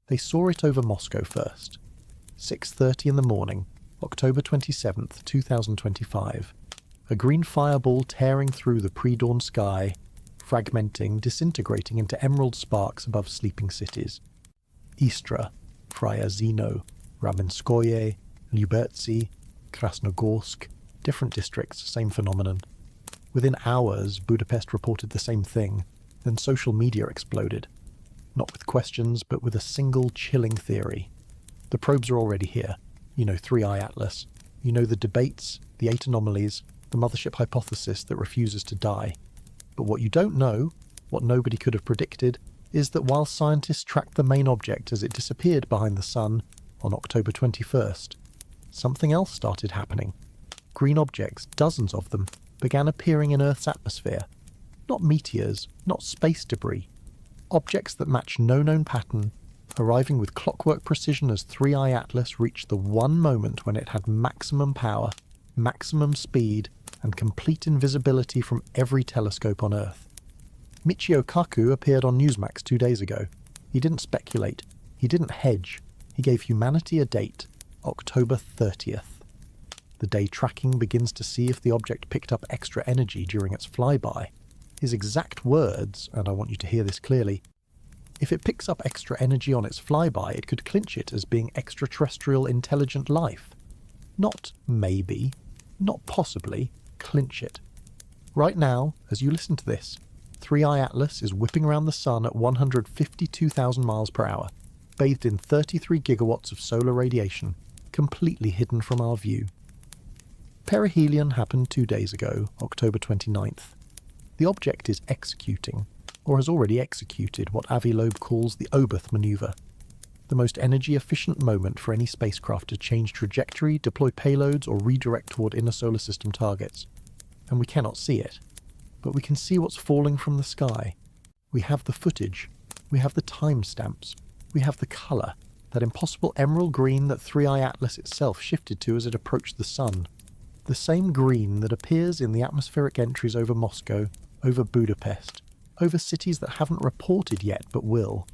They saw it over Moscow first. 6:30 in the morning, October 27th, 2025. A green fireball tearing through the pre-dawn sky, fragmenting, disintegrating into emerald sparks above sleeping cities. Istra, Frya Zino, Ramenskoye, Lyubertsy, Krasnogorsk, different districts, same phenomenon. Within hours, Budapest reported the same thing, then social media exploded. Not with questions, but with a single chilling theory. The probes are already here. You know 3i Atlas. You know the debates, the 8 anomalies, the mothership hypothesis that refuses to die. But what you don't know, what nobody could have predicted, is that while scientists tracked the main object as it disappeared behind the sun on October 21st, something else started happening. Green objects, dozens of them, began appearing in Earth's atmosphere. Not meteors, not space debris. Objects that match no known pattern, arriving with clockwork precision as 3i Atlas reached the one moment when it had maximum power, maximum speed, and complete invisibility from every telescope on Earth. Michio Kaku appeared on Newsmax 2 days ago. He didn't speculate. He didn't hedge. He gave humanity a date, October 30th. The day tracking begins to see if the object picked up extra energy during its flyby. His exact words, and I want you to hear this clearly, if it picks up extra energy on its flyby, it could clinch it as being extraterrestrial intelligent life. Not maybe, not possibly, clinch it. Right now, as you listen to this, 3i Atlas is whipping around the sun at 152,000 miles per hour, bathed in 33 gigawatts of solar radiation, completely hidden from our view. Perihelion happened 2 days ago, October 29th. The object is executing, or has already executed, what Avi Loeb calls the Oberth maneuver, the most energy-efficient moment for any spacecraft to change trajectory, deploy payloads, or redirect toward inner solar system targets. And we cannot see it, but we can see what's falling from the sky. We have the footage, we have the timestamps, we have the colour, that impossible emerald green that 3i Atlas itself shifted to as it approached the sun. The same green that appears in the atmospheric entries over Moscow, over Budapest, over cities that haven't reported yet but will.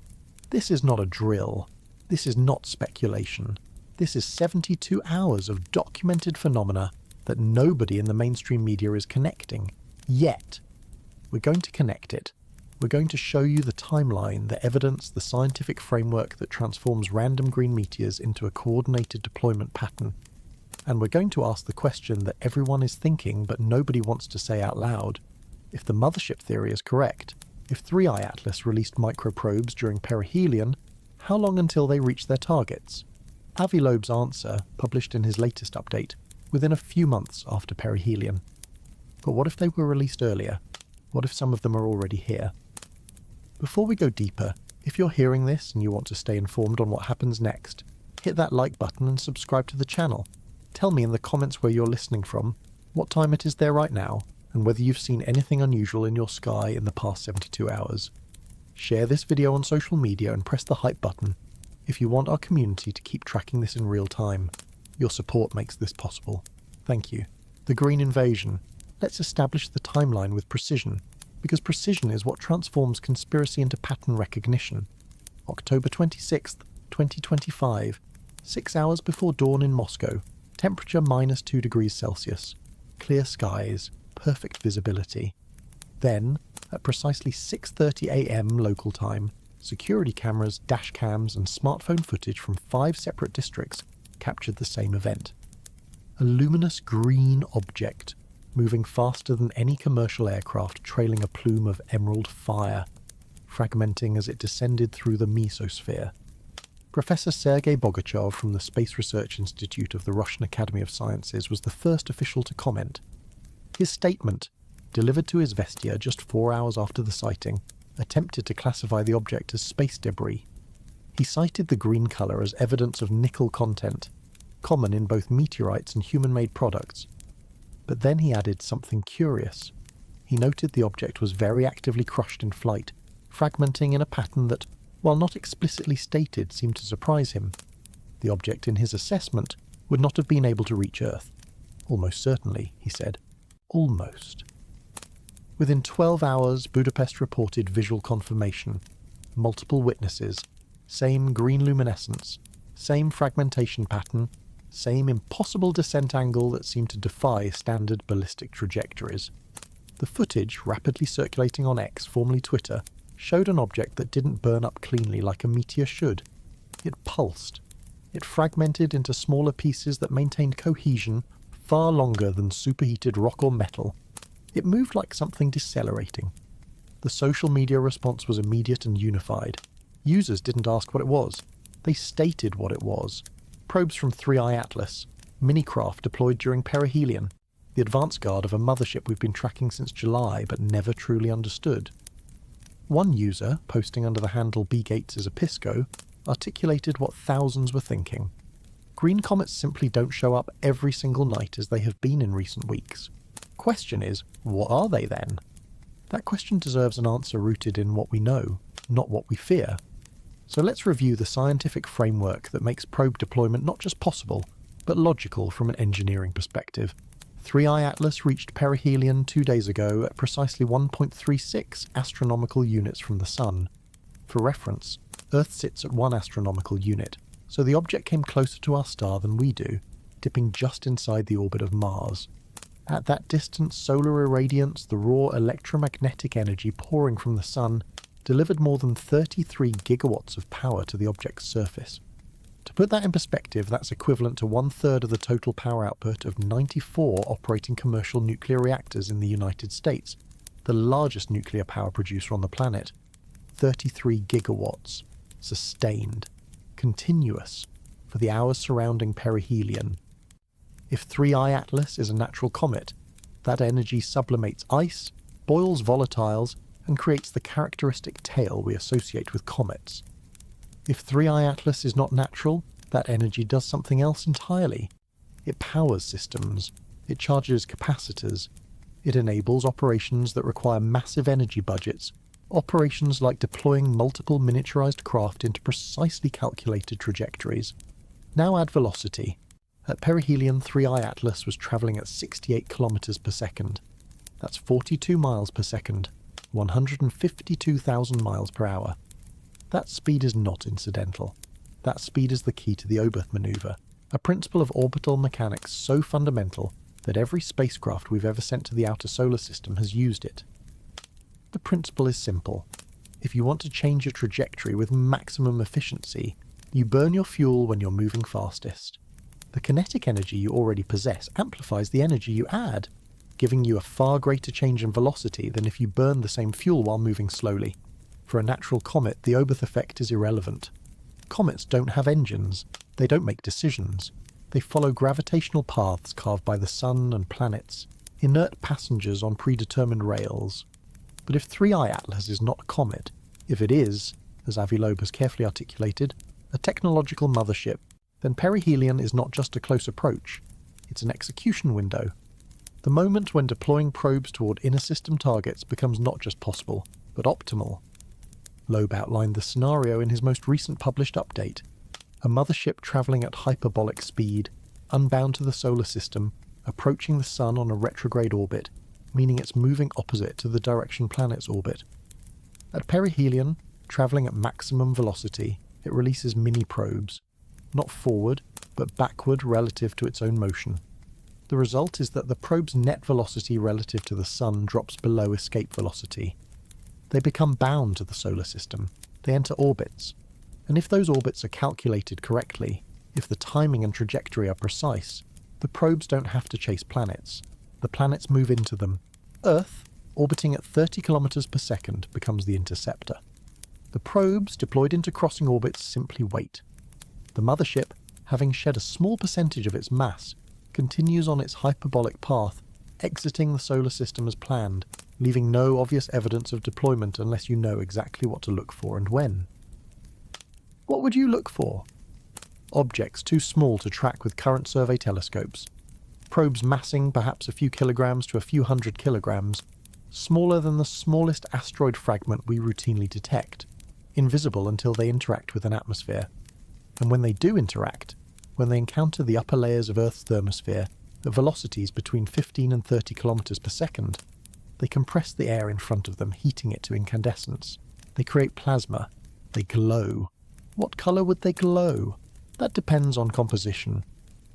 This is not a drill. This is not speculation. This is 72 hours of documented phenomena that nobody in the mainstream media is connecting. Yet. We're going to connect it. We're going to show you the timeline, the evidence, the scientific framework that transforms random green meteors into a coordinated deployment pattern. And we're going to ask the question that everyone is thinking but nobody wants to say out loud. If the mothership theory is correct, if 3i Atlas released microprobes during perihelion, how long until they reach their targets? Avi Loeb's answer, published in his latest update, within a few months after perihelion. But what if they were released earlier? What if some of them are already here? Before we go deeper, if you're hearing this and you want to stay informed on what happens next, hit that like button and subscribe to the channel. Tell me in the comments where you're listening from, what time it is there right now, and whether you've seen anything unusual in your sky in the past 72 hours. Share this video on social media and press the hype button if you want our community to keep tracking this in real time. Your support makes this possible. Thank you. The Green Invasion. Let's establish the timeline with precision, because precision is what transforms conspiracy into pattern recognition. October 26th, 2025, 6 hours before dawn in Moscow, temperature -2 degrees Celsius, clear skies, perfect visibility. Then, at precisely 6:30 a.m. local time, security cameras, dash cams, and smartphone footage from 5 separate districts captured the same event. A luminous green object, moving faster than any commercial aircraft, trailing a plume of emerald fire, fragmenting as it descended through the mesosphere. Professor Sergei Bogachev from the Space Research Institute of the Russian Academy of Sciences was the first official to comment. His statement, delivered to Izvestia just 4 hours after the sighting, attempted to classify the object as space debris. He cited the green colour as evidence of nickel content, common in both meteorites and human-made products. But then he added something curious. He noted the object was very actively crushed in flight, fragmenting in a pattern that, while not explicitly stated, seemed to surprise him. The object, in his assessment, would not have been able to reach Earth. Almost certainly, he said. Almost. Within 12 hours, Budapest reported visual confirmation. Multiple witnesses. Same green luminescence, same fragmentation pattern, same impossible descent angle that seemed to defy standard ballistic trajectories. The footage, rapidly circulating on X, formerly Twitter, showed an object that didn't burn up cleanly like a meteor should. It pulsed. It fragmented into smaller pieces that maintained cohesion far longer than superheated rock or metal. It moved like something decelerating. The social media response was immediate and unified. Users didn't ask what it was. They stated what it was. Probes from 3i Atlas, minicraft deployed during perihelion, the advance guard of a mothership we've been tracking since July but never truly understood. One user, posting under the handle bgates_episco, articulated what thousands were thinking. Green comets simply don't show up every single night as they have been in recent weeks. Question is, what are they then? That question deserves an answer rooted in what we know, not what we fear. So let's review the scientific framework that makes probe deployment not just possible, but logical from an engineering perspective. 3i Atlas reached perihelion 2 days ago at precisely 1.36 astronomical units from the Sun. For reference, Earth sits at 1 astronomical unit, so the object came closer to our star than we do, dipping just inside the orbit of Mars. At that distance, solar irradiance, the raw electromagnetic energy pouring from the Sun, delivered more than 33 gigawatts of power to the object's surface. To put that in perspective, that's equivalent to 1/3 of the total power output of 94 operating commercial nuclear reactors in the United States, the largest nuclear power producer on the planet. 33 gigawatts. Sustained. Continuous. For the hours surrounding perihelion. If 3i Atlas is a natural comet, that energy sublimates ice, boils volatiles, and creates the characteristic tail we associate with comets. If 3i Atlas is not natural, that energy does something else entirely. It powers systems. It charges capacitors. It enables operations that require massive energy budgets, operations like deploying multiple miniaturized craft into precisely calculated trajectories. Now add velocity. At perihelion, 3i Atlas was travelling at 68 kilometers per second. That's 42 miles per second, 152,000 miles per hour. That speed is not incidental. That speed is the key to the Oberth maneuver, a principle of orbital mechanics so fundamental that every spacecraft we've ever sent to the outer solar system has used it. The principle is simple. If you want to change your trajectory with maximum efficiency, you burn your fuel when you're moving fastest. The kinetic energy you already possess amplifies the energy you add, giving you a far greater change in velocity than if you burn the same fuel while moving slowly. For a natural comet, the Oberth effect is irrelevant. Comets don't have engines. They don't make decisions. They follow gravitational paths carved by the Sun and planets, inert passengers on predetermined rails. But if 3i Atlas is not a comet, if it is, as Avi Loeb has carefully articulated, a technological mothership, then perihelion is not just a close approach, it's an execution window. The moment when deploying probes toward inner system targets becomes not just possible, but optimal. Loeb outlined the scenario in his most recent published update. A mothership travelling at hyperbolic speed, unbound to the solar system, approaching the Sun on a retrograde orbit, meaning it's moving opposite to the direction planets orbit. At perihelion, travelling at maximum velocity, it releases mini-probes, not forward, but backward relative to its own motion. The result is that the probe's net velocity relative to the Sun drops below escape velocity. They become bound to the solar system. They enter orbits. And if those orbits are calculated correctly, if the timing and trajectory are precise, the probes don't have to chase planets. The planets move into them. Earth, orbiting at 30 kilometers per second, becomes the interceptor. The probes, deployed into crossing orbits, simply wait. The mothership, having shed a small percentage of its mass, continues on its hyperbolic path, exiting the solar system as planned, leaving no obvious evidence of deployment unless you know exactly what to look for and when. What would you look for? Objects too small to track with current survey telescopes. Probes massing perhaps a few kilograms to a few hundred kilograms, smaller than the smallest asteroid fragment we routinely detect, invisible until they interact with an atmosphere. And when they do interact, when they encounter the upper layers of Earth's thermosphere at velocities between 15 and 30 kilometers per second, they compress the air in front of them, heating it to incandescence. They create plasma. They glow. What colour would they glow? That depends on composition.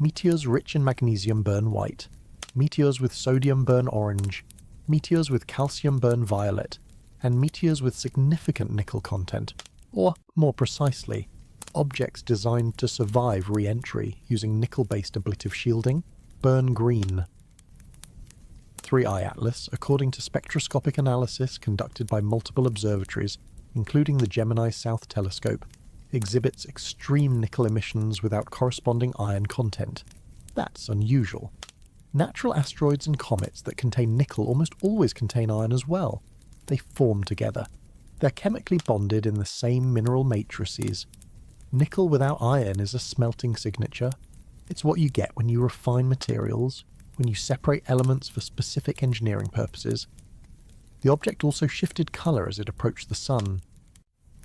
Meteors rich in magnesium burn white. Meteors with sodium burn orange. Meteors with calcium burn violet. And meteors with significant nickel content, or more precisely, objects designed to survive re-entry using nickel-based ablative shielding, burn green. 3I Atlas, according to spectroscopic analysis conducted by multiple observatories, including the Gemini South Telescope, exhibits extreme nickel emissions without corresponding iron content. That's unusual. Natural asteroids and comets that contain nickel almost always contain iron as well. They form together. They're chemically bonded in the same mineral matrices. Nickel without iron is a smelting signature. It's what you get when you refine materials, when you separate elements for specific engineering purposes. The object also shifted colour as it approached the Sun.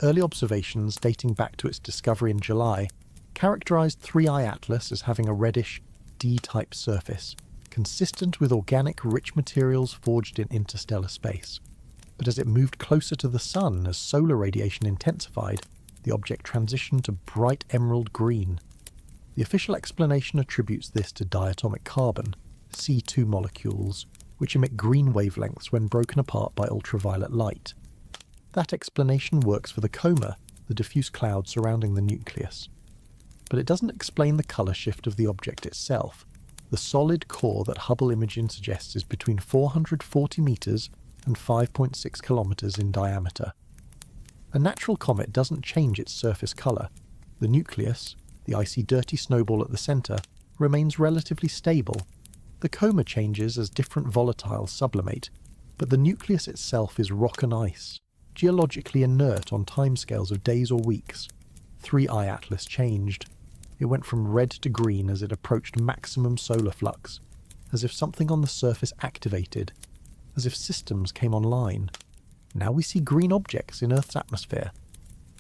Early observations dating back to its discovery in July characterised 3I Atlas as having a reddish, D-type surface, consistent with organic rich materials forged in interstellar space. But as it moved closer to the Sun as solar radiation intensified, the object transitioned to bright emerald green. The official explanation attributes this to diatomic carbon, C2 molecules, which emit green wavelengths when broken apart by ultraviolet light. That explanation works for the coma, the diffuse cloud surrounding the nucleus. But it doesn't explain the colour shift of the object itself. The solid core that Hubble imaging suggests is between 440 metres and 5.6 kilometres in diameter. A natural comet doesn't change its surface colour. The nucleus, the icy dirty snowball at the centre, remains relatively stable. The coma changes as different volatiles sublimate, but the nucleus itself is rock and ice, geologically inert on timescales of days or weeks. 3I Atlas changed. It went from red to green as it approached maximum solar flux, as if something on the surface activated, as if systems came online. Now we see green objects in Earth's atmosphere.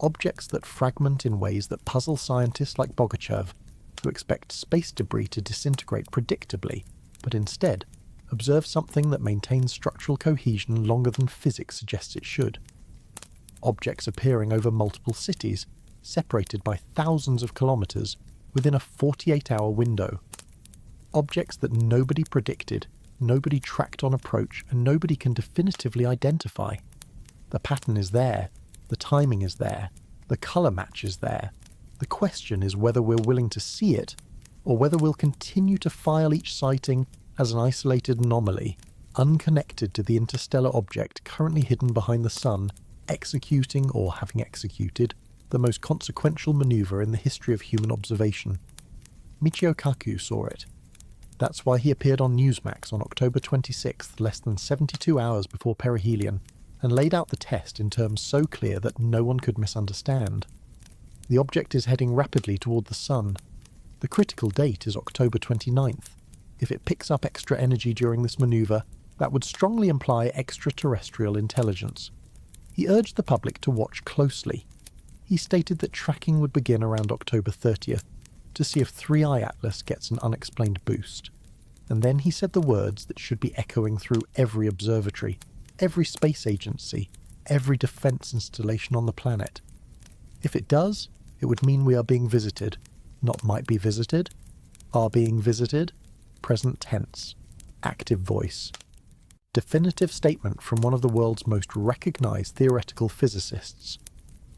Objects that fragment in ways that puzzle scientists like Bogachev, who expect space debris to disintegrate predictably, but instead observe something that maintains structural cohesion longer than physics suggests it should. Objects appearing over multiple cities, separated by thousands of kilometres, within a 48-hour window. Objects that nobody predicted, nobody tracked on approach, and nobody can definitively identify. The pattern is there, the timing is there, the colour match is there. The question is whether we're willing to see it, or whether we'll continue to file each sighting as an isolated anomaly, unconnected to the interstellar object currently hidden behind the Sun, executing or having executed the most consequential manoeuvre in the history of human observation. Michio Kaku saw it. That's why he appeared on Newsmax on October 26th, less than 72 hours before perihelion, and laid out the test in terms so clear that no one could misunderstand. The object is heading rapidly toward the Sun. The critical date is October 29th. If it picks up extra energy during this manoeuvre, that would strongly imply extraterrestrial intelligence. He urged the public to watch closely. He stated that tracking would begin around October 30th to see if 3I Atlas gets an unexplained boost. And then he said the words that should be echoing through every observatory, every space agency, every defense installation on the planet. If it does, it would mean we are being visited, not might be visited, are being visited, present tense, active voice. Definitive statement from one of the world's most recognized theoretical physicists.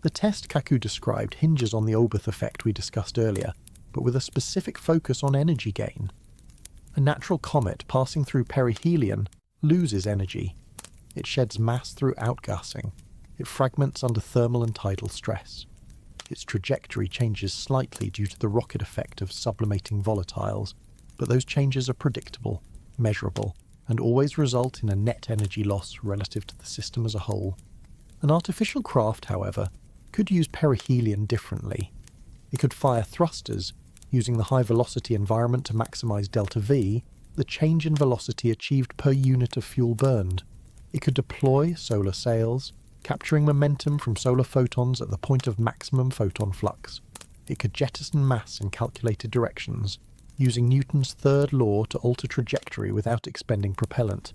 The test Kaku described hinges on the Oberth effect we discussed earlier, but with a specific focus on energy gain. A natural comet passing through perihelion loses energy. It sheds mass through outgassing. It fragments under thermal and tidal stress. Its trajectory changes slightly due to the rocket effect of sublimating volatiles, but those changes are predictable, measurable, and always result in a net energy loss relative to the system as a whole. An artificial craft, however, could use perihelion differently. It could fire thrusters, using the high-velocity environment to maximize delta V, the change in velocity achieved per unit of fuel burned. It could deploy solar sails, capturing momentum from solar photons at the point of maximum photon flux. It could jettison mass in calculated directions, using Newton's third law to alter trajectory without expending propellant.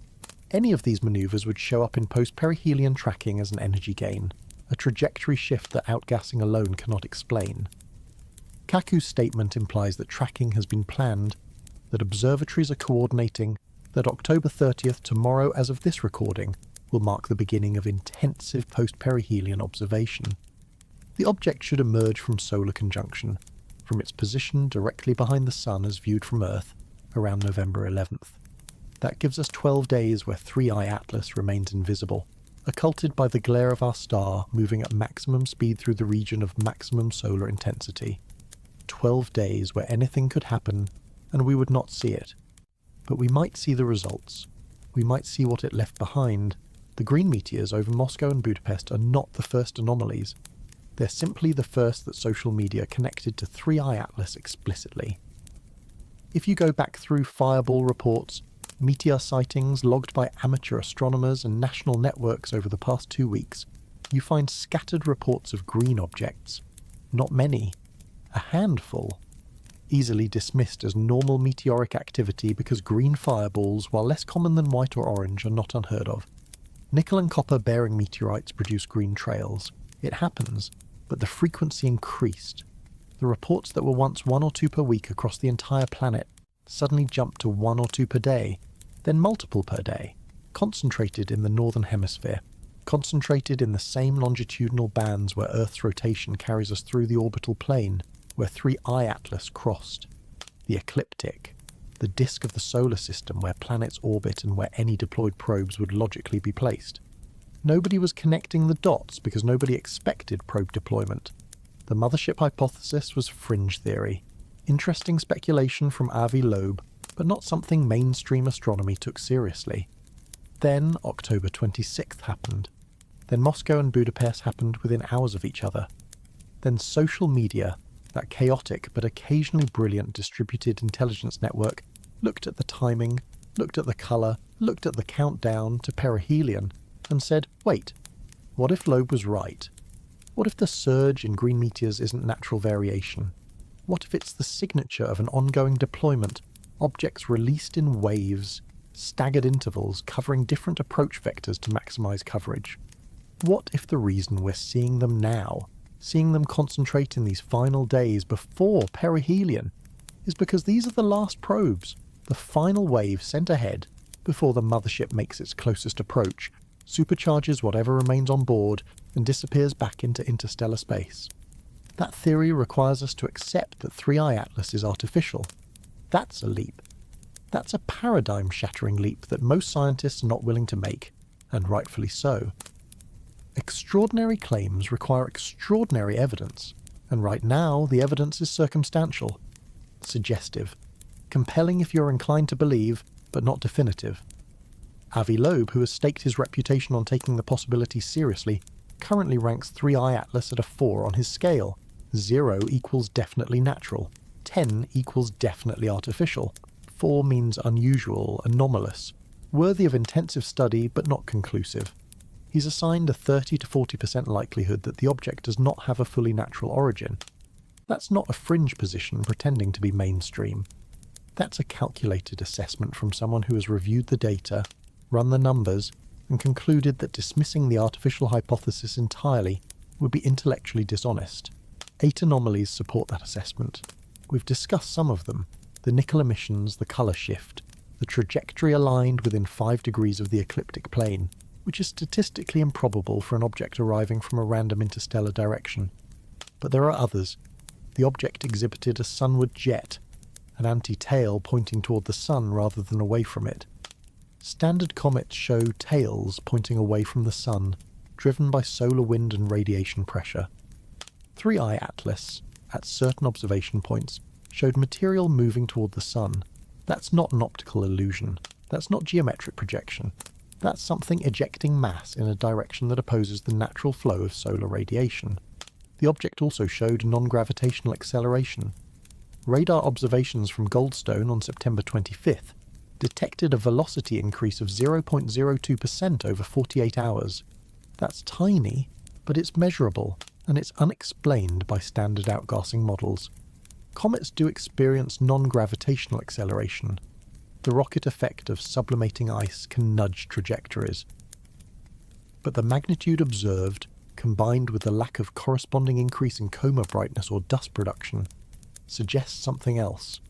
Any of these maneuvers would show up in post-perihelion tracking as an energy gain. a trajectory shift that outgassing alone cannot explain. Kaku's statement implies that tracking has been planned, that observatories are coordinating, that October 30th, tomorrow as of this recording, will mark the beginning of intensive post-perihelion observation. The object should emerge from solar conjunction, from its position directly behind the Sun as viewed from Earth, around November 11th. That gives us 12 days where 3i Atlas remains invisible, occulted by the glare of our star moving at maximum speed through the region of maximum solar intensity. 12 days where anything could happen, and we would not see it. But we might see the results. We might see what it left behind. The green meteors over Moscow and Budapest are not the first anomalies. They're simply the first that social media connected to 3i Atlas explicitly. If you go back through fireball reports, meteor sightings logged by amateur astronomers and national networks over the past 2 weeks, you find scattered reports of green objects. Not many. A handful. Easily dismissed as normal meteoric activity because green fireballs, while less common than white or orange, are not unheard of. Nickel and copper bearing meteorites produce green trails. It happens, but the frequency increased. The reports that were once 1 or 2 per week across the entire planet suddenly jumped to 1 or 2 per day, then multiple per day, concentrated in the northern hemisphere, concentrated in the same longitudinal bands where Earth's rotation carries us through the orbital plane, where 3i Atlas crossed. The ecliptic, the disk of the solar system where planets orbit and where any deployed probes would logically be placed. Nobody was connecting the dots because nobody expected probe deployment. The mothership hypothesis was fringe theory. Interesting speculation from Avi Loeb, but not something mainstream astronomy took seriously. Then October 26th happened. Then Moscow and Budapest happened within hours of each other. Then social media, that chaotic but occasionally brilliant distributed intelligence network, looked at the timing, looked at the colour, looked at the countdown to perihelion, and said, wait, what if Loeb was right? What if the surge in green meteors isn't natural variation? What if it's the signature of an ongoing deployment, objects released in waves, staggered intervals covering different approach vectors to maximise coverage? What if the reason we're seeing them now, seeing them concentrate in these final days before perihelion, is because these are the last probes, the final wave sent ahead before the mothership makes its closest approach, supercharges whatever remains on board, and disappears back into interstellar space? That theory requires us to accept that 3i Atlas is artificial. That's a leap. That's a paradigm-shattering leap that most scientists are not willing to make, and rightfully so. Extraordinary claims require extraordinary evidence, and right now the evidence is circumstantial, suggestive, compelling if you're inclined to believe, but not definitive. Avi Loeb, who has staked his reputation on taking the possibility seriously, currently ranks 3i Atlas at a 4 on his scale. 0 equals definitely natural. 10 equals definitely artificial. 4 means unusual, anomalous, worthy of intensive study but not conclusive. He's assigned a 30 to 40% likelihood that the object does not have a fully natural origin. That's not a fringe position pretending to be mainstream. That's a calculated assessment from someone who has reviewed the data, run the numbers, and concluded that dismissing the artificial hypothesis entirely would be intellectually dishonest. 8 anomalies support that assessment. We've discussed some of them: the nickel emissions, the colour shift, the trajectory aligned within 5 degrees of the ecliptic plane, which is statistically improbable for an object arriving from a random interstellar direction. But there are others. The object exhibited a sunward jet, an anti-tail pointing toward the sun rather than away from it. Standard comets show tails pointing away from the sun, driven by solar wind and radiation pressure. 3i Atlas, at certain observation points, showed material moving toward the sun. That's not an optical illusion. That's not geometric projection. That's something ejecting mass in a direction that opposes the natural flow of solar radiation. The object also showed non-gravitational acceleration. Radar observations from Goldstone on September 25th detected a velocity increase of 0.02% over 48 hours. That's tiny, but it's measurable, and it's unexplained by standard outgassing models. Comets do experience non-gravitational acceleration. The rocket effect of sublimating ice can nudge trajectories. But the magnitude observed combined with the lack of corresponding increase in coma brightness or dust production, suggests something else.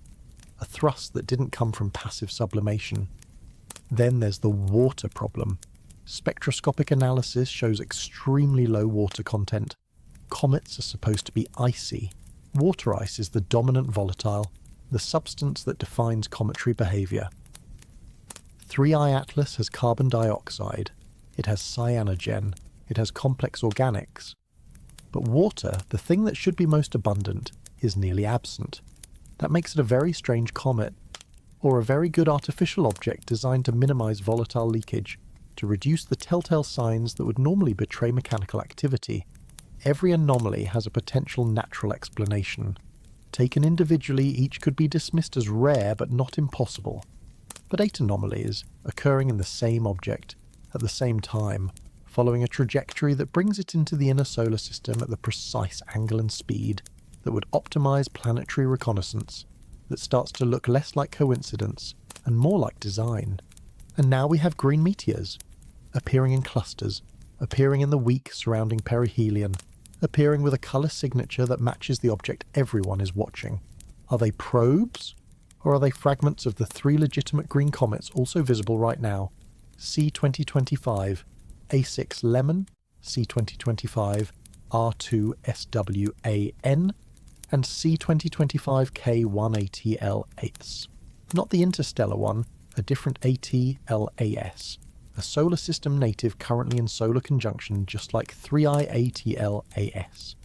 A thrust that didn't come from passive sublimation. Then there's the water problem. Spectroscopic analysis shows extremely low water content. Comets are supposed to be icy. Water ice is the dominant volatile, the substance that defines cometary behaviour. 3I Atlas has carbon dioxide, it has cyanogen, it has complex organics. But water, the thing that should be most abundant, is nearly absent. That makes it a very strange comet, or a very good artificial object designed to minimise volatile leakage, to reduce the telltale signs that would normally betray mechanical activity. Every anomaly has a potential natural explanation. Taken individually, each could be dismissed as rare but not impossible. But 8 anomalies, occurring in the same object, at the same time, following a trajectory that brings it into the inner solar system at the precise angle and speed that would optimize planetary reconnaissance, that starts to look less like coincidence and more like design. And now we have green meteors, appearing in clusters, appearing in the week surrounding perihelion, appearing with a colour signature that matches the object everyone is watching. Are they probes? Or are they fragments of the 3 legitimate green comets also visible right now? C2025, A6 Lemon, C2025, R2SWAN, and C2025 K1ATL8. Not the interstellar one, a different ATLAS. A solar system native currently in solar conjunction, just like 3I ATLAS.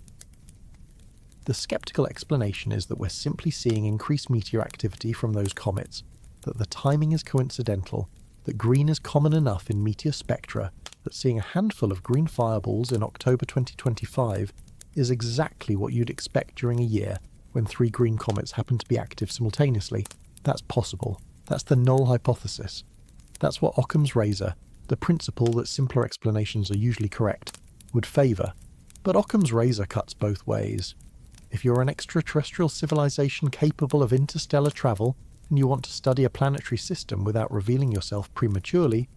The skeptical explanation is that we're simply seeing increased meteor activity from those comets, that the timing is coincidental, that green is common enough in meteor spectra that seeing a handful of green fireballs in October 2025 is exactly what you'd expect during a year when 3 green comets happen to be active simultaneously. That's possible. That's the null hypothesis. That's what Occam's razor, the principle that simpler explanations are usually correct, would favour. But Occam's razor cuts both ways. If you're an extraterrestrial civilization capable of interstellar travel, and you want to study a planetary system without revealing yourself prematurely,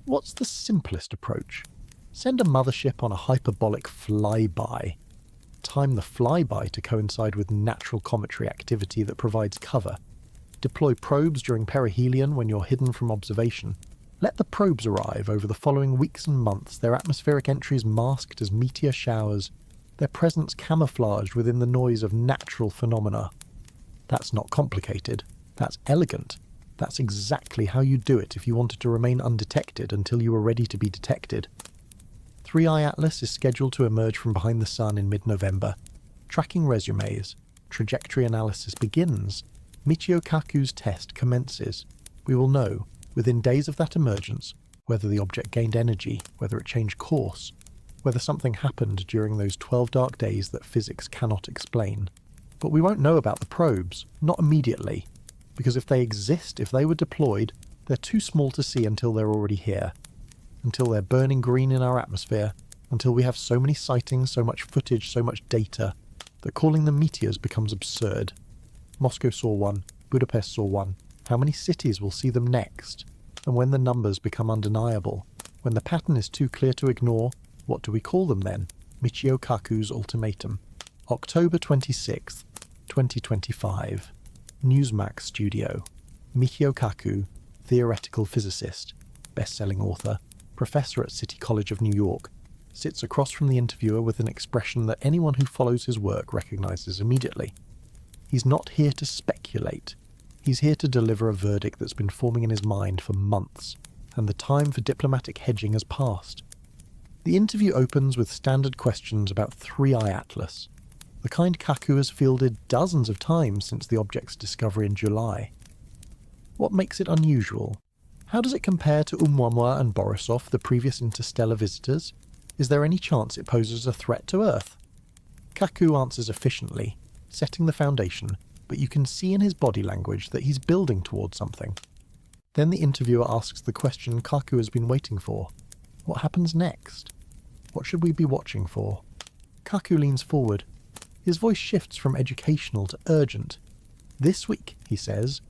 what's the simplest approach? Send a mothership on a hyperbolic flyby. Time the flyby to coincide with natural cometary activity that provides cover. Deploy probes during perihelion when you're hidden from observation. Let the probes arrive over the following weeks and months, their atmospheric entries masked as meteor showers, their presence camouflaged within the noise of natural phenomena. That's not complicated. That's elegant. That's exactly how you do it if you wanted to remain undetected until you were ready to be detected. 3I Atlas is scheduled to emerge from behind the sun in mid-November. Tracking resumes. Trajectory analysis begins. Michio Kaku's test commences. We will know, within days of that emergence, whether the object gained energy, whether it changed course, whether something happened during those 12 dark days that physics cannot explain. But we won't know about the probes, not immediately, because if they exist, if they were deployed, they're too small to see until they're already here, until they're burning green in our atmosphere, until we have so many sightings, so much footage, so much data, that calling them meteors becomes absurd. Moscow saw one, Budapest saw one. How many cities will see them next? And when the numbers become undeniable, when the pattern is too clear to ignore, what do we call them then? Michio Kaku's ultimatum. October 26th, 2025. Newsmax Studio. Michio Kaku, theoretical physicist, best-selling author, professor at City College of New York, sits across from the interviewer with an expression that anyone who follows his work recognizes immediately. He's not here to speculate. He's here to deliver a verdict that's been forming in his mind for months, and the time for diplomatic hedging has passed. The interview opens with standard questions about 3I Atlas, the kind Kaku has fielded dozens of times since the object's discovery in July. What makes it unusual? How does it compare to Oumuamua and Borisov, the previous interstellar visitors? Is there any chance it poses a threat to Earth? Kaku answers efficiently, setting the foundation, but you can see in his body language that he's building towards something. Then the interviewer asks the question Kaku has been waiting for. What happens next? What should we be watching for? Kaku leans forward. His voice shifts from educational to urgent. This week, he says,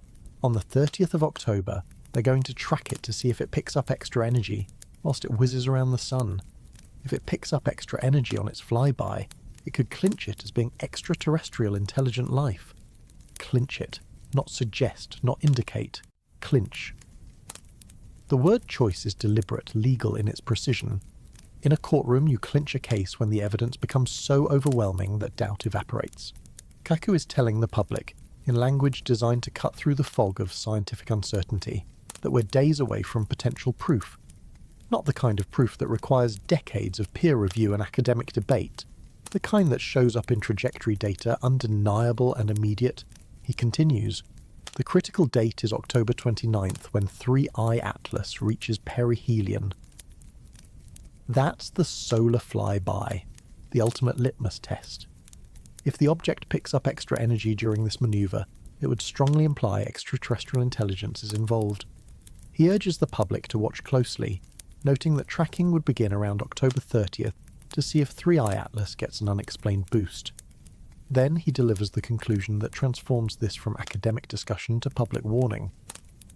on the 30th of October, they're going to track it to see if it picks up extra energy, whilst it whizzes around the sun. If it picks up extra energy on its flyby, it could clinch it as being extraterrestrial intelligent life. Clinch it. Not suggest, not indicate. Clinch. The word choice is deliberate, legal in its precision. In a courtroom, you clinch a case when the evidence becomes so overwhelming that doubt evaporates. Kaku is telling the public, in language designed to cut through the fog of scientific uncertainty, that we're days away from potential proof. Not the kind of proof that requires decades of peer review and academic debate, the kind that shows up in trajectory data, undeniable and immediate. He continues, the critical date is October 29th when 3I Atlas reaches perihelion. That's the solar flyby, the ultimate litmus test. If the object picks up extra energy during this manoeuvre, it would strongly imply extraterrestrial intelligence is involved. He urges the public to watch closely, noting that tracking would begin around October 30th to see if 3I Atlas gets an unexplained boost. Then he delivers the conclusion that transforms this from academic discussion to public warning.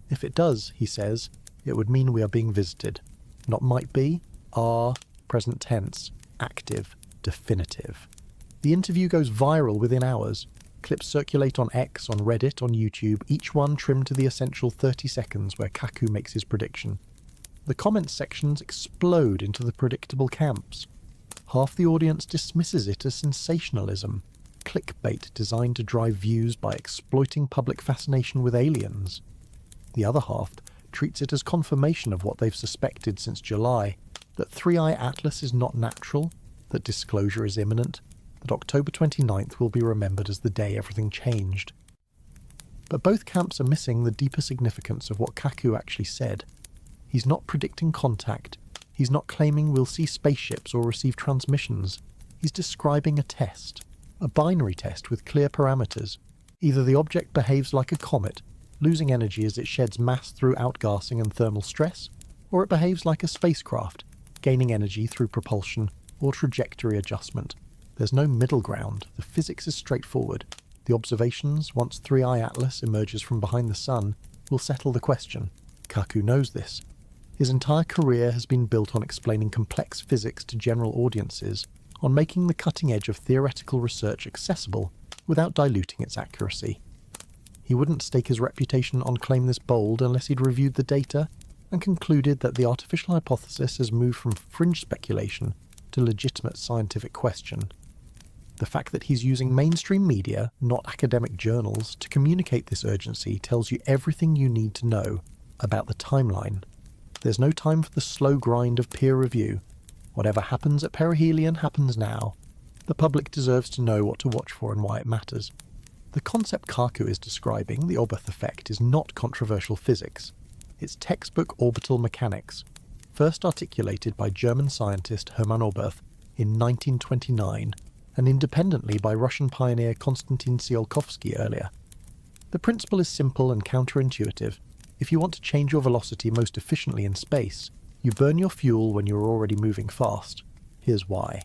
If it does, he says, it would mean we are being visited. Not might be, are, present tense, active, definitive. The interview goes viral within hours. Clips circulate on X, on Reddit, on YouTube, each one trimmed to the essential 30 seconds where Kaku makes his prediction. The comments sections explode into the predictable camps. Half the audience dismisses it as sensationalism, clickbait designed to drive views by exploiting public fascination with aliens. The other half treats it as confirmation of what they've suspected since July, that 3I Atlas is not natural, that disclosure is imminent, that October 29th will be remembered as the day everything changed. But both camps are missing the deeper significance of what Kaku actually said. He's not predicting contact. He's not claiming we'll see spaceships or receive transmissions. He's describing a test. A binary test with clear parameters. Either the object behaves like a comet, losing energy as it sheds mass through outgassing and thermal stress, or it behaves like a spacecraft, gaining energy through propulsion or trajectory adjustment. There's no middle ground. The physics is straightforward. The observations, once 3I Atlas emerges from behind the sun, will settle the question. Kaku knows this. His entire career has been built on explaining complex physics to general audiences, on making the cutting edge of theoretical research accessible without diluting its accuracy. He wouldn't stake his reputation on claim this bold unless he'd reviewed the data and concluded that the artificial hypothesis has moved from fringe speculation to legitimate scientific question. The fact that he's using mainstream media, not academic journals, to communicate this urgency tells you everything you need to know about the timeline. There's no time for the slow grind of peer review. Whatever happens at perihelion happens now. The public deserves to know what to watch for and why it matters. The concept Kaku is describing, the Oberth effect, is not controversial physics. It's textbook orbital mechanics, first articulated by German scientist Hermann Oberth in 1929, and independently by Russian pioneer Konstantin Tsiolkovsky earlier. The principle is simple and counterintuitive. If you want to change your velocity most efficiently in space, you burn your fuel when you're already moving fast. Here's why.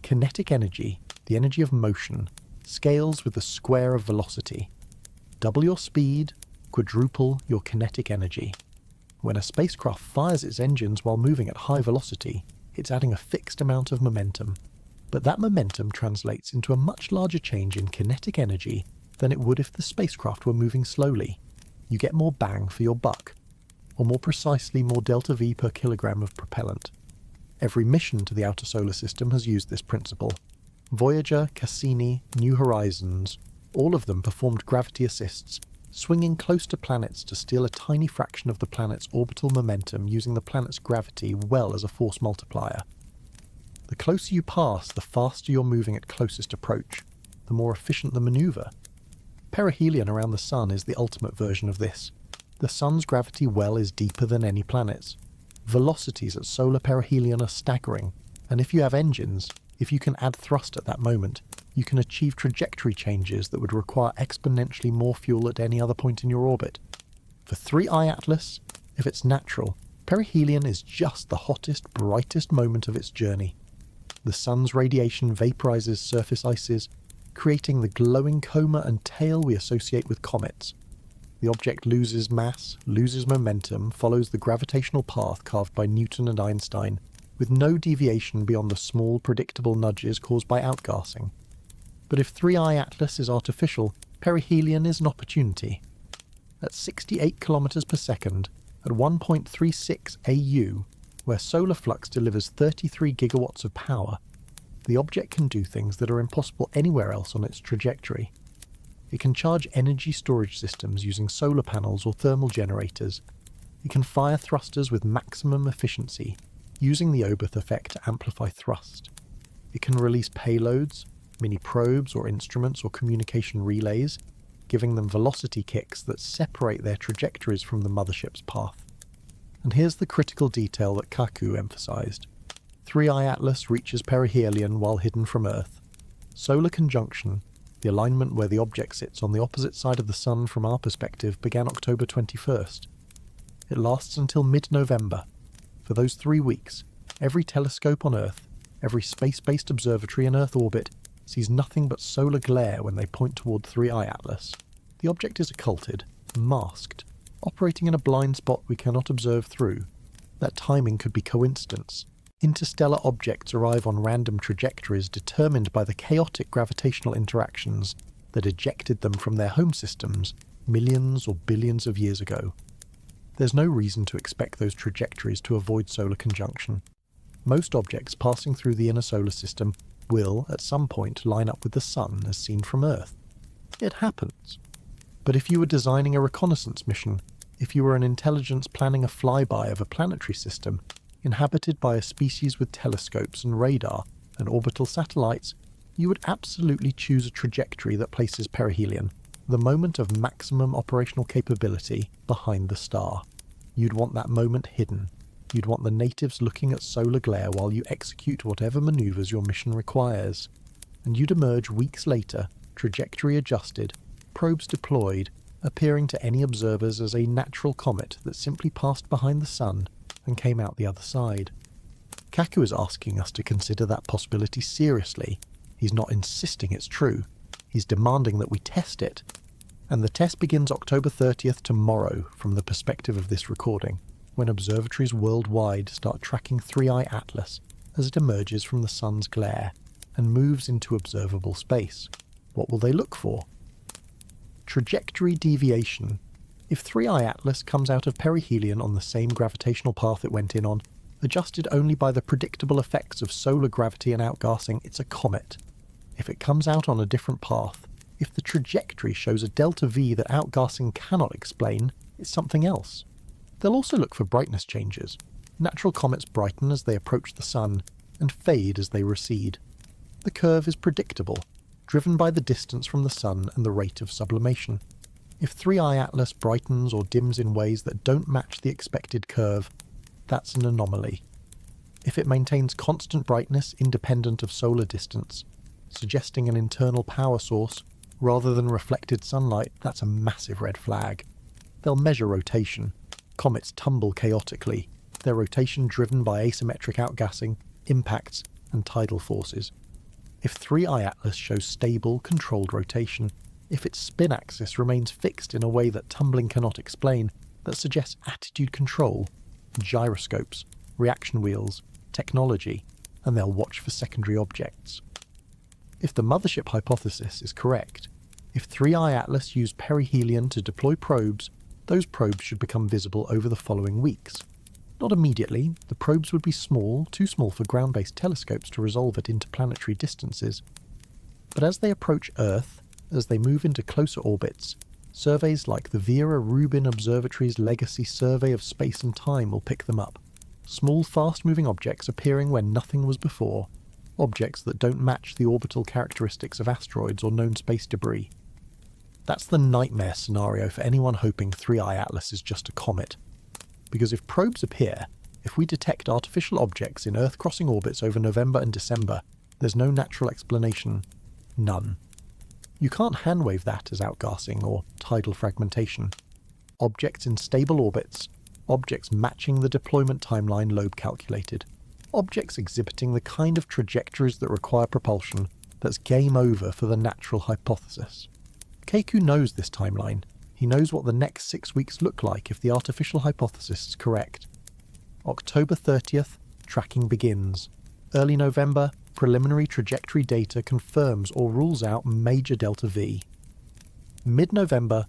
Kinetic energy, the energy of motion, scales with the square of velocity. Double your speed, quadruple your kinetic energy. When a spacecraft fires its engines while moving at high velocity, it's adding a fixed amount of momentum. But that momentum translates into a much larger change in kinetic energy than it would if the spacecraft were moving slowly. You get more bang for your buck, or more precisely more delta V per kilogram of propellant. Every mission to the outer solar system has used this principle. Voyager, Cassini, New Horizons, all of them performed gravity assists, swinging close to planets to steal a tiny fraction of the planet's orbital momentum using the planet's gravity well as a force multiplier. The closer you pass, the faster you're moving at closest approach, the more efficient the maneuver. Perihelion around the Sun is the ultimate version of this. The Sun's gravity well is deeper than any planet's. Velocities at solar perihelion are staggering, and if you have engines, if you can add thrust at that moment, you can achieve trajectory changes that would require exponentially more fuel at any other point in your orbit. For 3I Atlas, if it's natural, perihelion is just the hottest, brightest moment of its journey. The Sun's radiation vaporizes surface ices, creating the glowing coma and tail we associate with comets. The object loses mass, loses momentum, follows the gravitational path carved by Newton and Einstein, with no deviation beyond the small predictable nudges caused by outgassing. But if 3I Atlas is artificial, perihelion is an opportunity. At 68 km per second, at 1.36 AU, where solar flux delivers 33 gigawatts of power, the object can do things that are impossible anywhere else on its trajectory. It can charge energy storage systems using solar panels or thermal generators. It can fire thrusters with maximum efficiency, using the Oberth effect to amplify thrust. It can release payloads, mini probes or instruments or communication relays, giving them velocity kicks that separate their trajectories from the mothership's path. And here's the critical detail that Kaku emphasized. 3I Atlas reaches perihelion while hidden from Earth. Solar conjunction, the alignment where the object sits on the opposite side of the Sun from our perspective, began October 21st. It lasts until mid-November. For those 3 weeks, every telescope on Earth, every space-based observatory in Earth orbit, sees nothing but solar glare when they point toward 3I Atlas. The object is occulted, masked, operating in a blind spot we cannot observe through. That timing could be coincidence. Interstellar objects arrive on random trajectories determined by the chaotic gravitational interactions that ejected them from their home systems millions or billions of years ago. There's no reason to expect those trajectories to avoid solar conjunction. Most objects passing through the inner solar system will, at some point, line up with the Sun as seen from Earth. It happens. But if you were designing a reconnaissance mission, if you were an intelligence planning a flyby of a planetary system, inhabited by a species with telescopes and radar and orbital satellites, you would absolutely choose a trajectory that places perihelion, the moment of maximum operational capability, behind the star. You'd want that moment hidden. You'd want the natives looking at solar glare while you execute whatever maneuvers your mission requires. And you'd emerge weeks later, trajectory adjusted, probes deployed, appearing to any observers as a natural comet that simply passed behind the Sun and came out the other side. Kaku is asking us to consider that possibility seriously. He's not insisting it's true. He's demanding that we test it. And the test begins October 30th tomorrow from the perspective of this recording, when observatories worldwide start tracking 3I Atlas as it emerges from the Sun's glare and moves into observable space. What will they look for? Trajectory deviation. If 3I Atlas comes out of perihelion on the same gravitational path it went in on, adjusted only by the predictable effects of solar gravity and outgassing, it's a comet. If it comes out on a different path, if the trajectory shows a delta V that outgassing cannot explain, it's something else. They'll also look for brightness changes. Natural comets brighten as they approach the Sun and fade as they recede. The curve is predictable, driven by the distance from the Sun and the rate of sublimation. If 3I Atlas brightens or dims in ways that don't match the expected curve, that's an anomaly. If it maintains constant brightness independent of solar distance, suggesting an internal power source rather than reflected sunlight, that's a massive red flag. They'll measure rotation. Comets tumble chaotically, their rotation driven by asymmetric outgassing, impacts, and tidal forces. If 3I Atlas shows stable, controlled rotation, if its spin axis remains fixed in a way that tumbling cannot explain, that suggests attitude control, gyroscopes, reaction wheels, technology, and they'll watch for secondary objects. If the mothership hypothesis is correct, if 3I Atlas used perihelion to deploy probes, those probes should become visible over the following weeks. Not immediately, the probes would be small, too small for ground-based telescopes to resolve at interplanetary distances. But as they approach Earth, as they move into closer orbits, surveys like the Vera Rubin Observatory's Legacy Survey of Space and Time will pick them up. Small, fast-moving objects appearing where nothing was before, objects that don't match the orbital characteristics of asteroids or known space debris. That's the nightmare scenario for anyone hoping 3I Atlas is just a comet. Because if probes appear, if we detect artificial objects in Earth-crossing orbits over November and December, there's no natural explanation. None. You can't handwave that as outgassing or tidal fragmentation. Objects in stable orbits, objects matching the deployment timeline Loeb calculated, objects exhibiting the kind of trajectories that require propulsion, that's game over for the natural hypothesis. Kaku knows this timeline. He knows what the next 6 weeks look like if the artificial hypothesis is correct. October 30th, Tracking begins. Early November, preliminary trajectory data confirms or rules out major delta V. Mid-November,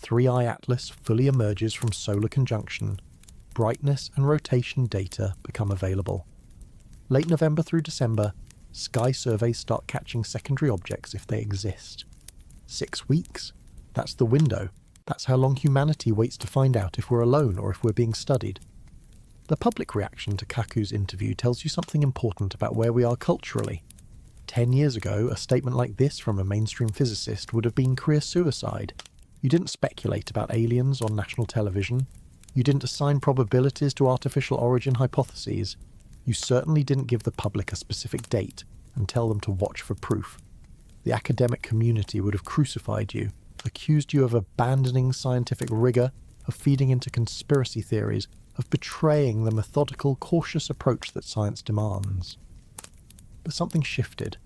3i Atlas fully emerges from solar conjunction. Brightness and rotation data become available. Late November through December, sky surveys start catching secondary objects if they exist. 6 weeks? That's the window. That's how long humanity waits to find out if we're alone or if we're being studied. The public reaction to Kaku's interview tells you something important about where we are culturally. 10 years ago, a statement like this from a mainstream physicist would have been career suicide. You didn't speculate about aliens on national television. You didn't assign probabilities to artificial origin hypotheses. You certainly didn't give the public a specific date and tell them to watch for proof. The academic community would have crucified you, accused you of abandoning scientific rigour, of feeding into conspiracy theories, of betraying the methodical, cautious approach that science demands. But something shifted.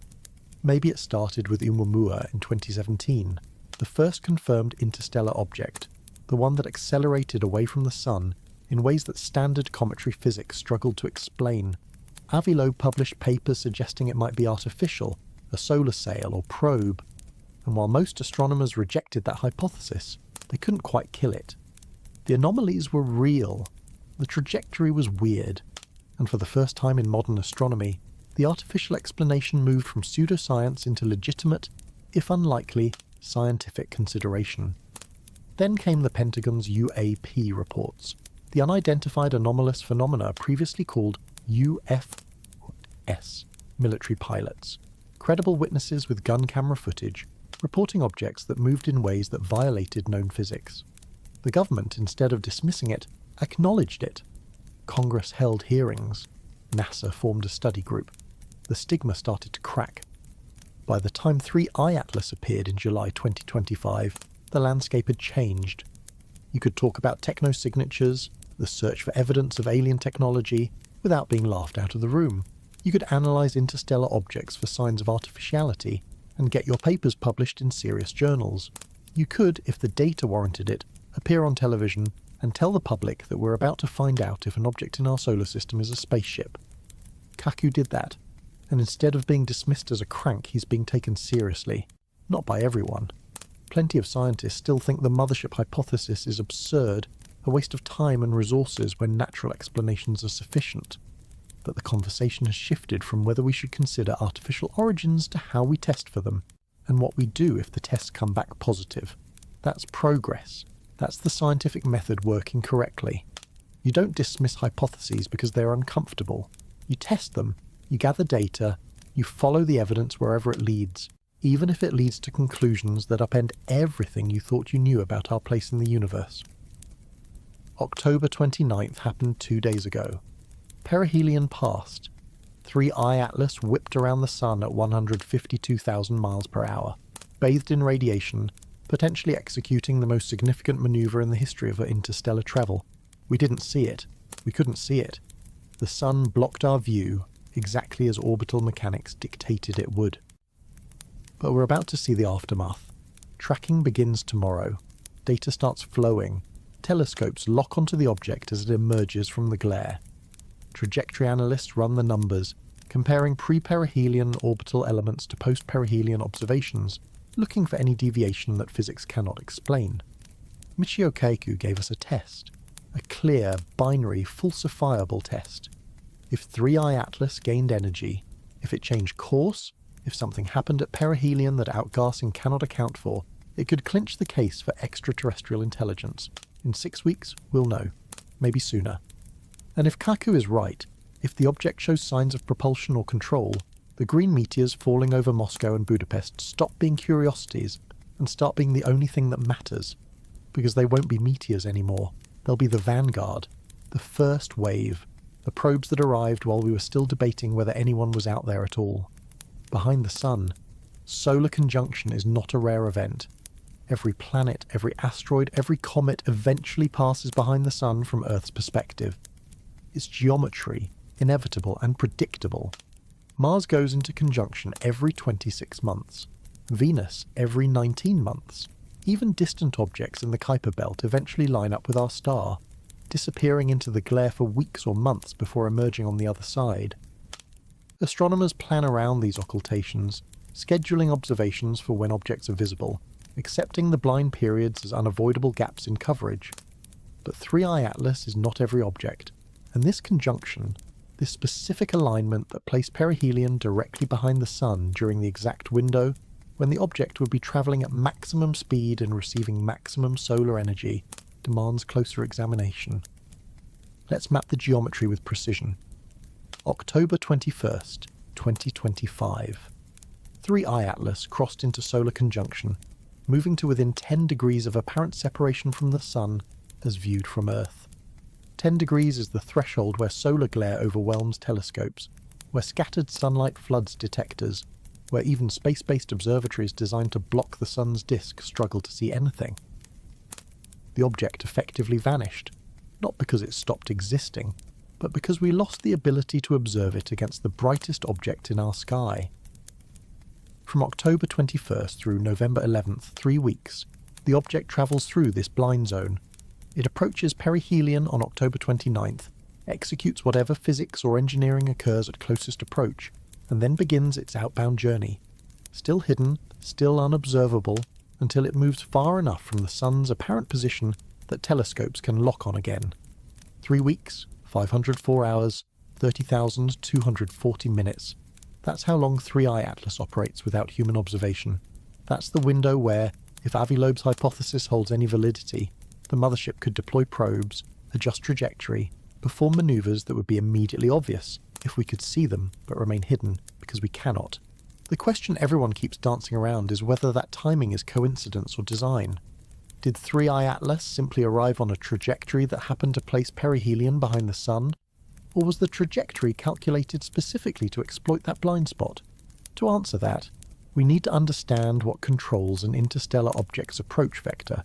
Maybe it started with Oumuamua in 2017, the first confirmed interstellar object, the one that accelerated away from the Sun in ways that standard cometary physics struggled to explain. Avilo published papers suggesting it might be artificial, a solar sail or probe, and while most astronomers rejected that hypothesis, they couldn't quite kill it. The anomalies were real. The trajectory was weird, and for the first time in modern astronomy, the artificial explanation moved from pseudoscience into legitimate, if unlikely, scientific consideration. Then came the Pentagon's UAP reports, the unidentified anomalous phenomena previously called UFS, military pilots, credible witnesses with gun camera footage, reporting objects that moved in ways that violated known physics. The government, instead of dismissing it, acknowledged it. Congress held hearings. NASA formed a study group. The stigma started to crack. By the time 3i Atlas appeared in July 2025, the landscape had changed. You could talk about techno-signatures, the search for evidence of alien technology, without being laughed out of the room. You could analyse interstellar objects for signs of artificiality, and get your papers published in serious journals. You could, if the data warranted it, appear on television and tell the public that we're about to find out if an object in our solar system is a spaceship. Kaku did that, and instead of being dismissed as a crank, he's being taken seriously. Not by everyone. Plenty of scientists still think the mothership hypothesis is absurd, a waste of time and resources when natural explanations are sufficient. But the conversation has shifted from whether we should consider artificial origins to how we test for them, and what we do if the tests come back positive. That's progress. That's the scientific method working correctly. You don't dismiss hypotheses because they're uncomfortable. You test them, you gather data, you follow the evidence wherever it leads, even if it leads to conclusions that upend everything you thought you knew about our place in the universe. October 29th happened 2 days ago. Perihelion passed. 3i Atlas whipped around the Sun at 152,000 miles per hour, bathed in radiation, potentially executing the most significant maneuver in the history of interstellar travel. We didn't see it. We couldn't see it. The Sun blocked our view, exactly as orbital mechanics dictated it would. But we're about to see the aftermath. Tracking begins tomorrow. Data starts flowing. Telescopes lock onto the object as it emerges from the glare. Trajectory analysts run the numbers, comparing pre-perihelion orbital elements to post-perihelion observations, looking for any deviation that physics cannot explain. Michio Kaku gave us a test, a clear, binary, falsifiable test. If 3i Atlas gained energy, if it changed course, if something happened at perihelion that outgassing cannot account for, it could clinch the case for extraterrestrial intelligence. In 6 weeks, we'll know. Maybe sooner. And if Kaku is right, if the object shows signs of propulsion or control, the green meteors falling over Moscow and Budapest stop being curiosities and start being the only thing that matters. Because they won't be meteors anymore. They'll be the vanguard, the first wave, the probes that arrived while we were still debating whether anyone was out there at all. Behind the Sun, solar conjunction is not a rare event. Every planet, every asteroid, every comet eventually passes behind the Sun from Earth's perspective. It's geometry, inevitable and predictable. Mars goes into conjunction every 26 months. Venus every 19 months. Even distant objects in the Kuiper belt eventually line up with our star. disappearing into the glare for weeks or months before emerging on the other side. Astronomers plan around these occultations, scheduling observations for when objects are visible, accepting the blind periods as unavoidable gaps in coverage. But 3-Eye Atlas is not every object, and this conjunction, this specific alignment that placed perihelion directly behind the Sun during the exact window when the object would be travelling at maximum speed and receiving maximum solar energy, demands closer examination. Let's map the geometry with precision. October 21st, 2025. 3-Eye Atlas crossed into solar conjunction, moving to within 10 degrees of apparent separation from the Sun as viewed from Earth. 10 degrees is the threshold where solar glare overwhelms telescopes, where scattered sunlight floods detectors, where even space-based observatories designed to block the Sun's disk struggle to see anything. The object effectively vanished, not because it stopped existing, but because we lost the ability to observe it against the brightest object in our sky. From October 21st through November 11th, 3 weeks, the object travels through this blind zone. It approaches perihelion on October 29th, executes whatever physics or engineering occurs at closest approach, and then begins its outbound journey, still hidden, still unobservable, until it moves far enough from the Sun's apparent position that telescopes can lock on again. 3 weeks, 504 hours, 30,240 minutes. That's how long 3-Eye Atlas operates without human observation. That's the window where, if Avi Loeb's hypothesis holds any validity, the mothership could deploy probes, adjust trajectory, perform maneuvers that would be immediately obvious if we could see them but remain hidden because we cannot. The question everyone keeps dancing around is whether that timing is coincidence or design. Did 3-Eye Atlas simply arrive on a trajectory that happened to place perihelion behind the Sun? Or was the trajectory calculated specifically to exploit that blind spot? To answer that, we need to understand what controls an interstellar object's approach vector.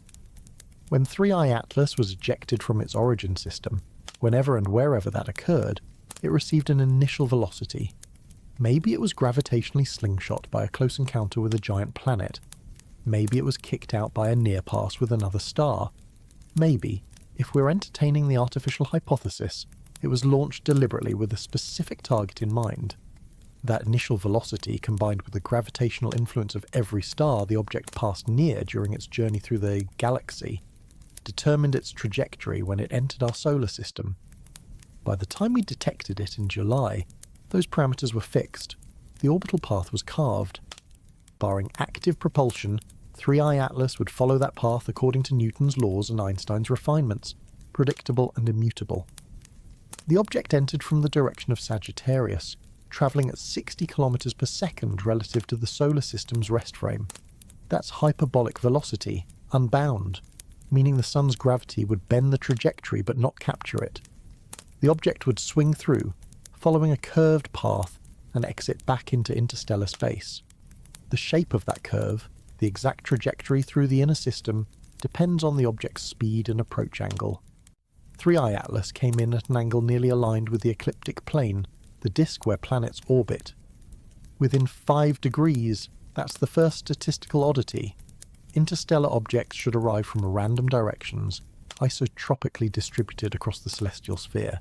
When 3-Eye Atlas was ejected from its origin system, whenever and wherever that occurred, it received an initial velocity. Maybe it was gravitationally slingshot by a close encounter with a giant planet. Maybe it was kicked out by a near pass with another star. Maybe, if we're entertaining the artificial hypothesis, it was launched deliberately with a specific target in mind. That initial velocity, combined with the gravitational influence of every star the object passed near during its journey through the galaxy, determined its trajectory when it entered our solar system. By the time we detected it in July, those parameters were fixed. The orbital path was carved. Barring active propulsion, 3-Eye Atlas would follow that path according to Newton's laws and Einstein's refinements, predictable and immutable. The object entered from the direction of Sagittarius, travelling at 60 kilometers per second relative to the solar system's rest frame. That's hyperbolic velocity, unbound, meaning the Sun's gravity would bend the trajectory but not capture it. The object would swing through, following a curved path, and exit back into interstellar space. The shape of that curve, the exact trajectory through the inner system, depends on the object's speed and approach angle. 3-Eye Atlas came in at an angle nearly aligned with the ecliptic plane, the disk where planets orbit. Within 5 degrees, that's the first statistical oddity. Interstellar objects should arrive from random directions, isotropically distributed across the celestial sphere.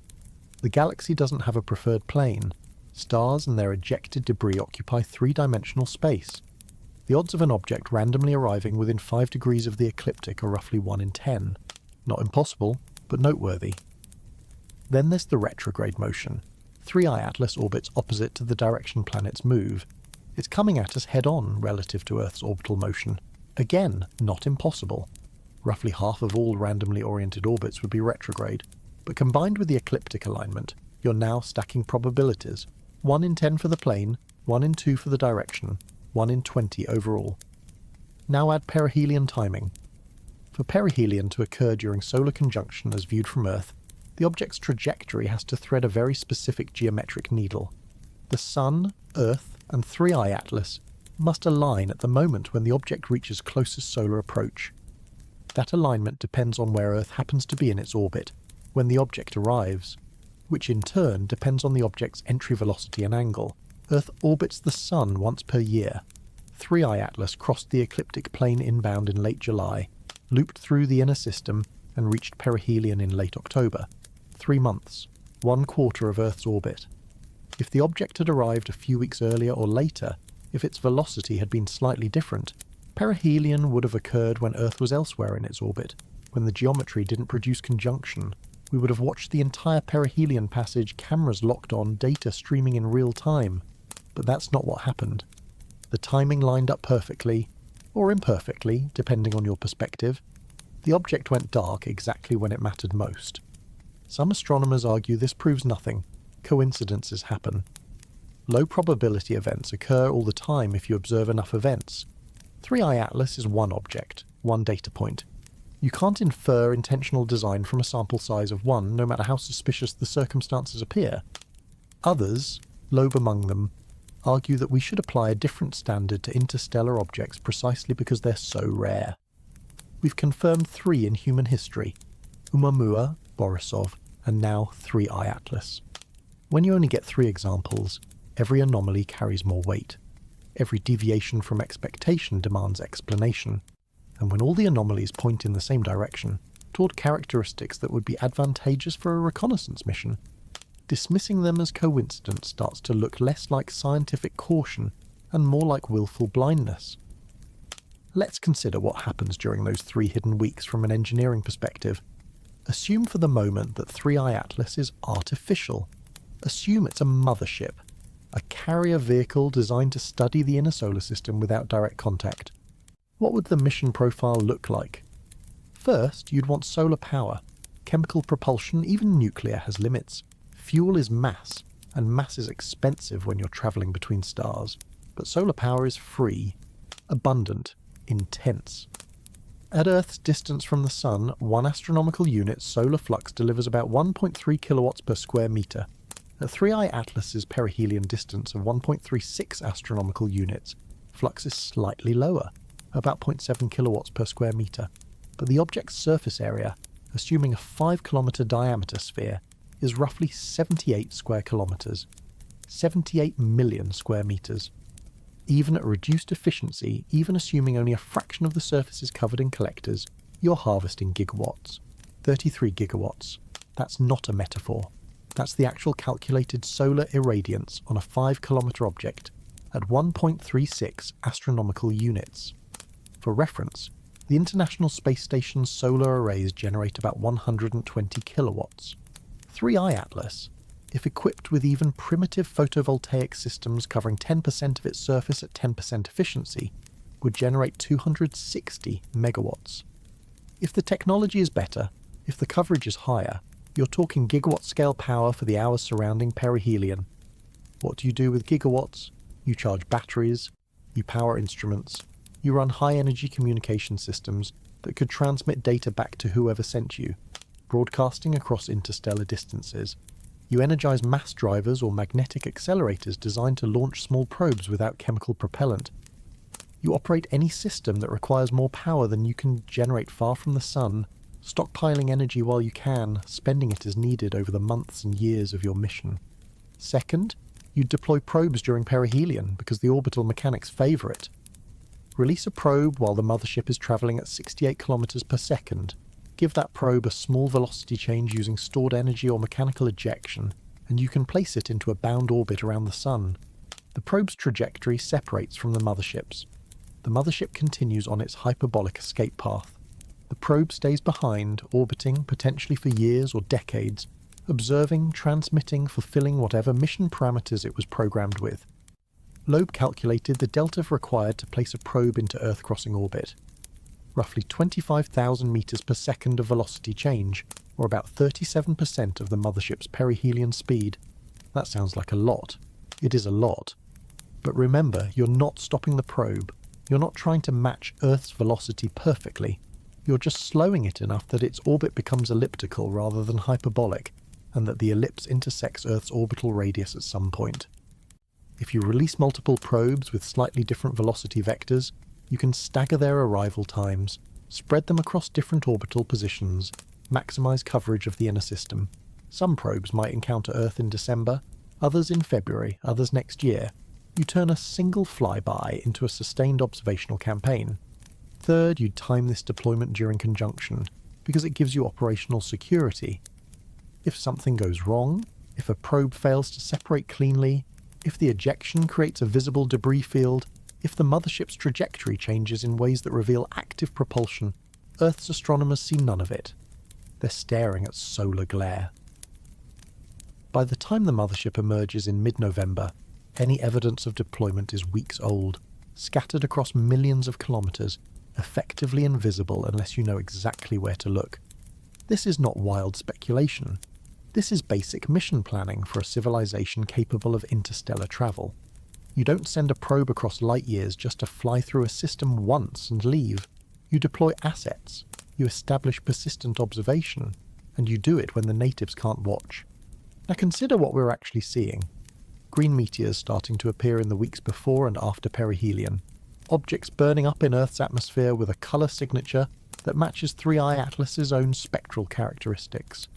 The galaxy doesn't have a preferred plane. Stars and their ejected debris occupy 3-dimensional space. The odds of an object randomly arriving within 5 degrees of the ecliptic are roughly 1 in 10. Not impossible, but noteworthy. Then there's the retrograde motion. 3-Eye Atlas orbits opposite to the direction planets move. It's coming at us head-on relative to Earth's orbital motion. Again, not impossible. Roughly half of all randomly oriented orbits would be retrograde, but combined with the ecliptic alignment, you're now stacking probabilities. 1 in 10 for the plane, 1 in 2 for the direction, 1 in 20 overall. Now add perihelion timing. For perihelion to occur during solar conjunction as viewed from Earth, the object's trajectory has to thread a very specific geometric needle. The Sun, Earth, and 3-Eye Atlas must align at the moment when the object reaches closest solar approach. That alignment depends on where Earth happens to be in its orbit when the object arrives, which in turn depends on the object's entry velocity and angle. Earth orbits the Sun once per year. 3-Eye Atlas crossed the ecliptic plane inbound in late July, looped through the inner system, and reached perihelion in late October. 3 months, 1/4 of Earth's orbit. If the object had arrived a few weeks earlier or later, if its velocity had been slightly different, perihelion would have occurred when Earth was elsewhere in its orbit, when the geometry didn't produce conjunction. We would have watched the entire perihelion passage, cameras locked on, data streaming in real time. But that's not what happened. The timing lined up perfectly, or imperfectly, depending on your perspective. The object went dark exactly when it mattered most. Some astronomers argue this proves nothing. Coincidences happen. Low probability events occur all the time if you observe enough events. 3i Atlas is one object, one data point. You can't infer intentional design from a sample size of one, no matter how suspicious the circumstances appear. Others, Loeb among them, argue that we should apply a different standard to interstellar objects precisely because they're so rare. We've confirmed 3 in human history: Oumuamua, Borisov, and now 3i Atlas. When you only get 3 examples, every anomaly carries more weight. Every deviation from expectation demands explanation. And when all the anomalies point in the same direction, toward characteristics that would be advantageous for a reconnaissance mission, dismissing them as coincidence starts to look less like scientific caution and more like willful blindness. Let's consider what happens during those 3 hidden weeks from an engineering perspective. Assume for the moment that 3i Atlas is artificial. Assume it's a mothership, a carrier vehicle designed to study the inner solar system without direct contact. What would the mission profile look like? First, you'd want solar power. Chemical propulsion, even nuclear, has limits. Fuel is mass, and mass is expensive when you're travelling between stars. But solar power is free, abundant, intense. At Earth's distance from the Sun, 1 astronomical unit solar flux delivers about 1.3 kilowatts per square metre. At 3i Atlas's perihelion distance of 1.36 astronomical units, flux is slightly lower, about 0.7 kilowatts per square metre. But the object's surface area, assuming a 5-kilometre diameter sphere, is roughly 78 square kilometres. 78 million square metres. Even at reduced efficiency, even assuming only a fraction of the surface is covered in collectors, you're harvesting gigawatts. 33 gigawatts. That's not a metaphor. That's the actual calculated solar irradiance on a 5-kilometre object at 1.36 astronomical units. For reference, the International Space Station's solar arrays generate about 120 kilowatts. 3i Atlas, if equipped with even primitive photovoltaic systems covering 10% of its surface at 10% efficiency, would generate 260 megawatts. If the technology is better, if the coverage is higher, you're talking gigawatt-scale power for the hours surrounding perihelion. What do you do with gigawatts? You charge batteries, you power instruments, you run high-energy communication systems that could transmit data back to whoever sent you, broadcasting across interstellar distances. You energize mass drivers or magnetic accelerators designed to launch small probes without chemical propellant. You operate any system that requires more power than you can generate far from the Sun, stockpiling energy while you can, spending it as needed over the months and years of your mission. Second, you deploy probes during perihelion because the orbital mechanics favour it. Release a probe while the mothership is travelling at 68 kilometers per second. Give that probe a small velocity change using stored energy or mechanical ejection, and you can place it into a bound orbit around the Sun. The probe's trajectory separates from the mothership's. The mothership continues on its hyperbolic escape path. The probe stays behind, orbiting potentially for years or decades, observing, transmitting, fulfilling whatever mission parameters it was programmed with. Loeb calculated the delta required to place a probe into Earth-crossing orbit. Roughly 25,000 meters per second of velocity change, or about 37% of the mothership's perihelion speed. That sounds like a lot. It is a lot. But remember, you're not stopping the probe. You're not trying to match Earth's velocity perfectly. You're just slowing it enough that its orbit becomes elliptical rather than hyperbolic, and that the ellipse intersects Earth's orbital radius at some point. If you release multiple probes with slightly different velocity vectors, you can stagger their arrival times, spread them across different orbital positions, maximize coverage of the inner system. Some probes might encounter Earth in December, others in February, others next year. You turn a single flyby into a sustained observational campaign. Third, you'd time this deployment during conjunction. because it gives you operational security. If something goes wrong, if a probe fails to separate cleanly, if the ejection creates a visible debris field, if the mothership's trajectory changes in ways that reveal active propulsion, Earth's astronomers see none of it. They're staring at solar glare. By the time the mothership emerges in mid-November, any evidence of deployment is weeks old, scattered across millions of kilometers, effectively invisible unless you know exactly where to look. This is not wild speculation. This is basic mission planning for a civilization capable of interstellar travel. You don't send a probe across light years just to fly through a system once and leave. You deploy assets, you establish persistent observation, and you do it when the natives can't watch. Now consider what we're actually seeing. Green meteors starting to appear in the weeks before and after perihelion. Objects burning up in Earth's atmosphere with a colour signature that matches 3i Atlas's own spectral characteristics.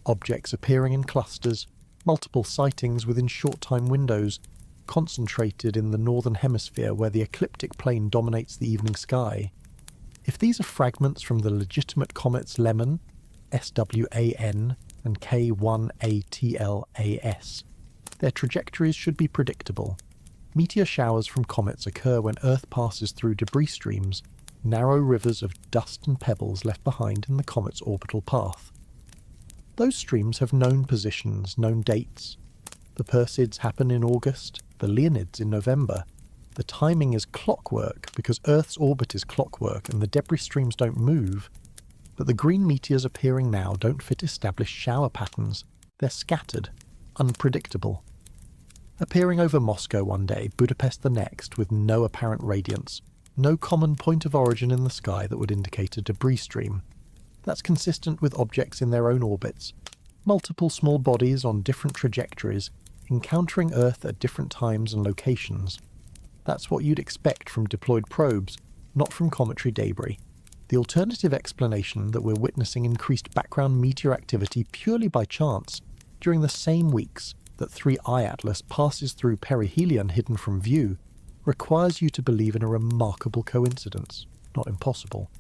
Objects appearing in clusters, multiple sightings within short time windows, concentrated in the northern hemisphere where the ecliptic plane dominates the evening sky. If these are fragments from the legitimate comets Lemon, SWAN, and K1ATLAS, their trajectories should be predictable. Meteor showers from comets occur when Earth passes through debris streams, narrow rivers of dust and pebbles left behind in the comet's orbital path. Those streams have known positions, known dates. The Perseids happen in August, the Leonids in November. The timing is clockwork because Earth's orbit is clockwork and the debris streams don't move. But the green meteors appearing now don't fit established shower patterns. They're scattered, unpredictable. Appearing over Moscow one day, Budapest the next, with no apparent radiance, no common point of origin in the sky that would indicate a debris stream. That's consistent with objects in their own orbits, multiple small bodies on different trajectories, encountering Earth at different times and locations. That's what you'd expect from deployed probes, not from cometary debris. The alternative explanation that we're witnessing increased background meteor activity purely by chance during the same weeks that 3i Atlas passes through perihelion hidden from view requires you to believe in a remarkable coincidence, not impossible.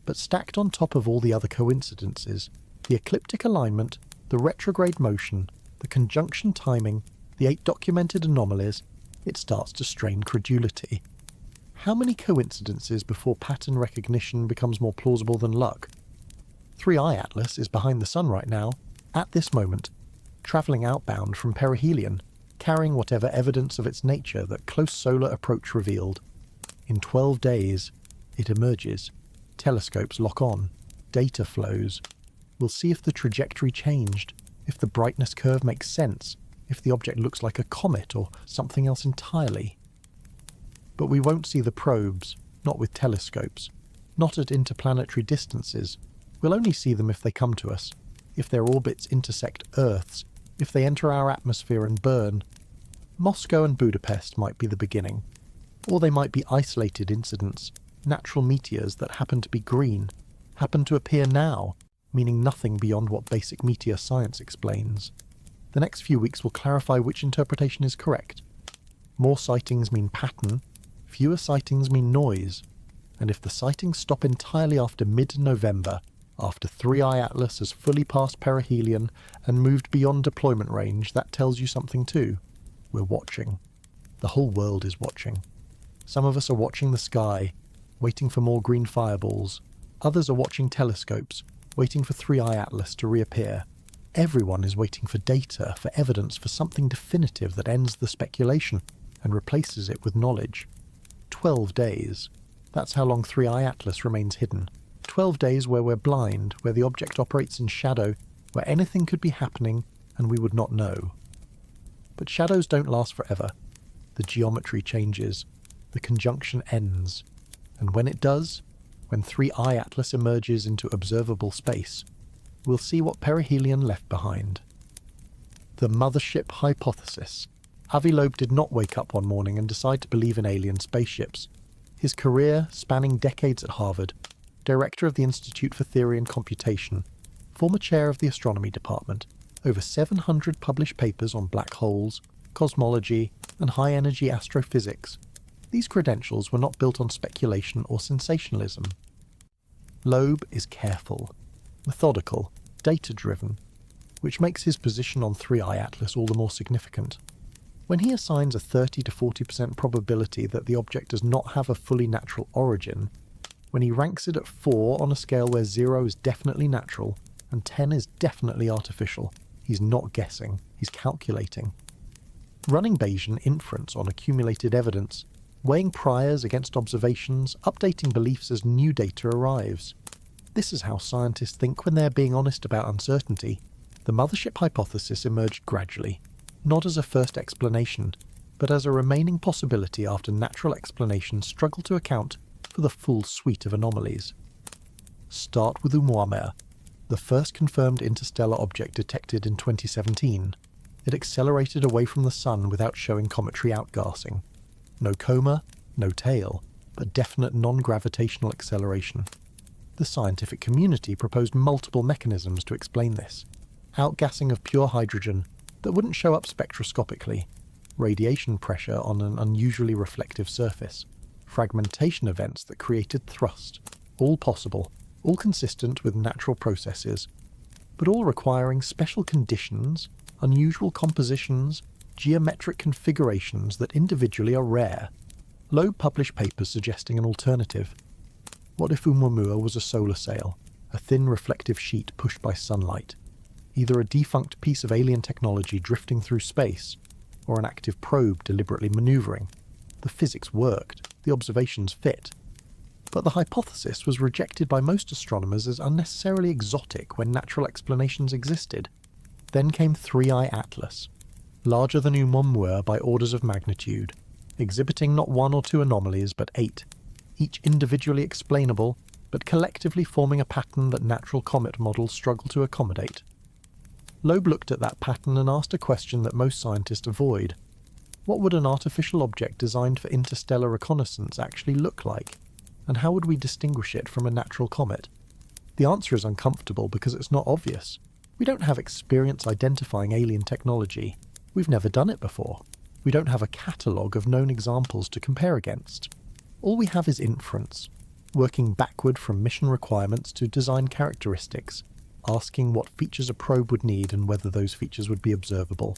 But stacked on top of all the other coincidences, the ecliptic alignment, the retrograde motion, the conjunction timing, the 8 documented anomalies, it starts to strain credulity. How many coincidences before pattern recognition becomes more plausible than luck? 3i Atlas is behind the sun right now, at this moment, travelling outbound from perihelion, carrying whatever evidence of its nature that close solar approach revealed. In 12 days, it emerges. Telescopes lock on. Data flows. We'll see if the trajectory changed, if the brightness curve makes sense, if the object looks like a comet or something else entirely. But we won't see the probes, not with telescopes, not at interplanetary distances. We'll only see them if they come to us, if their orbits intersect Earth's, if they enter our atmosphere and burn. Moscow and Budapest might be the beginning, or they might be isolated incidents, natural meteors that happen to be green, happen to appear now, meaning nothing beyond what basic meteor science explains. The next few weeks will clarify which interpretation is correct. More sightings mean pattern, fewer sightings mean noise, and if the sightings stop entirely after mid-November, after 3i Atlas has fully passed perihelion and moved beyond deployment range, that tells you something too. We're watching. The whole world is watching. Some of us are watching the sky, waiting for more green fireballs. Others are watching telescopes, waiting for 3i Atlas to reappear. Everyone is waiting for data, for evidence, for something definitive that ends the speculation and replaces it with knowledge. 12 days. That's how long 3i Atlas remains hidden. 12 days where we're blind, where the object operates in shadow, where anything could be happening and we would not know. But shadows don't last forever. The geometry changes. The conjunction ends. And when it does, when 3i Atlas emerges into observable space, we'll see what perihelion left behind. The mothership hypothesis. Avi Loeb did not wake up one morning and decide to believe in alien spaceships. His career, spanning decades at Harvard, director of the Institute for Theory and Computation, former chair of the astronomy department, over 700 published papers on black holes, cosmology, and high-energy astrophysics. These credentials were not built on speculation or sensationalism. Loeb is careful, methodical, data-driven, which makes his position on 3i Atlas all the more significant. When he assigns a 30 to 40% probability that the object does not have a fully natural origin, when he ranks it at 4 on a scale where 0 is definitely natural and 10 is definitely artificial, he's not guessing, he's calculating. Running Bayesian inference on accumulated evidence, weighing priors against observations, updating beliefs as new data arrives. This is how scientists think when they're being honest about uncertainty. The mothership hypothesis emerged gradually, not as a first explanation, but as a remaining possibility after natural explanations struggle to account for the full suite of anomalies. Start with Oumuamua, the first confirmed interstellar object detected in 2017. It accelerated away from the Sun without showing cometary outgassing. No coma, no tail, but definite non-gravitational acceleration. The scientific community proposed multiple mechanisms to explain this. Outgassing of pure hydrogen that wouldn't show up spectroscopically, radiation pressure on an unusually reflective surface, fragmentation events that created thrust, all possible, all consistent with natural processes, but all requiring special conditions, unusual compositions, geometric configurations that individually are rare. Loeb published papers suggesting an alternative. What if Oumuamua was a solar sail, a thin reflective sheet pushed by sunlight? Either a defunct piece of alien technology drifting through space, or an active probe deliberately maneuvering. The physics worked, the observations fit. But the hypothesis was rejected by most astronomers as unnecessarily exotic when natural explanations existed. Then came 3i Atlas, larger than Oumuamua by orders of magnitude, exhibiting not 1 or 2 anomalies but 8, each individually explainable, but collectively forming a pattern that natural comet models struggle to accommodate. Loeb looked at that pattern and asked a question that most scientists avoid. What would an artificial object designed for interstellar reconnaissance actually look like? And how would we distinguish it from a natural comet? The answer is uncomfortable because it's not obvious. We don't have experience identifying alien technology. We've never done it before. We don't have a catalogue of known examples to compare against. All we have is inference, working backward from mission requirements to design characteristics, asking what features a probe would need and whether those features would be observable.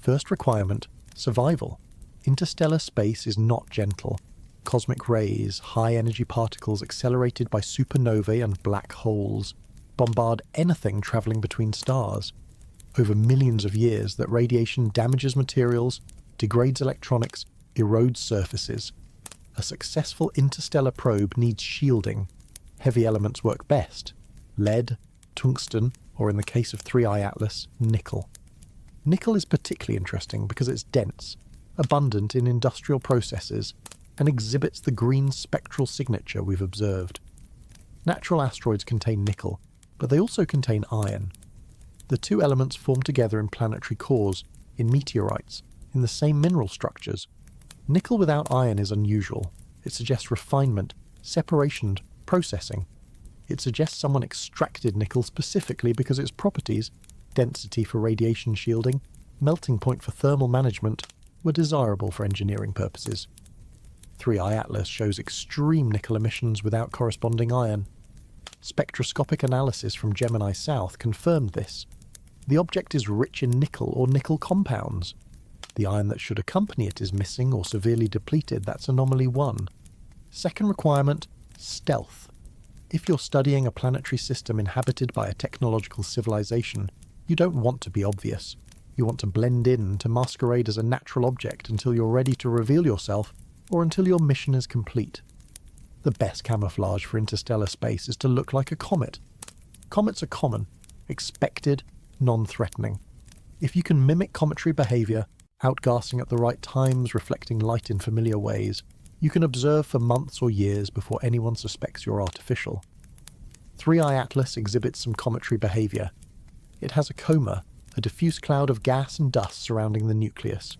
First requirement, survival. Interstellar space is not gentle. Cosmic rays, high-energy particles accelerated by supernovae and black holes, bombard anything travelling between stars. Over millions of years, that radiation damages materials, degrades electronics, erodes surfaces. A successful interstellar probe needs shielding. Heavy elements work best. Lead, tungsten, or in the case of 3i Atlas, nickel. Nickel is particularly interesting because it's dense, abundant in industrial processes, and exhibits the green spectral signature we've observed. Natural asteroids contain nickel, but they also contain iron. The two elements form together in planetary cores, in meteorites, in the same mineral structures. Nickel without iron is unusual. It suggests refinement, separation, processing. It suggests someone extracted nickel specifically because its properties, density for radiation shielding, melting point for thermal management, were desirable for engineering purposes. 3i Atlas shows extreme nickel emissions without corresponding iron. Spectroscopic analysis from Gemini South confirmed this. The object is rich in nickel or nickel compounds. The iron that should accompany it is missing or severely depleted. That's anomaly 1. Second requirement, stealth. If you're studying a planetary system inhabited by a technological civilization, you don't want to be obvious. You want to blend in, to masquerade as a natural object until you're ready to reveal yourself, or until your mission is complete. The best camouflage for interstellar space is to look like a comet. Comets are common, expected, non-threatening. If you can mimic cometary behaviour, outgassing at the right times, reflecting light in familiar ways, you can observe for months or years before anyone suspects you're artificial. 3i Atlas exhibits some cometary behaviour. It has a coma, a diffuse cloud of gas and dust surrounding the nucleus.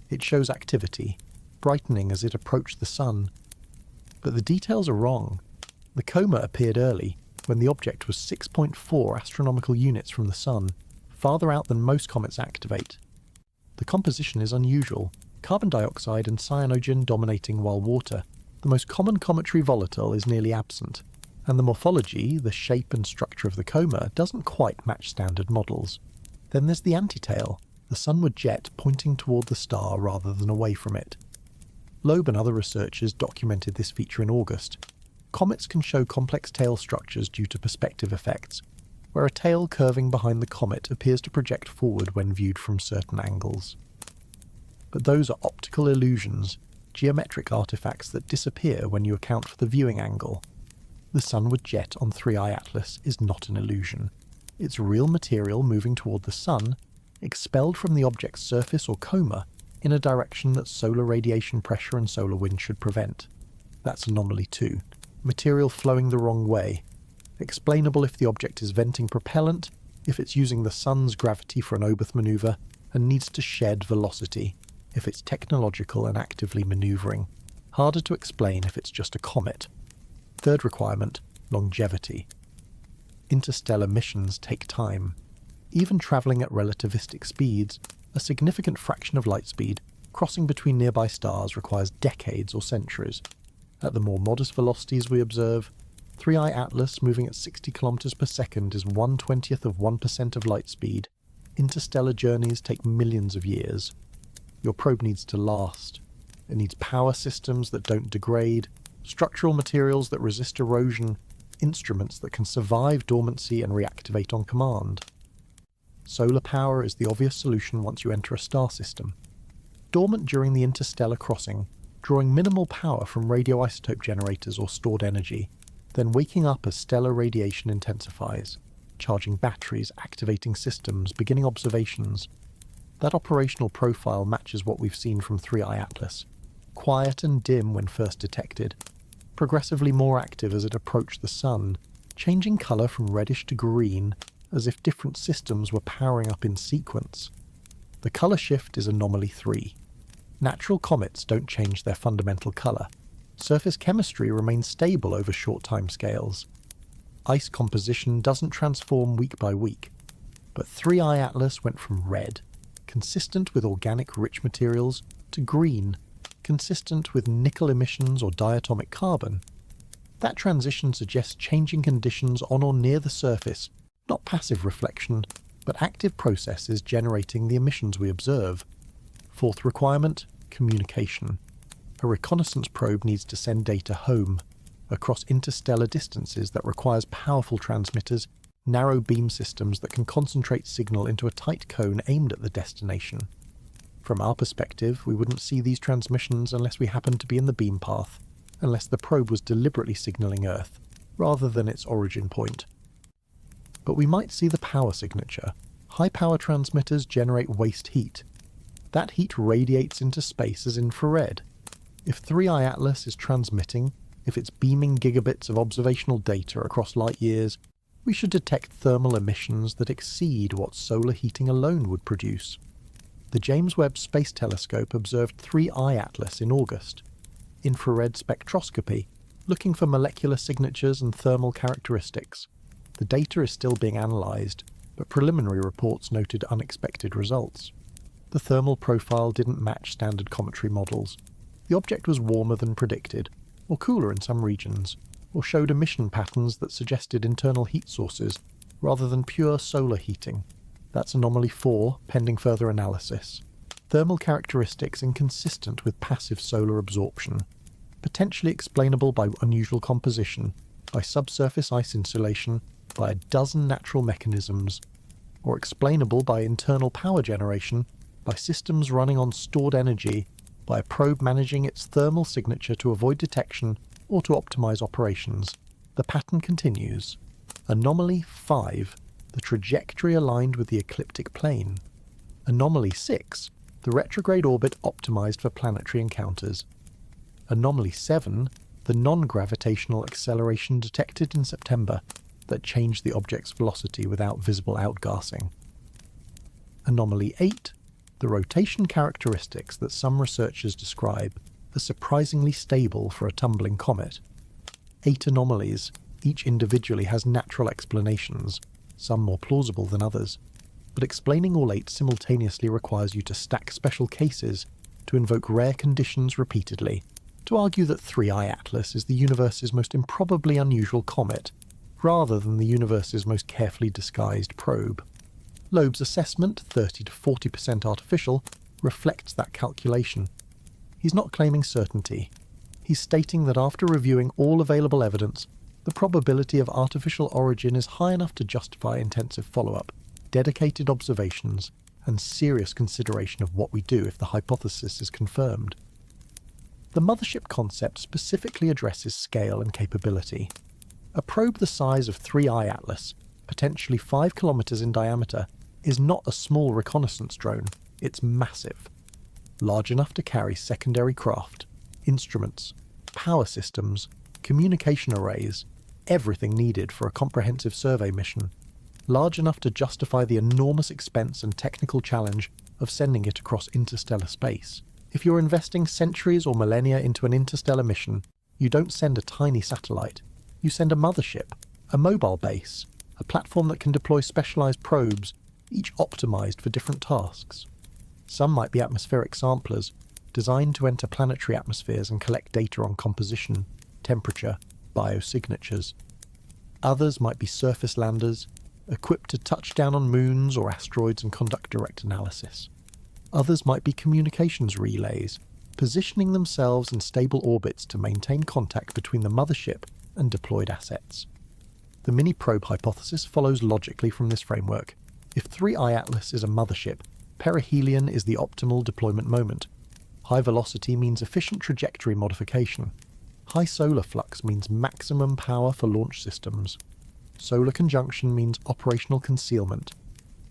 It shows activity, brightening as it approached the Sun. But the details are wrong. The coma appeared early, when the object was 6.4 astronomical units from the Sun, farther out than most comets activate. The composition is unusual, carbon dioxide and cyanogen dominating while water, the most common cometary volatile, is nearly absent. And the morphology, the shape and structure of the coma, doesn't quite match standard models. Then there's the antitail, the sunward jet pointing toward the star rather than away from it. Loeb and other researchers documented this feature in August. Comets can show complex tail structures due to perspective effects, where a tail curving behind the comet appears to project forward when viewed from certain angles. But those are optical illusions, geometric artifacts that disappear when you account for the viewing angle. The sunward jet on 3I Atlas is not an illusion. It's real material moving toward the sun, expelled from the object's surface or coma in a direction that solar radiation pressure and solar wind should prevent. That's anomaly 2. Material flowing the wrong way. Explainable if the object is venting propellant, if it's using the sun's gravity for an Oberth maneuver, and needs to shed velocity, if it's technological and actively maneuvering. Harder to explain if it's just a comet. Third requirement, longevity. Interstellar missions take time. Even travelling at relativistic speeds, a significant fraction of light speed, crossing between nearby stars requires decades or centuries. At the more modest velocities we observe, 3I Atlas moving at 60 km per second is 1/20th of 1% of light speed. Interstellar journeys take millions of years. Your probe needs to last. It needs power systems that don't degrade, structural materials that resist erosion, instruments that can survive dormancy and reactivate on command. Solar power is the obvious solution once you enter a star system. Dormant during the interstellar crossing, drawing minimal power from radioisotope generators or stored energy, then waking up as stellar radiation intensifies, charging batteries, activating systems, beginning observations. That operational profile matches what we've seen from 3I Atlas. Quiet and dim when first detected, progressively more active as it approached the sun, changing colour from reddish to green as if different systems were powering up in sequence. The colour shift is anomaly 3. Natural comets don't change their fundamental colour. Surface chemistry remains stable over short timescales. Ice composition doesn't transform week by week. But 3I Atlas went from red, consistent with organic rich materials, to green, consistent with nickel emissions or diatomic carbon. That transition suggests changing conditions on or near the surface, not passive reflection, but active processes generating the emissions we observe. Fourth requirement, communication. A reconnaissance probe needs to send data home, across interstellar distances that requires powerful transmitters, narrow beam systems that can concentrate signal into a tight cone aimed at the destination. From our perspective, we wouldn't see these transmissions unless we happened to be in the beam path, unless the probe was deliberately signalling Earth, rather than its origin point. But we might see the power signature. High-power transmitters generate waste heat. That heat radiates into space as infrared. If 3I Atlas is transmitting, if it's beaming gigabits of observational data across light years, we should detect thermal emissions that exceed what solar heating alone would produce. The James Webb Space Telescope observed 3I Atlas in August. Infrared spectroscopy, looking for molecular signatures and thermal characteristics. The data is still being analysed, but preliminary reports noted unexpected results. The thermal profile didn't match standard cometry models. The object was warmer than predicted, or cooler in some regions, or showed emission patterns that suggested internal heat sources, rather than pure solar heating. That's anomaly 4, pending further analysis. Thermal characteristics inconsistent with passive solar absorption, potentially explainable by unusual composition, by subsurface ice insulation, by a dozen natural mechanisms, or explainable by internal power generation, by systems running on stored energy, by a probe managing its thermal signature to avoid detection or to optimize operations. The pattern continues. Anomaly 5, the trajectory aligned with the ecliptic plane. Anomaly 6, the retrograde orbit optimized for planetary encounters. Anomaly 7, the non-gravitational acceleration detected in September that changed the object's velocity without visible outgassing. Anomaly 8, the rotation characteristics that some researchers describe as surprisingly stable for a tumbling comet. 8 anomalies, each individually has natural explanations, some more plausible than others, but explaining all 8 simultaneously requires you to stack special cases, to invoke rare conditions repeatedly. to argue that 3i Atlas is the universe's most improbably unusual comet, rather than the universe's most carefully disguised probe. Loeb's assessment, 30 to 40% artificial, reflects that calculation. He's not claiming certainty. He's stating that after reviewing all available evidence, the probability of artificial origin is high enough to justify intensive follow-up, dedicated observations, and serious consideration of what we do if the hypothesis is confirmed. The mothership concept specifically addresses scale and capability. A probe the size of 3i Atlas, potentially 5 kilometers in diameter, is not a small reconnaissance drone, it's massive. Large enough to carry secondary craft, instruments, power systems, communication arrays, everything needed for a comprehensive survey mission. Large enough to justify the enormous expense and technical challenge of sending it across interstellar space. If you're investing centuries or millennia into an interstellar mission, you don't send a tiny satellite. You send a mothership, a mobile base, a platform that can deploy specialized probes, each optimized for different tasks. Some might be atmospheric samplers, designed to enter planetary atmospheres and collect data on composition, temperature, biosignatures. Others might be surface landers, equipped to touch down on moons or asteroids and conduct direct analysis. Others might be communications relays, positioning themselves in stable orbits to maintain contact between the mothership and deployed assets. The mini-probe hypothesis follows logically from this framework. If 3i Atlas is a mothership, perihelion is the optimal deployment moment. High velocity means efficient trajectory modification. High solar flux means maximum power for launch systems. Solar conjunction means operational concealment.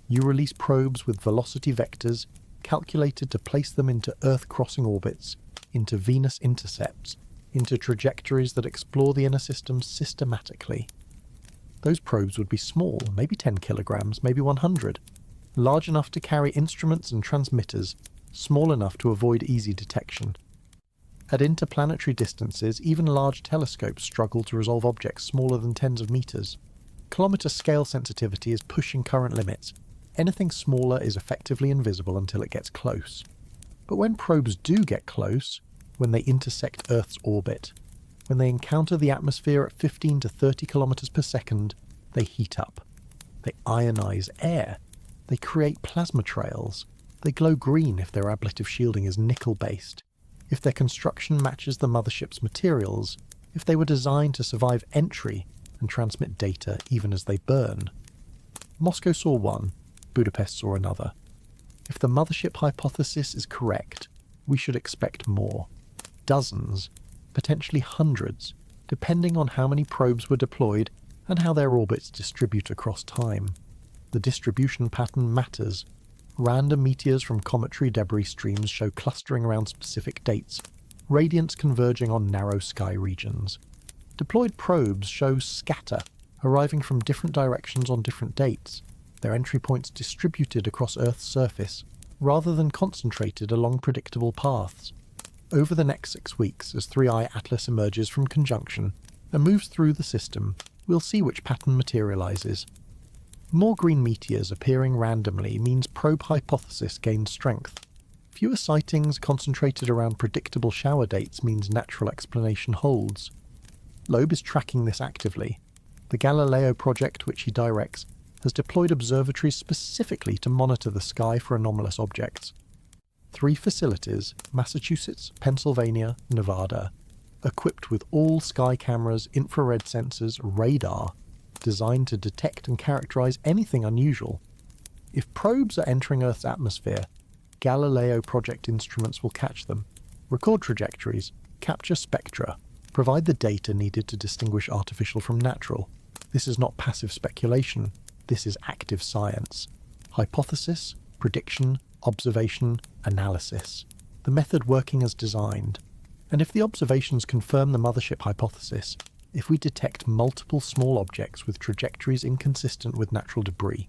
You release probes with velocity vectors calculated to place them into Earth-crossing orbits, into Venus intercepts, into trajectories that explore the inner system systematically. Those probes would be small, maybe 10 kilograms, maybe 100, large enough to carry instruments and transmitters, small enough to avoid easy detection. At interplanetary distances, even large telescopes struggle to resolve objects smaller than tens of meters. Kilometer scale sensitivity is pushing current limits. Anything smaller is effectively invisible until it gets close. But when probes do get close, when they intersect Earth's orbit, when they encounter the atmosphere at 15 to 30 kilometers per second, they heat up. They ionize air. They create plasma trails. They glow green if their ablative shielding is nickel-based. If their construction matches the mothership's materials, if they were designed to survive entry and transmit data even as they burn. Moscow saw one, Budapest saw another. If the mothership hypothesis is correct, we should expect more. Dozens, potentially hundreds, depending on how many probes were deployed and how their orbits distribute across time. The distribution pattern matters. Random meteors from cometary debris streams show clustering around specific dates, radiance converging on narrow sky regions. Deployed probes show scatter, arriving from different directions on different dates, their entry points distributed across Earth's surface, rather than concentrated along predictable paths. Over the next 6 weeks, as 3i Atlas emerges from conjunction and moves through the system, we'll see which pattern materializes. More green meteors appearing randomly means probe hypothesis gains strength. Fewer sightings concentrated around predictable shower dates means natural explanation holds. Loeb is tracking this actively. The Galileo project, which he directs, has deployed observatories specifically to monitor the sky for anomalous objects. 3 facilities, Massachusetts, Pennsylvania, Nevada, equipped with all sky cameras, infrared sensors, radar, designed to detect and characterize anything unusual. If probes are entering Earth's atmosphere, Galileo project instruments will catch them, record trajectories, capture spectra, provide the data needed to distinguish artificial from natural. This is not passive speculation. This is active science. Hypothesis, prediction, observation, analysis. The method working as designed. And if the observations confirm the mothership hypothesis, if we detect multiple small objects with trajectories inconsistent with natural debris,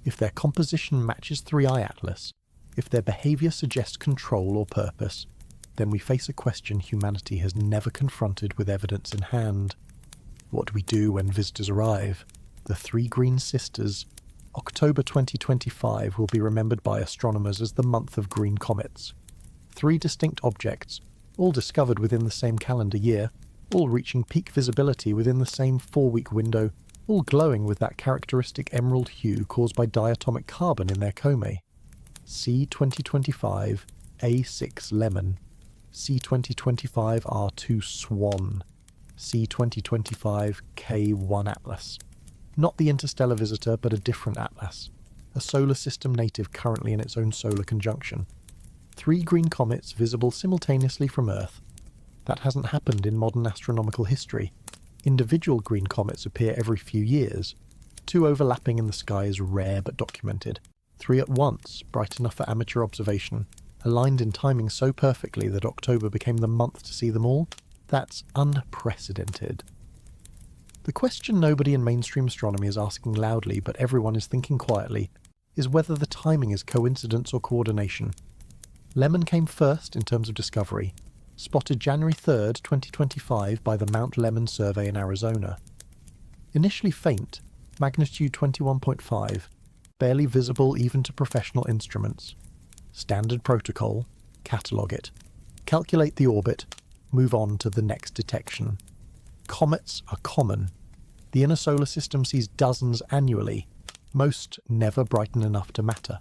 if their composition matches 3i Atlas, if their behavior suggests control or purpose, then we face a question humanity has never confronted with evidence in hand. What do we do when visitors arrive? The 3 Green Sisters. October 2025 will be remembered by astronomers as the month of green comets. 3 distinct objects, all discovered within the same calendar year, all reaching peak visibility within the same 4-week window, all glowing with that characteristic emerald hue caused by diatomic carbon in their COMET. C2025 A6 Lemon, C2025 R2 Swan, C2025 K1 Atlas. Not the interstellar visitor, but a different atlas. A solar system native currently in its own solar conjunction. 3 green comets visible simultaneously from Earth. That hasn't happened in modern astronomical history. Individual green comets appear every few years. 2 overlapping in the sky is rare but documented. 3 at once, bright enough for amateur observation, aligned in timing so perfectly that October became the month to see them all. That's unprecedented. The question nobody in mainstream astronomy is asking loudly, but everyone is thinking quietly, is whether the timing is coincidence or coordination. Lemon came first in terms of discovery, spotted January 3rd, 2025 by the Mount Lemmon survey in Arizona. Initially faint, magnitude 21.5, barely visible even to professional instruments. Standard protocol, catalogue it, calculate the orbit, move on to the next detection. Comets are common. The inner solar system sees dozens annually. Most never brighten enough to matter.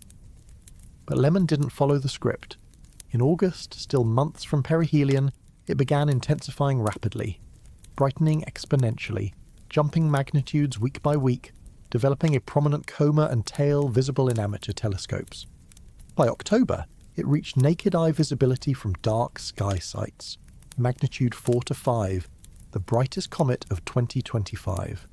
But Lemon didn't follow the script. In August, still months from perihelion, it began intensifying rapidly, brightening exponentially, jumping magnitudes week by week, developing a prominent coma and tail visible in amateur telescopes. By October, it reached naked eye visibility from dark sky sites, magnitude 4 to 5, the brightest comet of 2025.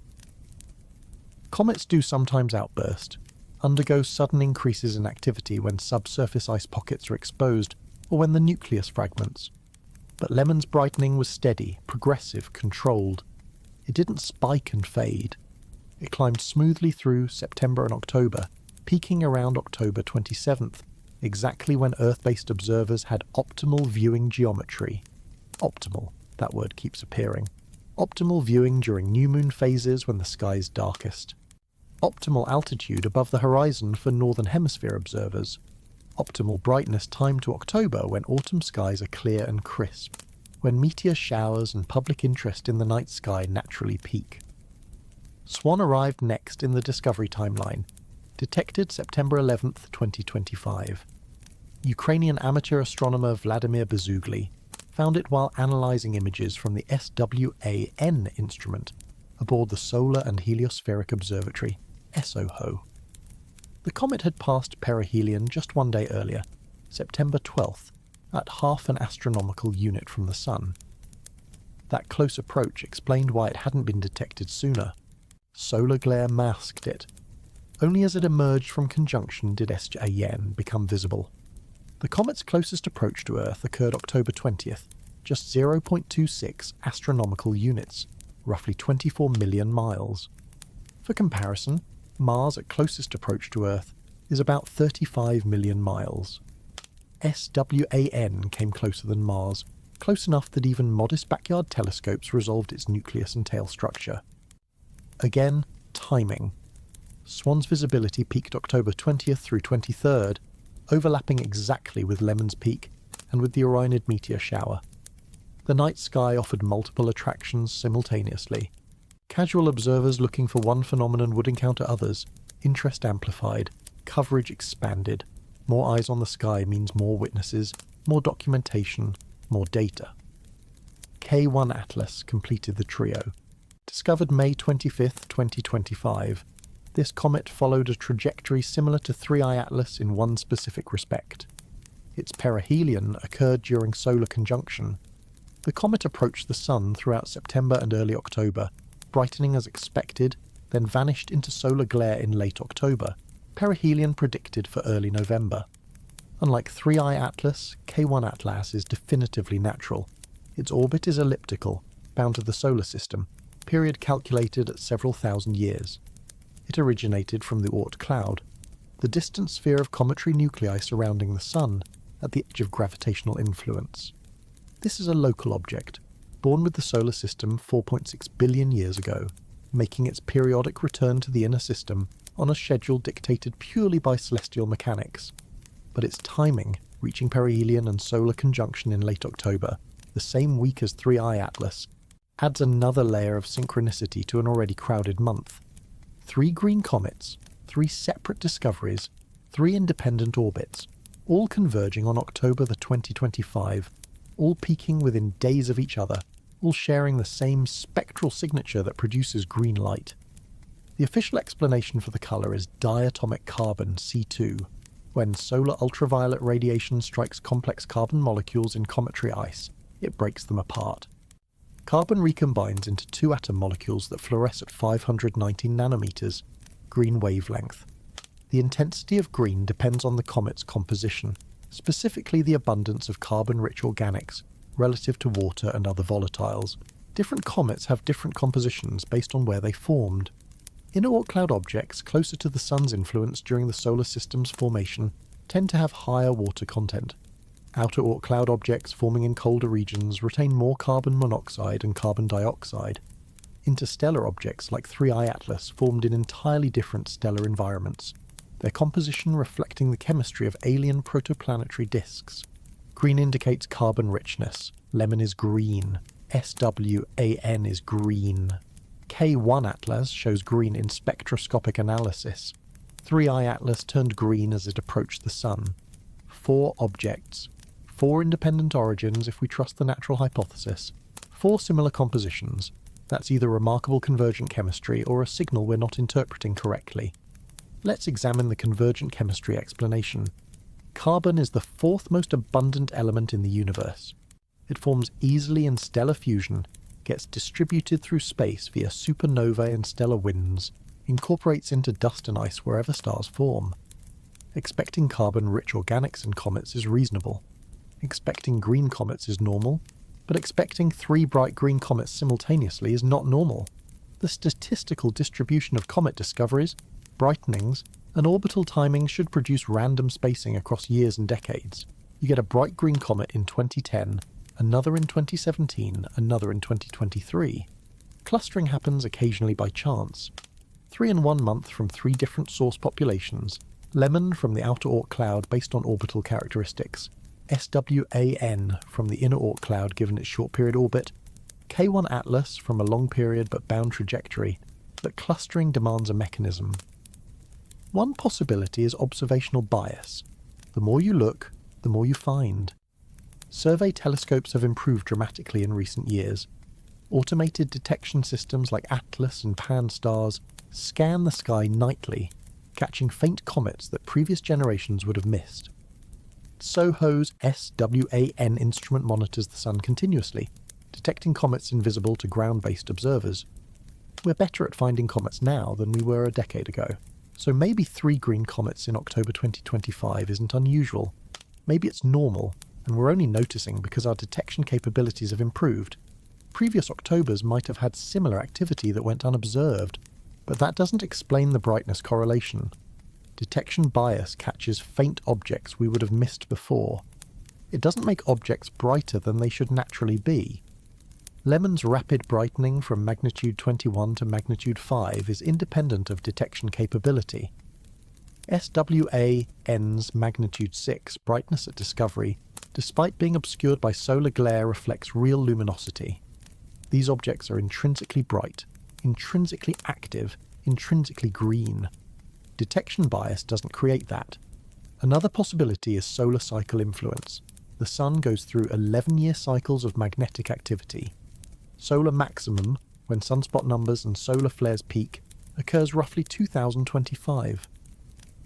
Comets do sometimes outburst, undergo sudden increases in activity when subsurface ice pockets are exposed or when the nucleus fragments. But Lemon's brightening was steady, progressive, controlled. It didn't spike and fade. It climbed smoothly through September and October, peaking around October 27th, exactly when Earth-based observers had optimal viewing geometry. Optimal. That word keeps appearing. Optimal viewing during new moon phases when the sky is darkest. Optimal altitude above the horizon for Northern Hemisphere observers. Optimal brightness time to October when autumn skies are clear and crisp, when meteor showers and public interest in the night sky naturally peak. Swan arrived next in the discovery timeline, detected September 11th, 2025. Ukrainian amateur astronomer Vladimir Bezugli found it while analysing images from the SWAN instrument aboard the Solar and Heliospheric Observatory, SOHO. The comet had passed perihelion just one day earlier, September 12th, at half an astronomical unit from the Sun. That close approach explained why it hadn't been detected sooner. Solar glare masked it. Only as it emerged from conjunction did SWAN become visible. The comet's closest approach to Earth occurred October 20th, just 0.26 astronomical units, roughly 24 million miles. For comparison, Mars at closest approach to Earth is about 35 million miles. SWAN came closer than Mars, close enough that even modest backyard telescopes resolved its nucleus and tail structure. Again, timing. Swan's visibility peaked October 20th through 23rd, overlapping exactly with Lemon's peak and with the Orionid meteor shower. The night sky offered multiple attractions simultaneously. Casual observers looking for one phenomenon would encounter others, interest amplified, coverage expanded. More eyes on the sky means more witnesses, more documentation, more data. K1 Atlas completed the trio. Discovered May 25th, 2025, this comet followed a trajectory similar to 3I Atlas in one specific respect. Its perihelion occurred during solar conjunction. The comet approached the Sun throughout September and early October, brightening as expected, then vanished into solar glare in late October, perihelion predicted for early November. Unlike 3I Atlas, K1 Atlas is definitively natural. Its orbit is elliptical, bound to the solar system, period calculated at several thousand years. It originated from the Oort cloud, the distant sphere of cometary nuclei surrounding the Sun, at the edge of gravitational influence. This is a local object, born with the solar system 4.6 billion years ago, making its periodic return to the inner system on a schedule dictated purely by celestial mechanics. But its timing, reaching perihelion and solar conjunction in late October, the same week as 3i Atlas, adds another layer of synchronicity to an already crowded month. 3 green comets, 3 separate discoveries, 3 independent orbits, all converging on October the 2025, all peaking within days of each other, all sharing the same spectral signature that produces green light. The official explanation for the colour is diatomic carbon, C2. When solar ultraviolet radiation strikes complex carbon molecules in cometary ice, it breaks them apart. Carbon recombines into 2 atom molecules that fluoresce at 590 nanometers, green wavelength. The intensity of green depends on the comet's composition, specifically the abundance of carbon-rich organics relative to water and other volatiles. Different comets have different compositions based on where they formed. Inner Oort cloud objects closer to the Sun's influence during the solar system's formation tend to have higher water content. Outer Oort cloud objects forming in colder regions retain more carbon monoxide and carbon dioxide. Interstellar objects like 3i Atlas formed in entirely different stellar environments, their composition reflecting the chemistry of alien protoplanetary disks. Green indicates carbon richness. Lemon is green. SWAN is green. K1 Atlas shows green in spectroscopic analysis. 3i Atlas turned green as it approached the Sun. 4 objects. 4 independent origins if we trust the natural hypothesis. 4 similar compositions. That's either remarkable convergent chemistry or a signal we're not interpreting correctly. Let's examine the convergent chemistry explanation. Carbon is the 4th most abundant element in the universe. It forms easily in stellar fusion, gets distributed through space via supernovae and stellar winds, incorporates into dust and ice wherever stars form. Expecting carbon-rich organics in comets is reasonable. Expecting green comets is normal, but expecting 3 bright green comets simultaneously is not normal. The statistical distribution of comet discoveries, brightenings, and orbital timing should produce random spacing across years and decades. You get a bright green comet in 2010, another in 2017, another in 2023. Clustering happens occasionally by chance. 3 in 1 month from 3 different source populations. Lemon from the outer Oort cloud based on orbital characteristics. SWAN from the inner Oort cloud given its short period orbit. K1 Atlas from a long period but bound trajectory. But clustering demands a mechanism. One possibility is observational bias. The more you look, the more you find. Survey telescopes have improved dramatically in recent years. Automated detection systems like Atlas and Pan-STARRS scan the sky nightly, catching faint comets that previous generations would have missed. SOHO's SWAN instrument monitors the Sun continuously, detecting comets invisible to ground-based observers. We're better at finding comets now than we were a decade ago. So maybe 3 green comets in October 2025 isn't unusual. Maybe it's normal, and we're only noticing because our detection capabilities have improved. Previous Octobers might have had similar activity that went unobserved, but that doesn't explain the brightness correlation. Detection bias catches faint objects we would have missed before. It doesn't make objects brighter than they should naturally be. Lemon's rapid brightening from magnitude 21 to magnitude 5 is independent of detection capability. SWAN's magnitude 6 brightness at discovery, despite being obscured by solar glare, reflects real luminosity. These objects are intrinsically bright, intrinsically active, intrinsically green. Detection bias doesn't create that. Another possibility is solar cycle influence. The Sun goes through 11-year cycles of magnetic activity. Solar maximum, when sunspot numbers and solar flares peak, occurs roughly 2025.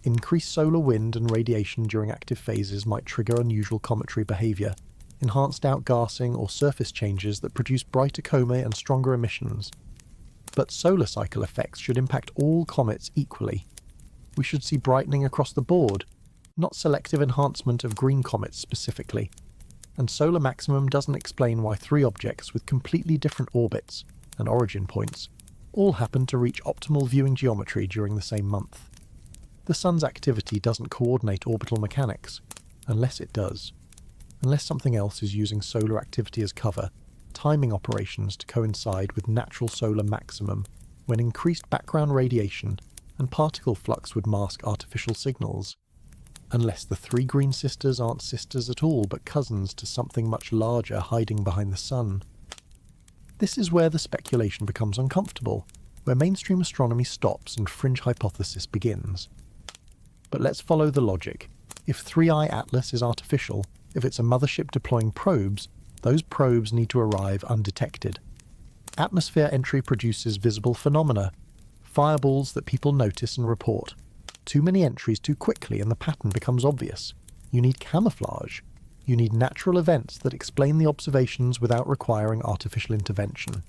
Increased solar wind and radiation during active phases might trigger unusual cometary behaviour, enhanced outgassing or surface changes that produce brighter COMET and stronger emissions. But solar cycle effects should impact all comets equally. We should see brightening across the board, not selective enhancement of green comets specifically. And solar maximum doesn't explain why 3 objects with completely different orbits and origin points all happen to reach optimal viewing geometry during the same month. The Sun's activity doesn't coordinate orbital mechanics, unless it does. Unless something else is using solar activity as cover, timing operations to coincide with natural solar maximum, when increased background radiation and particle flux would mask artificial signals. unless the three green sisters aren't sisters at all but cousins to something much larger hiding behind the sun. This is where the speculation becomes uncomfortable, where mainstream astronomy stops and fringe hypothesis begins. But let's follow the logic. If 3i Atlas is artificial, if it's a mothership deploying probes, those probes need to arrive undetected. Atmosphere entry produces visible phenomena, fireballs that people notice and report. Too many entries too quickly and the pattern becomes obvious. You need camouflage. You need natural events that explain the observations without requiring artificial intervention.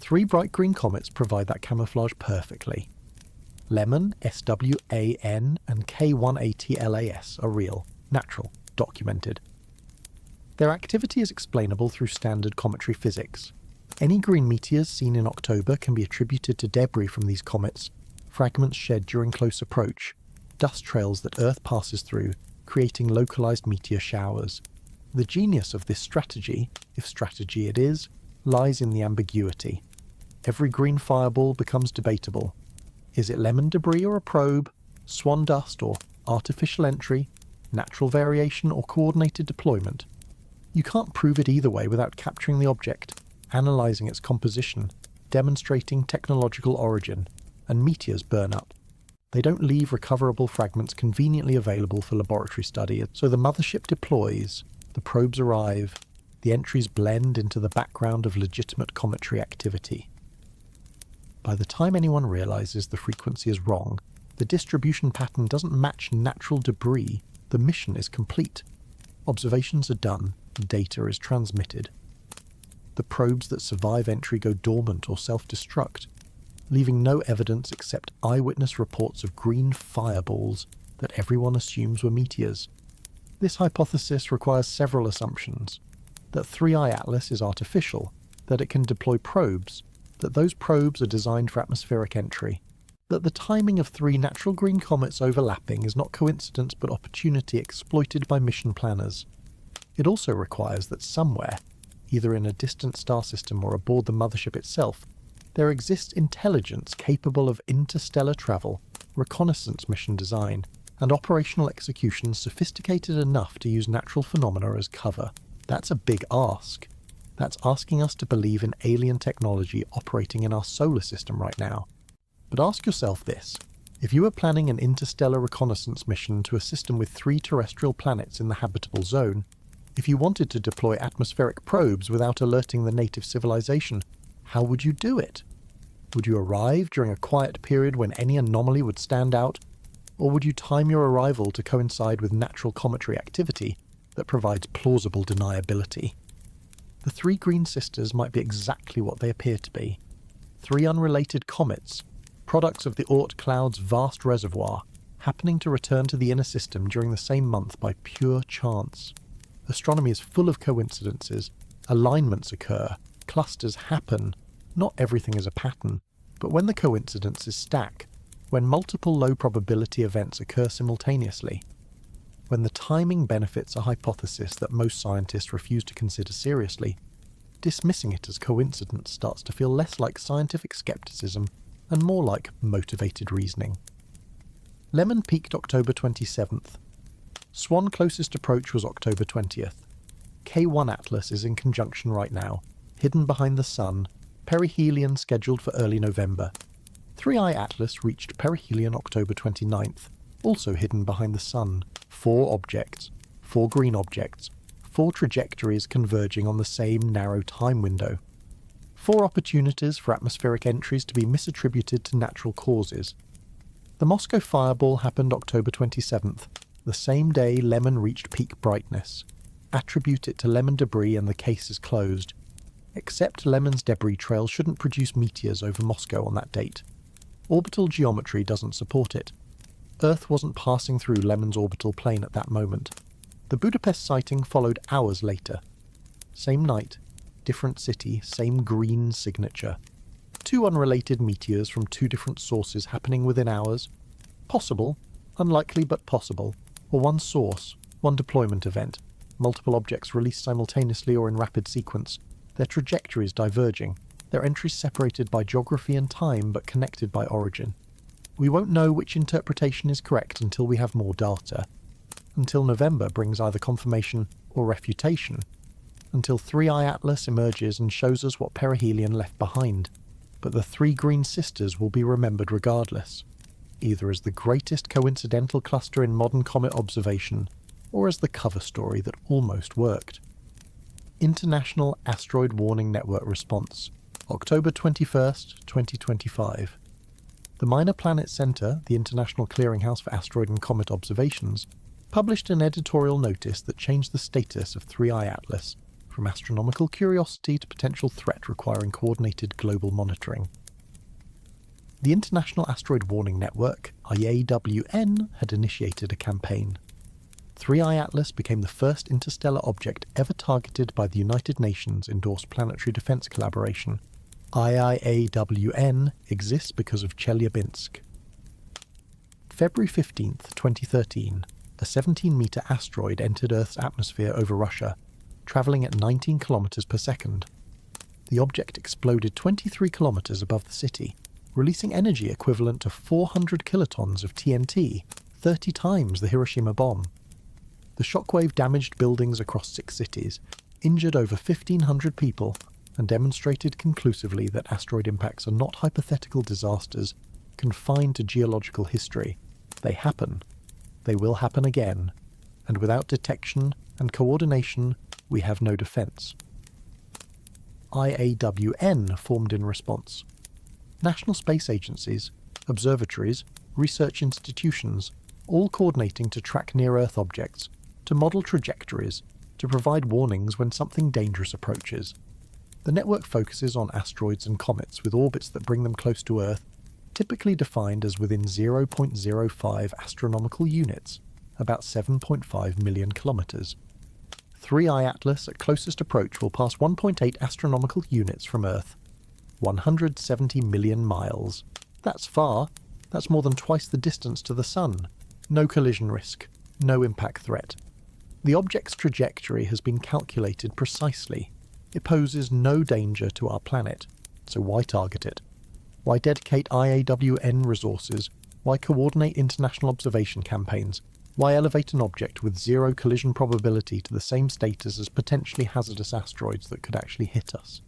3 bright green comets provide that camouflage perfectly. Lemon, SWAN, and K180LAS are real, natural, documented. Their activity is explainable through standard cometary physics. Any green meteors seen in October can be attributed to debris from these comets, fragments shed during close approach, dust trails that Earth passes through, creating localized meteor showers. The genius of this strategy, if strategy it is, lies in the ambiguity. Every green fireball becomes debatable. Is it lemon debris or a probe, swan dust or artificial entry, natural variation or coordinated deployment? You can't prove it either way without capturing the object, analysing its composition, demonstrating technological origin, and meteors burn up. They don't leave recoverable fragments conveniently available for laboratory study, so the mothership deploys, the probes arrive, the entries blend into the background of legitimate cometary activity. By the time anyone realises the frequency is wrong, the distribution pattern doesn't match natural debris, the mission is complete. Observations are done, data is transmitted. The probes that survive entry go dormant or self-destruct, leaving no evidence except eyewitness reports of green fireballs that everyone assumes were meteors. This hypothesis requires several assumptions: that 3i Atlas is artificial, that it can deploy probes, that those probes are designed for atmospheric entry, that the timing of 3 natural green comets overlapping is not coincidence but opportunity exploited by mission planners. It also requires that somewhere, either in a distant star system or aboard the mothership itself, there exists intelligence capable of interstellar travel, reconnaissance mission design, and operational execution sophisticated enough to use natural phenomena as cover. That's a big ask. That's asking us to believe in alien technology operating in our solar system right now. But ask yourself this: if you were planning an interstellar reconnaissance mission to a system with 3 terrestrial planets in the habitable zone, if you wanted to deploy atmospheric probes without alerting the native civilization, how would you do it? Would you arrive during a quiet period when any anomaly would stand out? Or would you time your arrival to coincide with natural cometary activity that provides plausible deniability? The 3 green sisters might be exactly what they appear to be. 3 unrelated comets, products of the Oort cloud's vast reservoir, happening to return to the inner system during the same month by pure chance. Astronomy is full of coincidences. Alignments occur. Clusters happen. Not everything is a pattern, but when the coincidences stack, when multiple low-probability events occur simultaneously, when the timing benefits a hypothesis that most scientists refuse to consider seriously, dismissing it as coincidence starts to feel less like scientific skepticism and more like motivated reasoning. Lemon peaked October 27th. Swan closest approach was October 20th. K1 Atlas is in conjunction right now, hidden behind the sun, perihelion scheduled for early November. 3i Atlas reached perihelion October 29th, also hidden behind the sun. 4 objects, 4 green objects, 4 trajectories converging on the same narrow time window. 4 opportunities for atmospheric entries to be misattributed to natural causes. The Moscow fireball happened October 27th, the same day Lemon reached peak brightness. Attribute it to Lemon debris and the case is closed. Except Lemon's debris trail shouldn't produce meteors over Moscow on that date. Orbital geometry doesn't support it. Earth wasn't passing through Lemon's orbital plane at that moment. The Budapest sighting followed hours later. Same night, different city, same green signature. 2 unrelated meteors from 2 different sources happening within hours. Possible, unlikely but possible. Or 1 source, 1 deployment event. Multiple objects released simultaneously or in rapid sequence. Their trajectories diverging. Their entries separated by geography and time but connected by origin. We won't know which interpretation is correct until we have more data. until November brings either confirmation or refutation, until 3i Atlas emerges and shows us what perihelion left behind. But the three green sisters will be remembered regardless, either as the greatest coincidental cluster in modern comet observation, or as the cover story that almost worked. International Asteroid Warning Network Response, October 21st, 2025. The Minor Planet Center, the International Clearinghouse for Asteroid and Comet Observations, published an editorial notice that changed the status of 3i Atlas from astronomical curiosity to potential threat requiring coordinated global monitoring. The International Asteroid Warning Network, IAWN, had initiated a campaign. 3i Atlas became the first interstellar object ever targeted by the United Nations-endorsed planetary defense collaboration. IAWN exists because of Chelyabinsk. February 15th, 2013, a 17-meter asteroid entered Earth's atmosphere over Russia, travelling at 19 kilometers per second. The object exploded 23 kilometers above the city, releasing energy equivalent to 400 kilotons of TNT, 30 times the Hiroshima bomb. The shockwave damaged buildings across 6 cities, injured over 1,500 people, and demonstrated conclusively that asteroid impacts are not hypothetical disasters confined to geological history. They happen. They will happen again. And without detection and coordination, we have no defense. IAWN formed in response. National space agencies, observatories, research institutions, all coordinating to track near-Earth objects, to model trajectories, to provide warnings when something dangerous approaches. The network focuses on asteroids and comets with orbits that bring them close to Earth, typically defined as within 0.05 astronomical units, about 7.5 million kilometers. 3i Atlas at closest approach will pass 1.8 astronomical units from Earth. 170 million miles. That's far. That's more than twice the distance to the Sun. No collision risk. No impact threat. The object's trajectory has been calculated precisely. It poses no danger to our planet. So why target it? Why dedicate IAWN resources? Why coordinate international observation campaigns? Why elevate an object with zero collision probability to the same status as potentially hazardous asteroids that could actually hit us?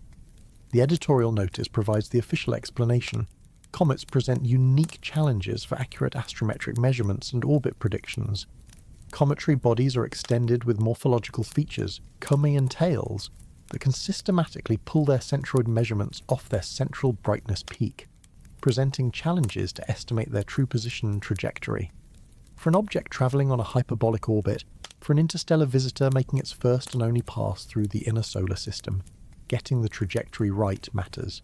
The editorial notice provides the official explanation. Comets present unique challenges for accurate astrometric measurements and orbit predictions. Cometary bodies are extended with morphological features, Comean tails, that can systematically pull their centroid measurements off their central brightness peak, presenting challenges to estimate their true position and trajectory. For an object travelling on a hyperbolic orbit, for an interstellar visitor making its first and only pass through the inner solar system, getting the trajectory right matters.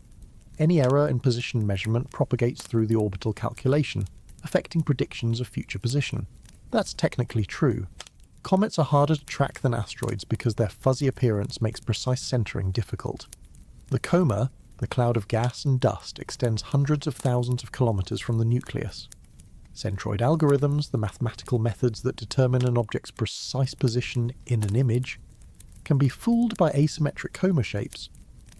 Any error in position measurement propagates through the orbital calculation, affecting predictions of future position. That's technically true. Comets are harder to track than asteroids because their fuzzy appearance makes precise centering difficult. The coma, the cloud of gas and dust, extends hundreds of thousands of kilometers from the nucleus. Centroid algorithms, the mathematical methods that determine an object's precise position in an image, can be fooled by asymmetric coma shapes,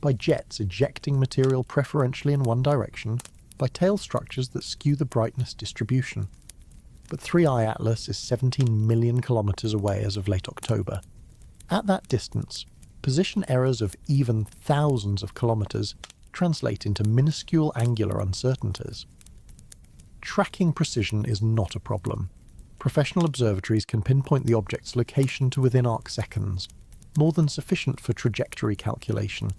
by jets ejecting material preferentially in one direction, by tail structures that skew the brightness distribution. But 3i Atlas is 17 million kilometers away as of late October. At that distance, position errors of even thousands of kilometers translate into minuscule angular uncertainties. Tracking precision is not a problem. Professional observatories can pinpoint the object's location to within arc seconds, more than sufficient for trajectory calculation.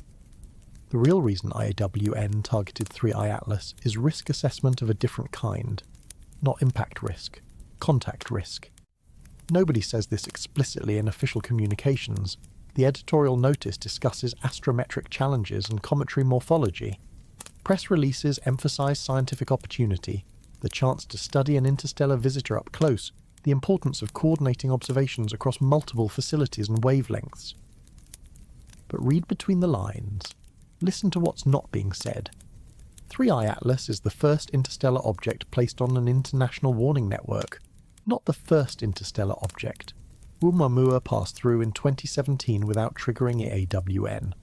The real reason IAWN targeted 3i Atlas is risk assessment of a different kind. Not impact risk, contact risk. Nobody says this explicitly in official communications. The editorial notice discusses astrometric challenges and cometary morphology. Press releases emphasize scientific opportunity, the chance to study an interstellar visitor up close, the importance of coordinating observations across multiple facilities and wavelengths. But read between the lines. Listen to what's not being said. 3i Atlas is the first interstellar object placed on an international warning network, not the first interstellar object. Oumuamua passed through in 2017 without triggering AWN.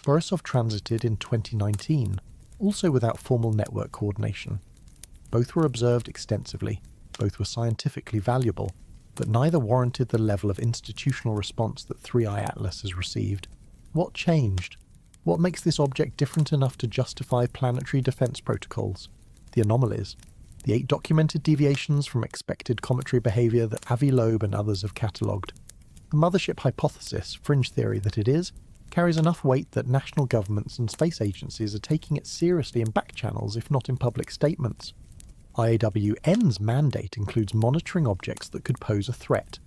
Borisov transited in 2019, also without formal network coordination. Both were observed extensively, both were scientifically valuable, but neither warranted the level of institutional response that 3i Atlas has received. What changed? What makes this object different enough to justify planetary defense protocols? The anomalies, the 8 documented deviations from expected cometary behavior that Avi Loeb and others have catalogued. The mothership hypothesis, fringe theory that it is, carries enough weight that national governments and space agencies are taking it seriously in back channels, if not in public statements. IAWN's mandate includes monitoring objects that could pose a threat.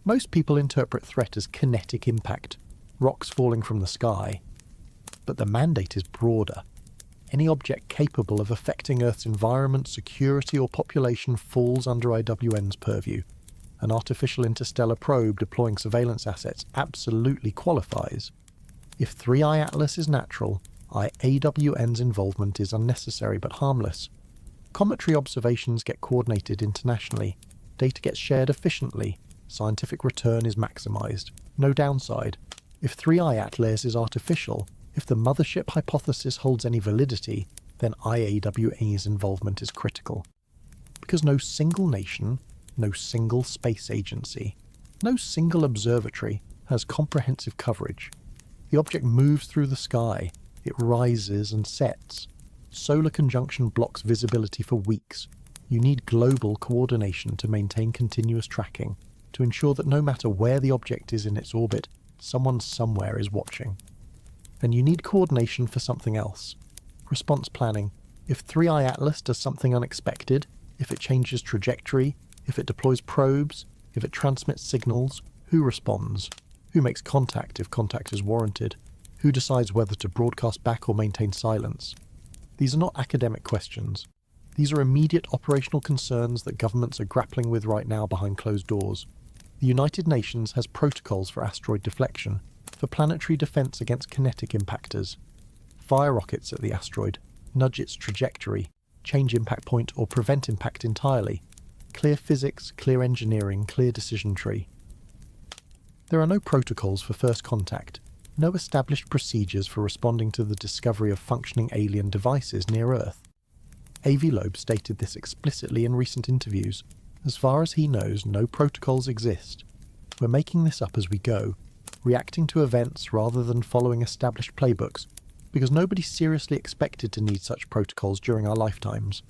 Most people interpret threat as kinetic impact, rocks falling from the sky. But the mandate is broader. Any object capable of affecting Earth's environment, security, or population falls under IWN's purview. An artificial interstellar probe deploying surveillance assets absolutely qualifies. If 3i Atlas is natural, IAWN's involvement is unnecessary but harmless. Cometary observations get coordinated internationally, data gets shared efficiently, scientific return is maximised. No downside. If 3i Atlas is artificial, if the mothership hypothesis holds any validity, then IAWN's involvement is critical. Because no single nation, no single space agency, no single observatory has comprehensive coverage. The object moves through the sky, it rises and sets. Solar conjunction blocks visibility for weeks. You need global coordination to maintain continuous tracking, to ensure that no matter where the object is in its orbit, someone somewhere is watching. And you need coordination for something else. Response planning. If 3i Atlas does something unexpected, if it changes trajectory, if it deploys probes, if it transmits signals, who responds? Who makes contact if contact is warranted? Who decides whether to broadcast back or maintain silence? These are not academic questions. These are immediate operational concerns that governments are grappling with right now behind closed doors. The United Nations has protocols for asteroid deflection, for planetary defense against kinetic impactors. Fire rockets at the asteroid, nudge its trajectory, change impact point or prevent impact entirely. Clear physics, clear engineering, clear decision tree. There are no protocols for first contact, no established procedures for responding to the discovery of functioning alien devices near Earth. Avi Loeb stated this explicitly in recent interviews. As far as he knows, no protocols exist. We're making this up as we go, reacting to events rather than following established playbooks, because nobody seriously expected to need such protocols during our lifetimes.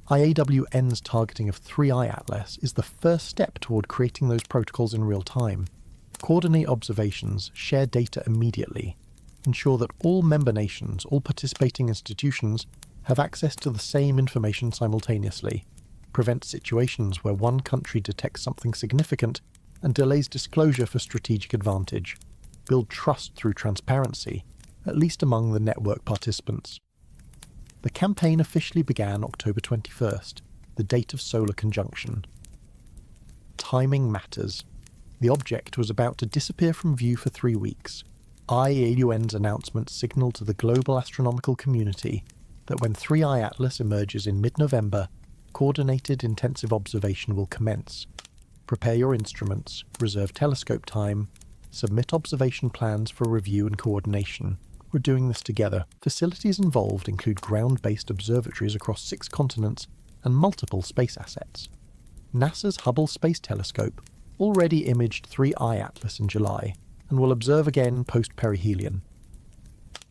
IAWN's targeting of 3i Atlas is the first step toward creating those protocols in real time. Coordinate observations, share data immediately, ensure that all member nations, all participating institutions, have access to the same information simultaneously, prevent situations where one country detects something significant and delays disclosure for strategic advantage, build trust through transparency, at least among the network participants. The campaign officially began October 21st, the date of solar conjunction. Timing matters. The object was about to disappear from view for 3 weeks. IAWN's announcement signalled to the global astronomical community that when 3i Atlas emerges in mid-November, coordinated intensive observation will commence. Prepare your instruments, reserve telescope time, submit observation plans for review and coordination. We're doing this together. Facilities involved include ground-based observatories across 6 continents and multiple space assets. NASA's Hubble Space Telescope already imaged 3i Atlas in July and will observe again post-perihelion.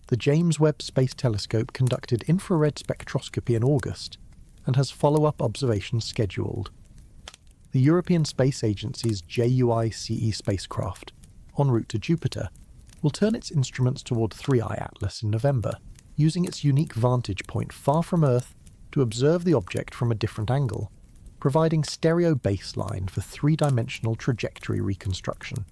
The James Webb Space Telescope conducted infrared spectroscopy in August and has follow-up observations scheduled. The European Space Agency's JUICE spacecraft, en route to Jupiter, will turn its instruments toward 3i Atlas in November, using its unique vantage point far from Earth to observe the object from a different angle, providing stereo baseline for 3-dimensional trajectory reconstruction.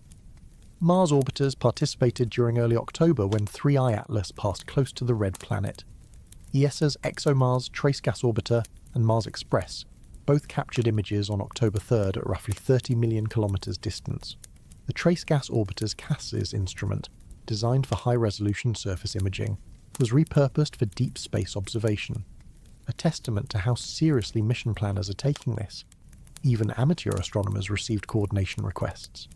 Mars orbiters participated during early October when 3i Atlas passed close to the Red Planet. ESA's ExoMars Trace Gas Orbiter and Mars Express both captured images on October 3rd at roughly 30 million kilometers distance. The Trace Gas Orbiter's CASIS instrument, designed for high-resolution surface imaging, was repurposed for deep space observation, a testament to how seriously mission planners are taking this. Even amateur astronomers received coordination requests.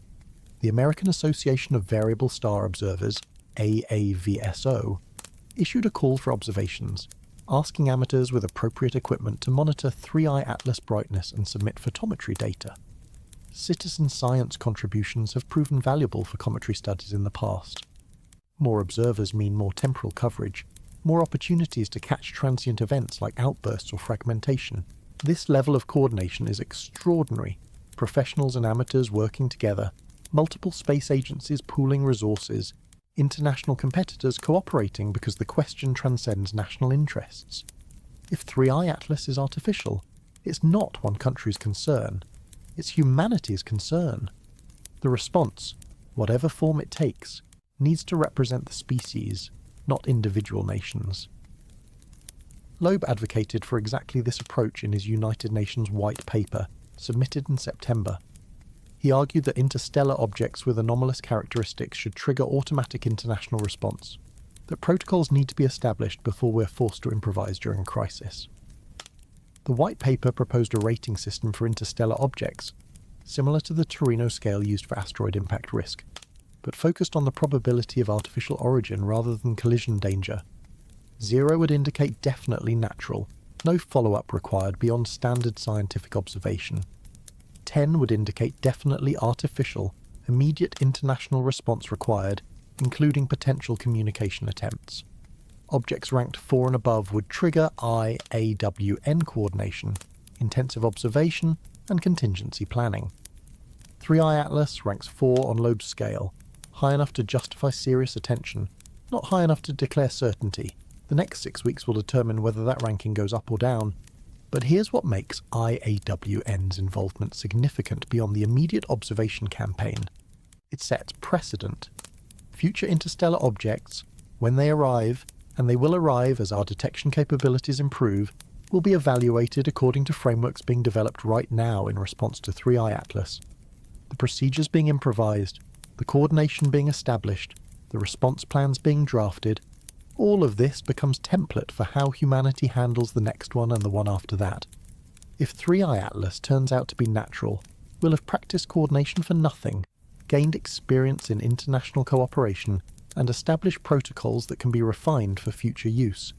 The American Association of Variable Star Observers, AAVSO, issued a call for observations, asking amateurs with appropriate equipment to monitor 3i Atlas brightness and submit photometry data. citizen science contributions have proven valuable for cometary studies in the past. More observers mean more temporal coverage, more opportunities to catch transient events like outbursts or fragmentation. This level of coordination is extraordinary. Professionals and amateurs working together, multiple space agencies pooling resources, international competitors cooperating because the question transcends national interests. If 3i Atlas is artificial, it's not one country's concern. It's humanity's concern. The response, whatever form it takes, needs to represent the species, not individual nations. Loeb advocated for exactly this approach in his United Nations White Paper, submitted in September. He argued that interstellar objects with anomalous characteristics should trigger automatic international response, that protocols need to be established before we're forced to improvise during a crisis. The White Paper proposed a rating system for interstellar objects, similar to the Torino scale used for asteroid impact risk, but focused on the probability of artificial origin rather than collision danger. 0 would indicate definitely natural, no follow-up required beyond standard scientific observation. 10 would indicate definitely artificial, immediate international response required, including potential communication attempts. Objects ranked 4 and above would trigger IAWN coordination, intensive observation, and contingency planning. 3i Atlas ranks 4 on Loeb's scale, high enough to justify serious attention, not high enough to declare certainty. The next 6 weeks will determine whether that ranking goes up or down. But here's what makes IAWN's involvement significant beyond the immediate observation campaign. It sets precedent. Future interstellar objects, when they arrive, and they will arrive as our detection capabilities improve, will be evaluated according to frameworks being developed right now in response to 3i Atlas. The procedures being improvised, the coordination being established, the response plans being drafted, all of this becomes template for how humanity handles the next one and the one after that. If 3i Atlas turns out to be natural, we'll have practiced coordination for nothing, gained experience in international cooperation, and established protocols that can be refined for future use.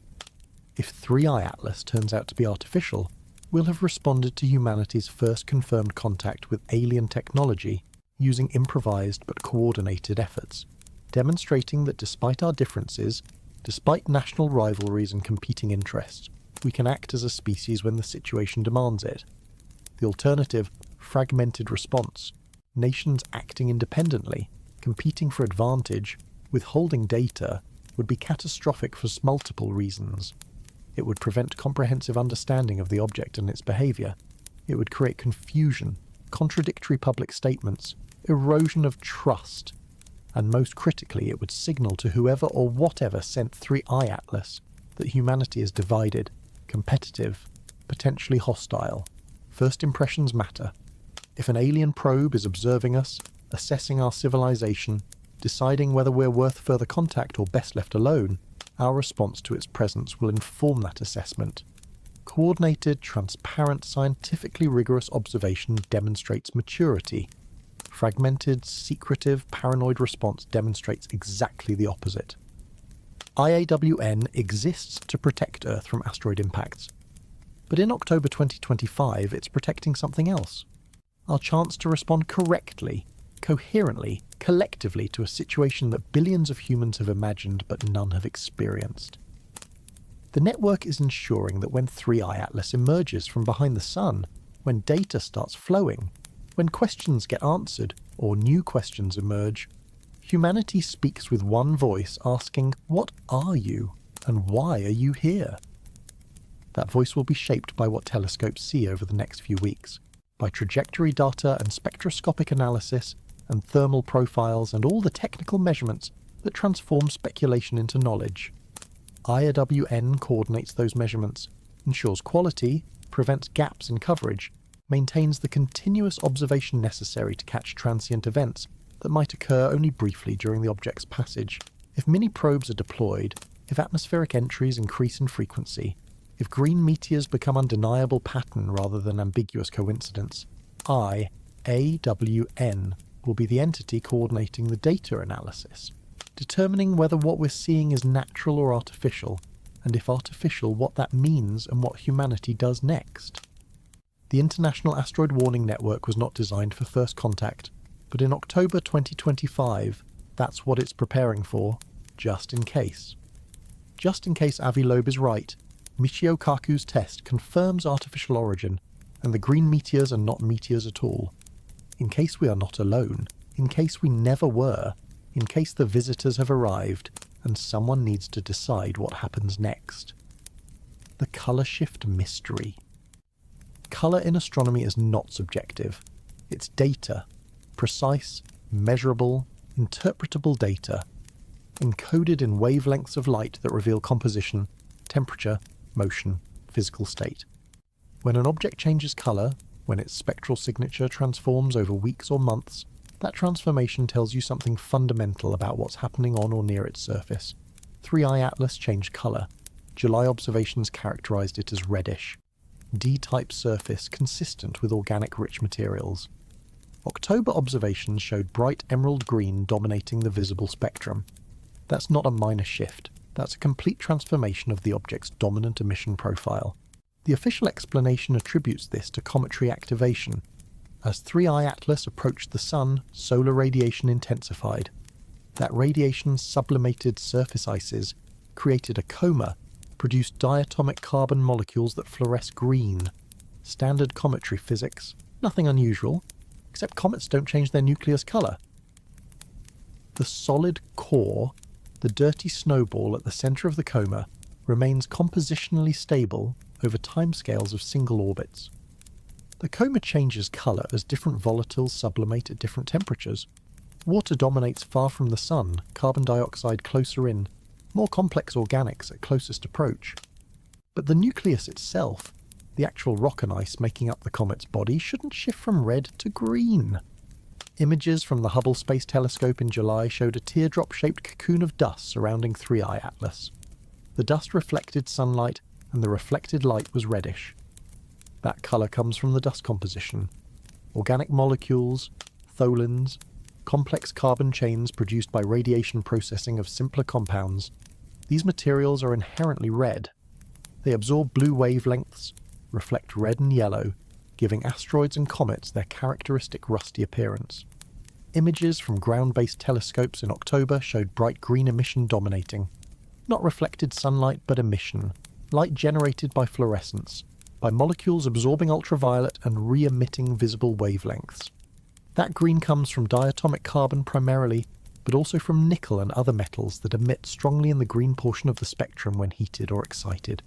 If 3i Atlas turns out to be artificial, we'll have responded to humanity's first confirmed contact with alien technology using improvised but coordinated efforts, demonstrating that despite our differences, despite national rivalries and competing interests, we can act as a species when the situation demands it. The alternative, fragmented response, nations acting independently, competing for advantage, withholding data, would be catastrophic for multiple reasons. It would prevent comprehensive understanding of the object and its behaviour. It would create confusion, contradictory public statements, erosion of trust, and most critically it would signal to whoever or whatever sent 3i Atlas that humanity is divided, competitive, potentially hostile. First impressions matter. If an alien probe is observing us, assessing our civilization, deciding whether we're worth further contact or best left alone, our response to its presence will inform that assessment. Coordinated, transparent, scientifically rigorous observation demonstrates maturity. Fragmented, secretive, paranoid response demonstrates exactly the opposite. IAWN exists to protect Earth from asteroid impacts. But in October 2025, it's protecting something else. Our chance to respond correctly, coherently, collectively to a situation that billions of humans have imagined but none have experienced. The network is ensuring that when 3i Atlas emerges from behind the sun, when data starts flowing, when questions get answered or new questions emerge, humanity speaks with one voice asking, "What are you and why are you here?" That voice will be shaped by what telescopes see over the next few weeks, by trajectory data and spectroscopic analysis and thermal profiles and all the technical measurements that transform speculation into knowledge. IAWN coordinates those measurements, ensures quality, prevents gaps in coverage, maintains the continuous observation necessary to catch transient events that might occur only briefly during the object's passage. If mini-probes are deployed, if atmospheric entries increase in frequency, if green meteors become undeniable pattern rather than ambiguous coincidence, IAWN will be the entity coordinating the data analysis, determining whether what we're seeing is natural or artificial, and if artificial, what that means and what humanity does next. The International Asteroid Warning Network was not designed for first contact, but in October 2025, that's what it's preparing for, just in case. Just in case Avi Loeb is right, Michio Kaku's test confirms artificial origin, and the green meteors are not meteors at all. In case we are not alone, in case we never were, in case the visitors have arrived, and someone needs to decide what happens next. The colour shift mystery. Colour in astronomy is not subjective. It's data. Precise, measurable, interpretable data, encoded in wavelengths of light that reveal composition, temperature, motion, physical state. When an object changes colour, when its spectral signature transforms over weeks or months, that transformation tells you something fundamental about what's happening on or near its surface. 3i Atlas changed colour. July observations characterised it as reddish. D-type surface consistent with organic rich materials. October observations showed bright emerald green dominating the visible spectrum. That's not a minor shift, that's a complete transformation of the object's dominant emission profile. The official explanation attributes this to cometary activation. As 3i Atlas approached the Sun, solar radiation intensified. That radiation sublimated surface ices, created a coma, produced diatomic carbon molecules that fluoresce green. Standard cometary physics, nothing unusual, except comets don't change their nucleus colour. The solid core, the dirty snowball at the centre of the coma, remains compositionally stable over timescales of single orbits. The coma changes colour as different volatiles sublimate at different temperatures. Water dominates far from the Sun, carbon dioxide closer in, more complex organics at closest approach. But the nucleus itself, the actual rock and ice making up the comet's body, shouldn't shift from red to green. Images from the Hubble Space Telescope in July showed a teardrop-shaped cocoon of dust surrounding 3i Atlas. The dust reflected sunlight, and the reflected light was reddish. That colour comes from the dust composition. Organic molecules, tholins, complex carbon chains produced by radiation processing of simpler compounds. These materials are inherently red. They absorb blue wavelengths, reflect red and yellow, giving asteroids and comets their characteristic rusty appearance. Images from ground-based telescopes in October showed bright green emission dominating. Not reflected sunlight, but emission, light generated by fluorescence, by molecules absorbing ultraviolet and re-emitting visible wavelengths. That green comes from diatomic carbon primarily, but also from nickel and other metals that emit strongly in the green portion of the spectrum when heated or excited.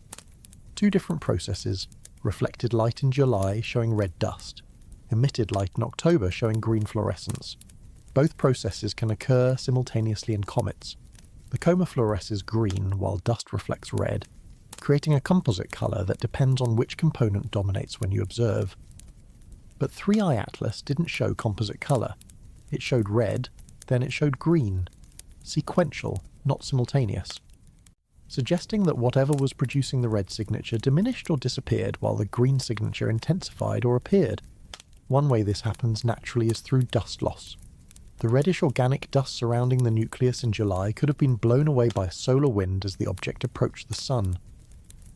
Two different processes, reflected light in July showing red dust, emitted light in October showing green fluorescence. Both processes can occur simultaneously in comets. The coma fluoresces green while dust reflects red, creating a composite colour that depends on which component dominates when you observe. But 3i Atlas didn't show composite colour. It showed red, then it showed green. Sequential, not simultaneous. Suggesting that whatever was producing the red signature diminished or disappeared while the green signature intensified or appeared. One way this happens naturally is through dust loss. The reddish organic dust surrounding the nucleus in July could have been blown away by a solar wind as the object approached the Sun.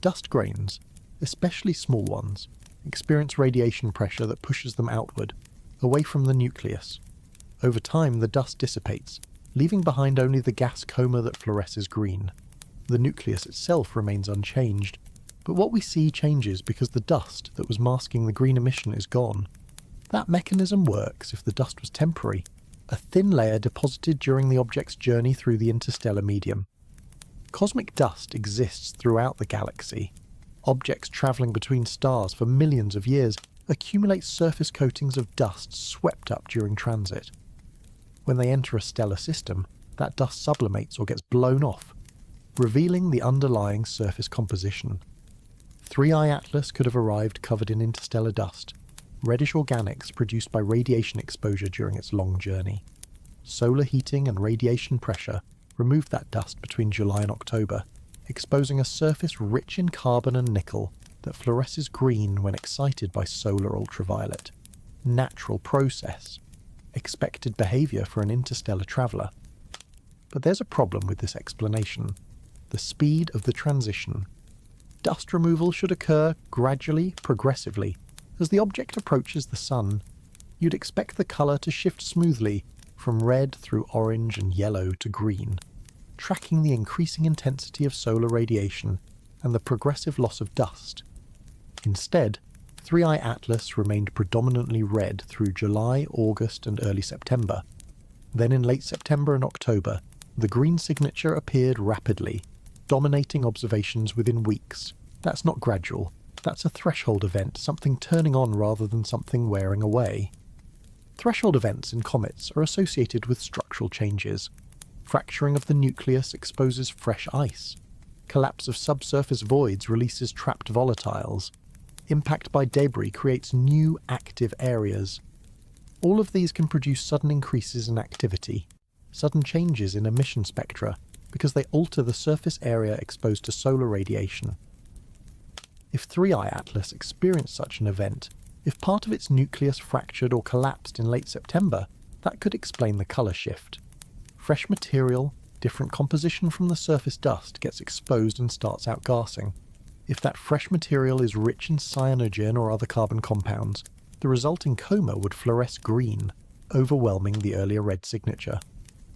Dust grains, especially small ones, experience radiation pressure that pushes them outward, away from the nucleus. Over time, the dust dissipates, leaving behind only the gas coma that fluoresces green. The nucleus itself remains unchanged, but what we see changes because the dust that was masking the green emission is gone. That mechanism works if the dust was temporary, a thin layer deposited during the object's journey through the interstellar medium. Cosmic dust exists throughout the galaxy. Objects travelling between stars for millions of years accumulate surface coatings of dust swept up during transit. When they enter a stellar system, that dust sublimates or gets blown off, revealing the underlying surface composition. 3i Atlas could have arrived covered in interstellar dust, reddish organics produced by radiation exposure during its long journey. Solar heating and radiation pressure removed that dust between July and October, exposing a surface rich in carbon and nickel that fluoresces green when excited by solar ultraviolet. Natural process. Expected behaviour for an interstellar traveller. But there's a problem with this explanation. The speed of the transition. Dust removal should occur gradually, progressively, As the object approaches the Sun, you'd expect the colour to shift smoothly from red through orange and yellow to green, tracking the increasing intensity of solar radiation and the progressive loss of dust. Instead, 3i Atlas remained predominantly red through July, August and early September. Then in late September and October, the green signature appeared rapidly, dominating observations within weeks. That's not gradual. That's a threshold event, something turning on rather than something wearing away. Threshold events in comets are associated with structural changes. Fracturing of the nucleus exposes fresh ice. Collapse of subsurface voids releases trapped volatiles. Impact by debris creates new active areas. All of these can produce sudden increases in activity, sudden changes in emission spectra, because they alter the surface area exposed to solar radiation. If 3i Atlas experienced such an event, if part of its nucleus fractured or collapsed in late September, that could explain the colour shift. Fresh material, different composition from the surface dust gets exposed and starts outgassing. If that fresh material is rich in cyanogen or other carbon compounds, the resulting coma would fluoresce green, overwhelming the earlier red signature.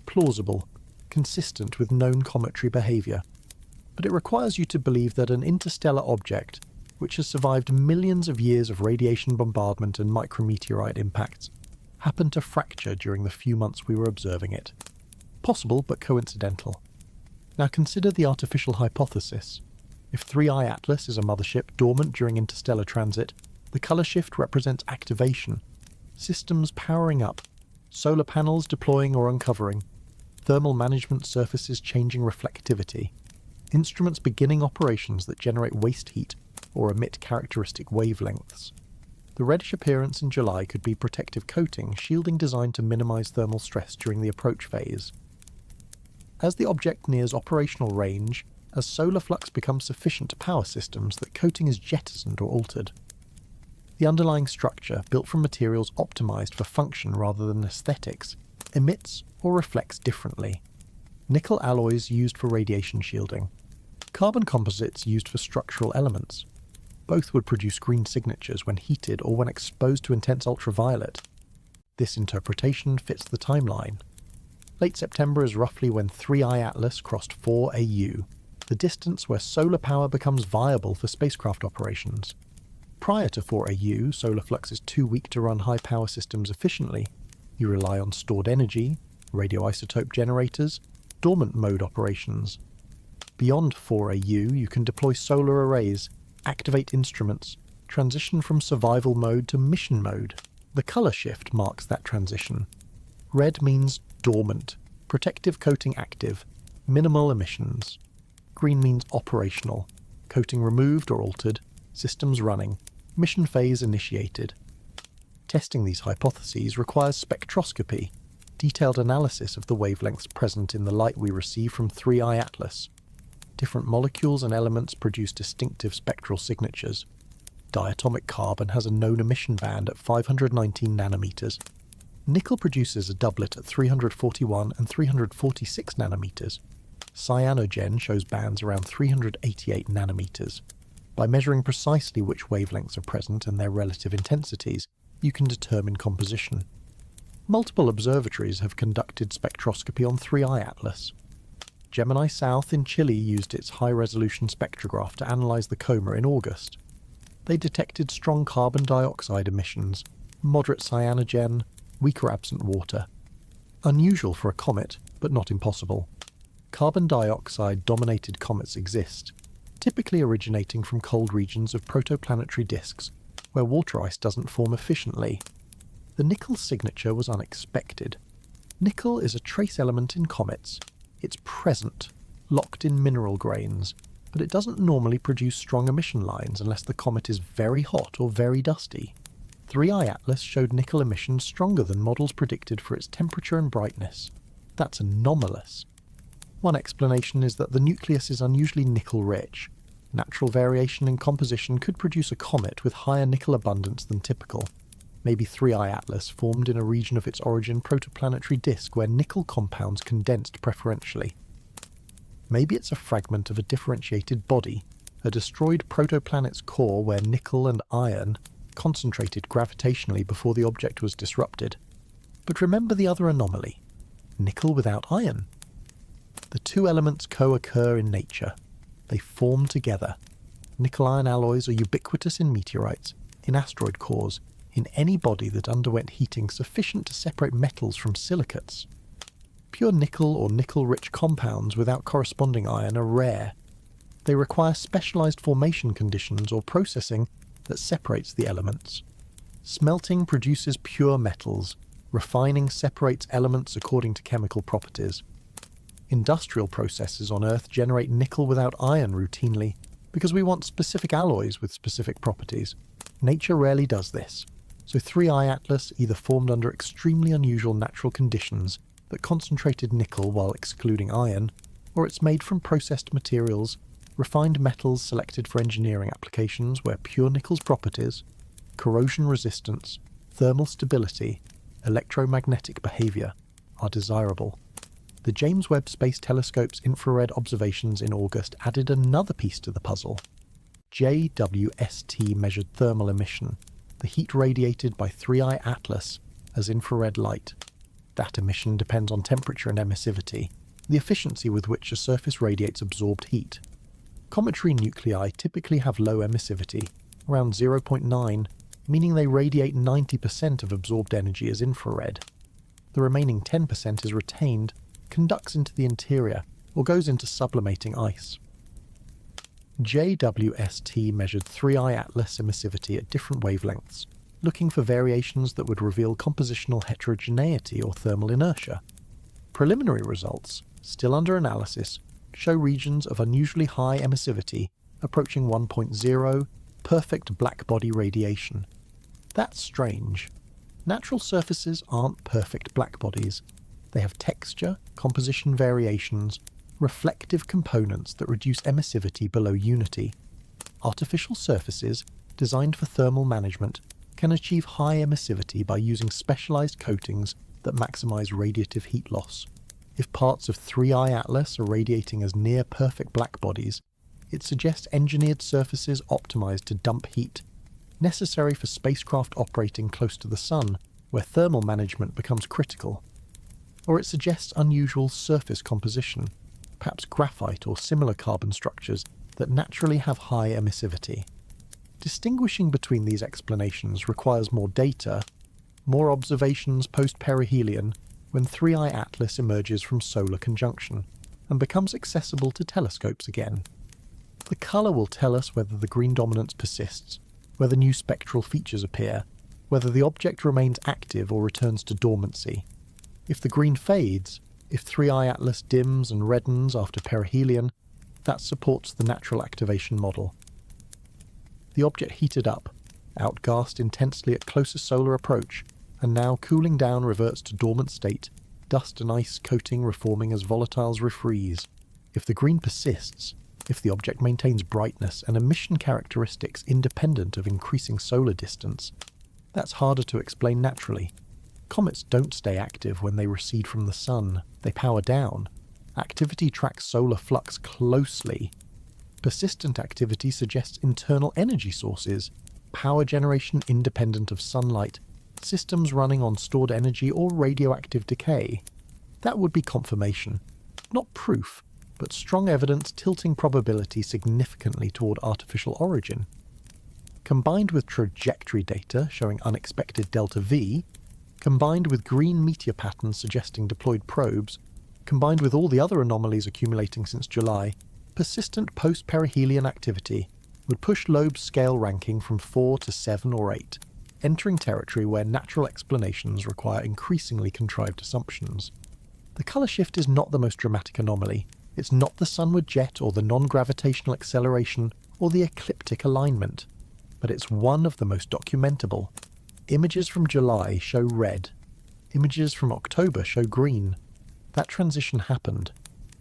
Plausible, consistent with known cometary behaviour. But it requires you to believe that an interstellar object, which has survived millions of years of radiation bombardment and micrometeorite impacts, happened to fracture during the few months we were observing it. Possible, but coincidental. Now consider the artificial hypothesis. If 3i Atlas is a mothership dormant during interstellar transit, the colour shift represents activation, systems powering up, solar panels deploying or uncovering, thermal management surfaces changing reflectivity, instruments beginning operations that generate waste heat or emit characteristic wavelengths. The reddish appearance in July could be protective coating, shielding designed to minimise thermal stress during the approach phase. As the object nears operational range, as solar flux becomes sufficient to power systems, that coating is jettisoned or altered. The underlying structure, built from materials optimised for function rather than aesthetics, emits or reflects differently. Nickel alloys used for radiation shielding. Carbon composites used for structural elements. Both would produce green signatures when heated or when exposed to intense ultraviolet. This interpretation fits the timeline. Late September is roughly when 3i Atlas crossed 4 AU, the distance where solar power becomes viable for spacecraft operations. Prior to 4 AU, solar flux is too weak to run high-power systems efficiently. You rely on stored energy, radioisotope generators, dormant mode operations. Beyond 4 AU, you can deploy solar arrays, activate instruments, transition from survival mode to mission mode. The colour shift marks that transition. Red means dormant, protective coating active, minimal emissions. Green means operational, coating removed or altered, systems running, mission phase initiated. Testing these hypotheses requires spectroscopy, detailed analysis of the wavelengths present in the light we receive from 3i Atlas. Different molecules and elements produce distinctive spectral signatures. Diatomic carbon has a known emission band at 519 nanometers. Nickel produces a doublet at 341 and 346 nanometers. Cyanogen shows bands around 388 nanometers. By measuring precisely which wavelengths are present and their relative intensities, you can determine composition. Multiple observatories have conducted spectroscopy on 3i Atlas. Gemini South in Chile used its high-resolution spectrograph to analyse the coma in August. They detected strong carbon dioxide emissions, moderate cyanogen, weaker absent water. Unusual for a comet, but not impossible. Carbon dioxide-dominated comets exist, typically originating from cold regions of protoplanetary disks, where water ice doesn't form efficiently. The nickel signature was unexpected. Nickel is a trace element in comets. It's present, locked in mineral grains, but it doesn't normally produce strong emission lines unless the comet is very hot or very dusty. 3i Atlas showed nickel emissions stronger than models predicted for its temperature and brightness. That's anomalous. One explanation is that the nucleus is unusually nickel-rich. Natural variation in composition could produce a comet with higher nickel abundance than typical. Maybe 3i Atlas formed in a region of its origin protoplanetary disk where nickel compounds condensed preferentially. Maybe it's a fragment of a differentiated body, a destroyed protoplanet's core where nickel and iron, concentrated gravitationally before the object was disrupted. But remember the other anomaly: nickel without iron. The two elements co-occur in nature. They form together. Nickel-iron alloys are ubiquitous in meteorites, in asteroid cores, in any body that underwent heating sufficient to separate metals from silicates. Pure nickel or nickel-rich compounds without corresponding iron are rare. They require specialized formation conditions or processing that separates the elements. Smelting produces pure metals. Refining separates elements according to chemical properties. Industrial processes on Earth generate nickel without iron routinely because we want specific alloys with specific properties. Nature rarely does this, so 3I Atlas either formed under extremely unusual natural conditions that concentrated nickel while excluding iron, or it's made from processed materials, refined metals selected for engineering applications where pure nickel's properties, corrosion resistance, thermal stability, electromagnetic behavior, are desirable. The James Webb Space Telescope's infrared observations in August added another piece to the puzzle. JWST measured thermal emission, the heat radiated by 3I Atlas, as infrared light. That emission depends on temperature and emissivity, the efficiency with which a surface radiates absorbed heat. Cometary nuclei typically have low emissivity, around 0.9, meaning they radiate 90% of absorbed energy as infrared. The remaining 10% is retained, conducts into the interior, or goes into sublimating ice. JWST measured 3I Atlas emissivity at different wavelengths, looking for variations that would reveal compositional heterogeneity or thermal inertia. Preliminary results, still under analysis, show regions of unusually high emissivity approaching 1.0, perfect blackbody radiation. That's strange. Natural surfaces aren't perfect blackbodies. They have texture, composition variations, reflective components that reduce emissivity below unity. Artificial surfaces, designed for thermal management, can achieve high emissivity by using specialized coatings that maximize radiative heat loss. If parts of 3I Atlas are radiating as near-perfect blackbodies, it suggests engineered surfaces optimized to dump heat, necessary for spacecraft operating close to the Sun, where thermal management becomes critical. Or it suggests unusual surface composition, perhaps graphite or similar carbon structures that naturally have high emissivity. Distinguishing between these explanations requires more data, more observations post-perihelion, when 3I Atlas emerges from solar conjunction and becomes accessible to telescopes again. The colour will tell us whether the green dominance persists, whether new spectral features appear, whether the object remains active or returns to dormancy. If the green fades, if 3I Atlas dims and reddens after perihelion, that supports the natural activation model. The object heated up, outgassed intensely at closest solar approach, and now cooling down reverts to dormant state, dust and ice coating reforming as volatiles refreeze. If the green persists, if the object maintains brightness and emission characteristics independent of increasing solar distance, that's harder to explain naturally. Comets don't stay active when they recede from the Sun, they power down. Activity tracks solar flux closely. Persistent activity suggests internal energy sources, power generation independent of sunlight, systems running on stored energy or radioactive decay. That would be confirmation. Not proof, but strong evidence tilting probability significantly toward artificial origin. Combined with trajectory data showing unexpected delta V, combined with green meteor patterns suggesting deployed probes, combined with all the other anomalies accumulating since July, persistent post-perihelion activity would push Loeb's scale ranking from 4 to 7 or 8, entering territory where natural explanations require increasingly contrived assumptions. The colour shift is not the most dramatic anomaly. It's not the sunward jet or the non-gravitational acceleration or the ecliptic alignment, but it's one of the most documentable. Images from July show red. Images from October show green. That transition happened.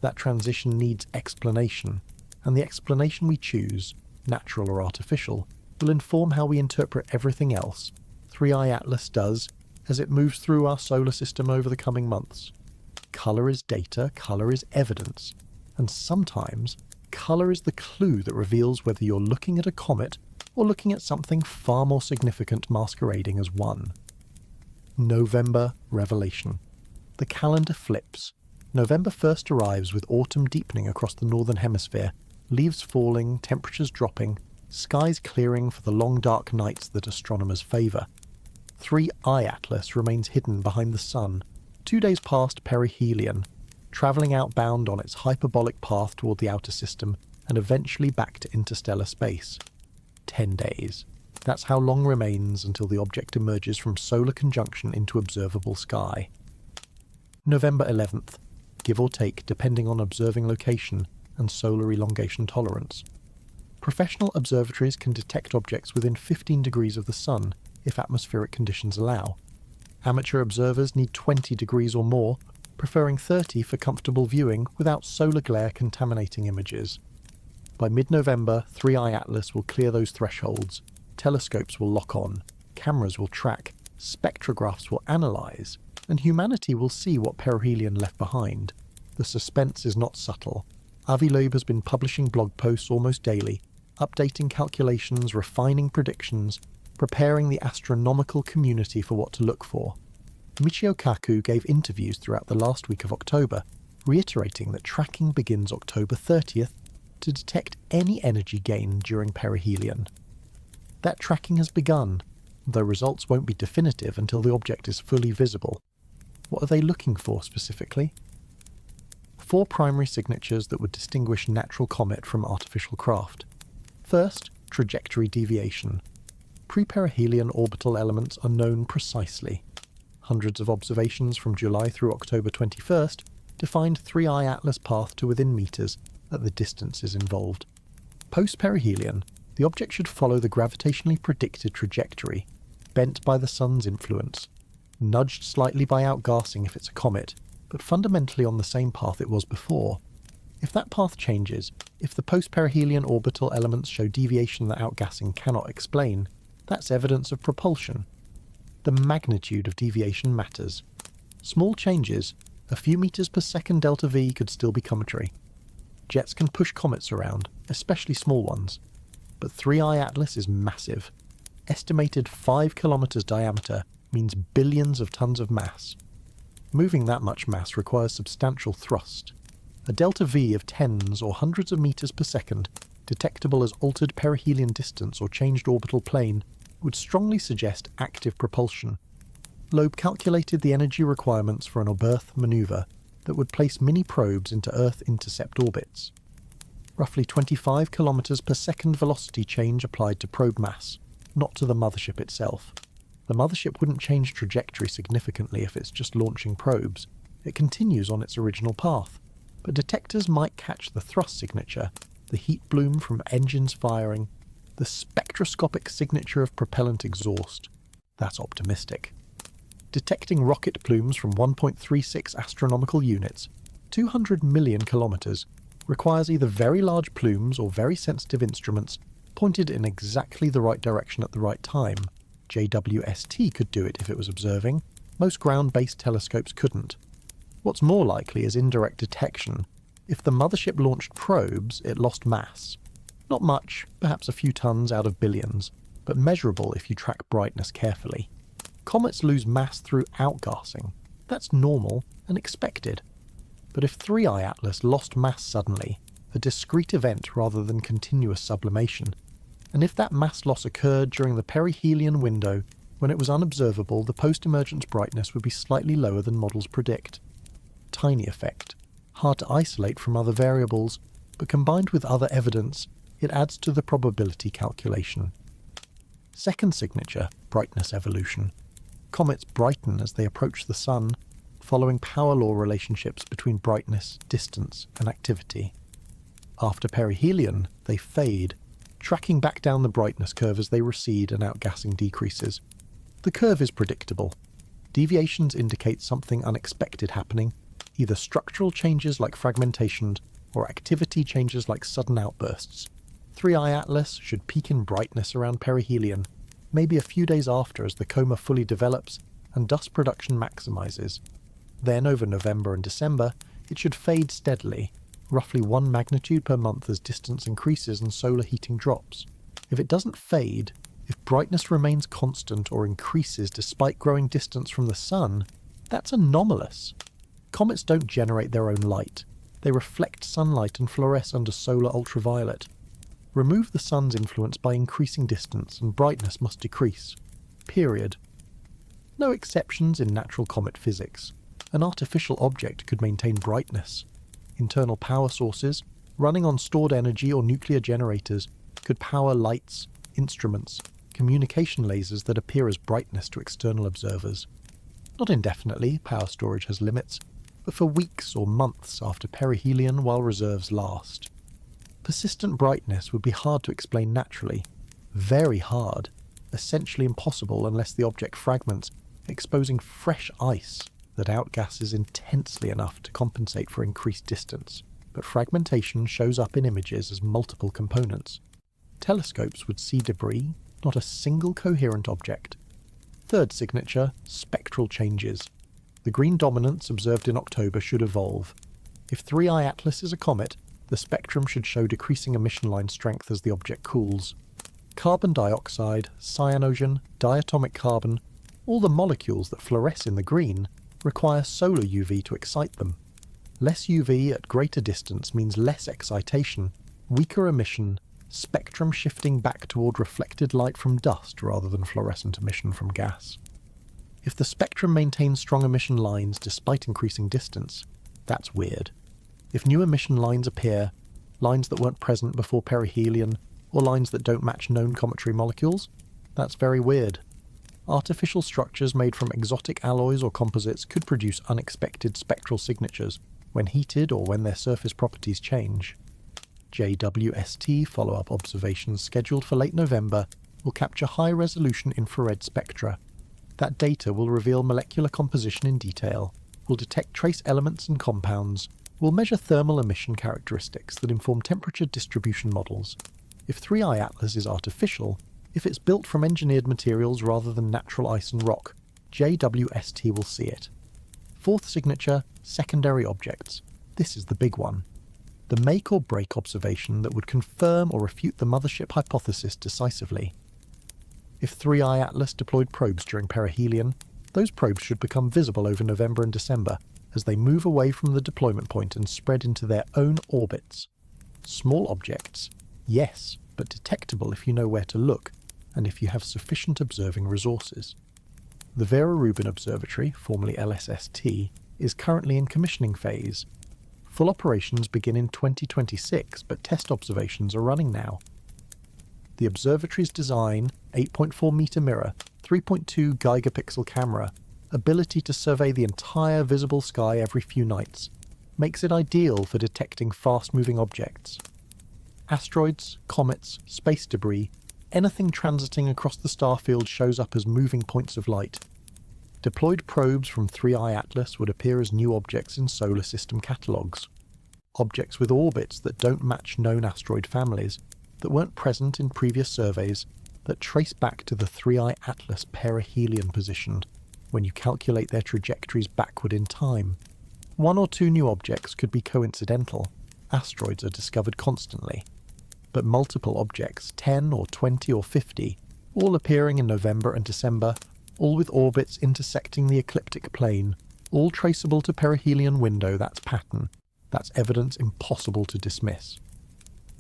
That transition needs explanation, and the explanation we choose, natural or artificial, will inform how we interpret everything else, 3I Atlas does, as it moves through our solar system over the coming months. Colour is data, colour is evidence, and sometimes colour is the clue that reveals whether you're looking at a comet or looking at something far more significant masquerading as one. November revelation. The calendar flips. November 1st arrives with autumn deepening across the northern hemisphere, leaves falling, temperatures dropping, skies clearing for the long dark nights that astronomers favour. 3I Atlas remains hidden behind the Sun, 2 days past perihelion, travelling outbound on its hyperbolic path toward the outer system and eventually back to interstellar space. 10 days. That's how long remains until the object emerges from solar conjunction into observable sky. November 11th, give or take depending on observing location and solar elongation tolerance. Professional observatories can detect objects within 15 degrees of the Sun if atmospheric conditions allow. Amateur observers need 20 degrees or more, preferring 30 for comfortable viewing without solar glare contaminating images. By mid-November, 3I Atlas will clear those thresholds, telescopes will lock on, cameras will track, spectrographs will analyse, and humanity will see what perihelion left behind. The suspense is not subtle. Avi Loeb has been publishing blog posts almost daily, updating calculations, refining predictions, preparing the astronomical community for what to look for. Michio Kaku gave interviews throughout the last week of October, reiterating that tracking begins October 30th to detect any energy gain during perihelion. That tracking has begun, though results won't be definitive until the object is fully visible. What are they looking for specifically? 4 primary signatures that would distinguish natural comet from artificial craft. First, trajectory deviation. Pre-perihelion orbital elements are known precisely. Hundreds of observations from July through October 21st defined 3I Atlas path to within meters at the distances involved. Post-perihelion, the object should follow the gravitationally predicted trajectory, bent by the Sun's influence, nudged slightly by outgassing if it's a comet, but fundamentally on the same path it was before. If that path changes, if the post-perihelion orbital elements show deviation that outgassing cannot explain, that's evidence of propulsion. The magnitude of deviation matters. Small changes, a few meters per second delta V, could still be cometary. Jets can push comets around, especially small ones. But 3I Atlas is massive. Estimated 5 kilometers diameter means billions of tons of mass. Moving that much mass requires substantial thrust. A delta V of tens or hundreds of meters per second, detectable as altered perihelion distance or changed orbital plane, would strongly suggest active propulsion. Loeb calculated the energy requirements for an Earth maneuver that would place mini-probes into Earth intercept orbits. Roughly 25 kilometers per second velocity change applied to probe mass, not to the mothership itself. The mothership wouldn't change trajectory significantly if it's just launching probes. It continues on its original path, but detectors might catch the thrust signature, the heat bloom from engines firing, the spectroscopic signature of propellant exhaust. That's optimistic. Detecting rocket plumes from 1.36 astronomical units, 200 million kilometers, requires either very large plumes or very sensitive instruments pointed in exactly the right direction at the right time. JWST could do it if it was observing. Most ground-based telescopes couldn't. What's more likely is indirect detection. If the mothership launched probes, it lost mass. Not much, perhaps a few tons out of billions, but measurable if you track brightness carefully. Comets lose mass through outgassing. That's normal and expected. But if 3I Atlas lost mass suddenly, a discrete event rather than continuous sublimation, and if that mass loss occurred during the perihelion window, when it was unobservable, the post-emergence brightness would be slightly lower than models predict. Tiny effect, hard to isolate from other variables, but combined with other evidence, it adds to the probability calculation. Second signature, brightness evolution. Comets brighten as they approach the Sun, following power law relationships between brightness, distance, and activity. After perihelion, they fade, tracking back down the brightness curve as they recede and outgassing decreases. The curve is predictable. Deviations indicate something unexpected happening, either structural changes like fragmentation or activity changes like sudden outbursts. 3I Atlas should peak in brightness around perihelion, maybe a few days after as the coma fully develops and dust production maximizes. Then, over November and December, it should fade steadily, roughly 1 magnitude per month as distance increases and solar heating drops. If it doesn't fade, if brightness remains constant or increases despite growing distance from the Sun, that's anomalous. Comets don't generate their own light. They reflect sunlight and fluoresce under solar ultraviolet. Remove the Sun's influence by increasing distance and brightness must decrease. Period. No exceptions in natural comet physics. An artificial object could maintain brightness. Internal power sources, running on stored energy or nuclear generators, could power lights, instruments, communication lasers that appear as brightness to external observers. Not indefinitely, power storage has limits, but for weeks or months after perihelion while reserves last. Persistent brightness would be hard to explain naturally. Very hard. Essentially impossible unless the object fragments, exposing fresh ice that outgasses intensely enough to compensate for increased distance. But fragmentation shows up in images as multiple components. Telescopes would see debris, not a single coherent object. Third signature, spectral changes. The green dominance observed in October should evolve. If 3I Atlas is a comet, the spectrum should show decreasing emission line strength as the object cools. Carbon dioxide, cyanogen, diatomic carbon, all the molecules that fluoresce in the green, require solar UV to excite them. Less UV at greater distance means less excitation, weaker emission, spectrum shifting back toward reflected light from dust rather than fluorescent emission from gas. If the spectrum maintains strong emission lines despite increasing distance, that's weird. If new emission lines appear, lines that weren't present before perihelion, or lines that don't match known cometary molecules, that's very weird. Artificial structures made from exotic alloys or composites could produce unexpected spectral signatures when heated or when their surface properties change. JWST follow-up observations scheduled for late November will capture high-resolution infrared spectra. That data will reveal molecular composition in detail, will detect trace elements and compounds, will measure thermal emission characteristics that inform temperature distribution models. If 3I Atlas is artificial, if it's built from engineered materials rather than natural ice and rock, JWST will see it. Fourth signature, secondary objects. This is the big one. The make or break observation that would confirm or refute the mothership hypothesis decisively. If 3I Atlas deployed probes during perihelion, those probes should become visible over November and December as they move away from the deployment point and spread into their own orbits. Small objects, yes, but detectable if you know where to look, and if you have sufficient observing resources. The Vera Rubin Observatory, formerly LSST, is currently in commissioning phase. Full operations begin in 2026, but test observations are running now. The observatory's design, 8.4 meter mirror, 3.2 gigapixel camera, ability to survey the entire visible sky every few nights, makes it ideal for detecting fast-moving objects. Asteroids, comets, space debris, anything transiting across the starfield shows up as moving points of light. Deployed probes from 3I Atlas would appear as new objects in solar system catalogues. Objects with orbits that don't match known asteroid families, that weren't present in previous surveys, that trace back to the 3I Atlas perihelion position when you calculate their trajectories backward in time. One or two new objects could be coincidental. Asteroids are discovered constantly. But multiple objects, 10 or 20 or 50, all appearing in November and December, all with orbits intersecting the ecliptic plane, all traceable to perihelion window, that's pattern. That's evidence impossible to dismiss.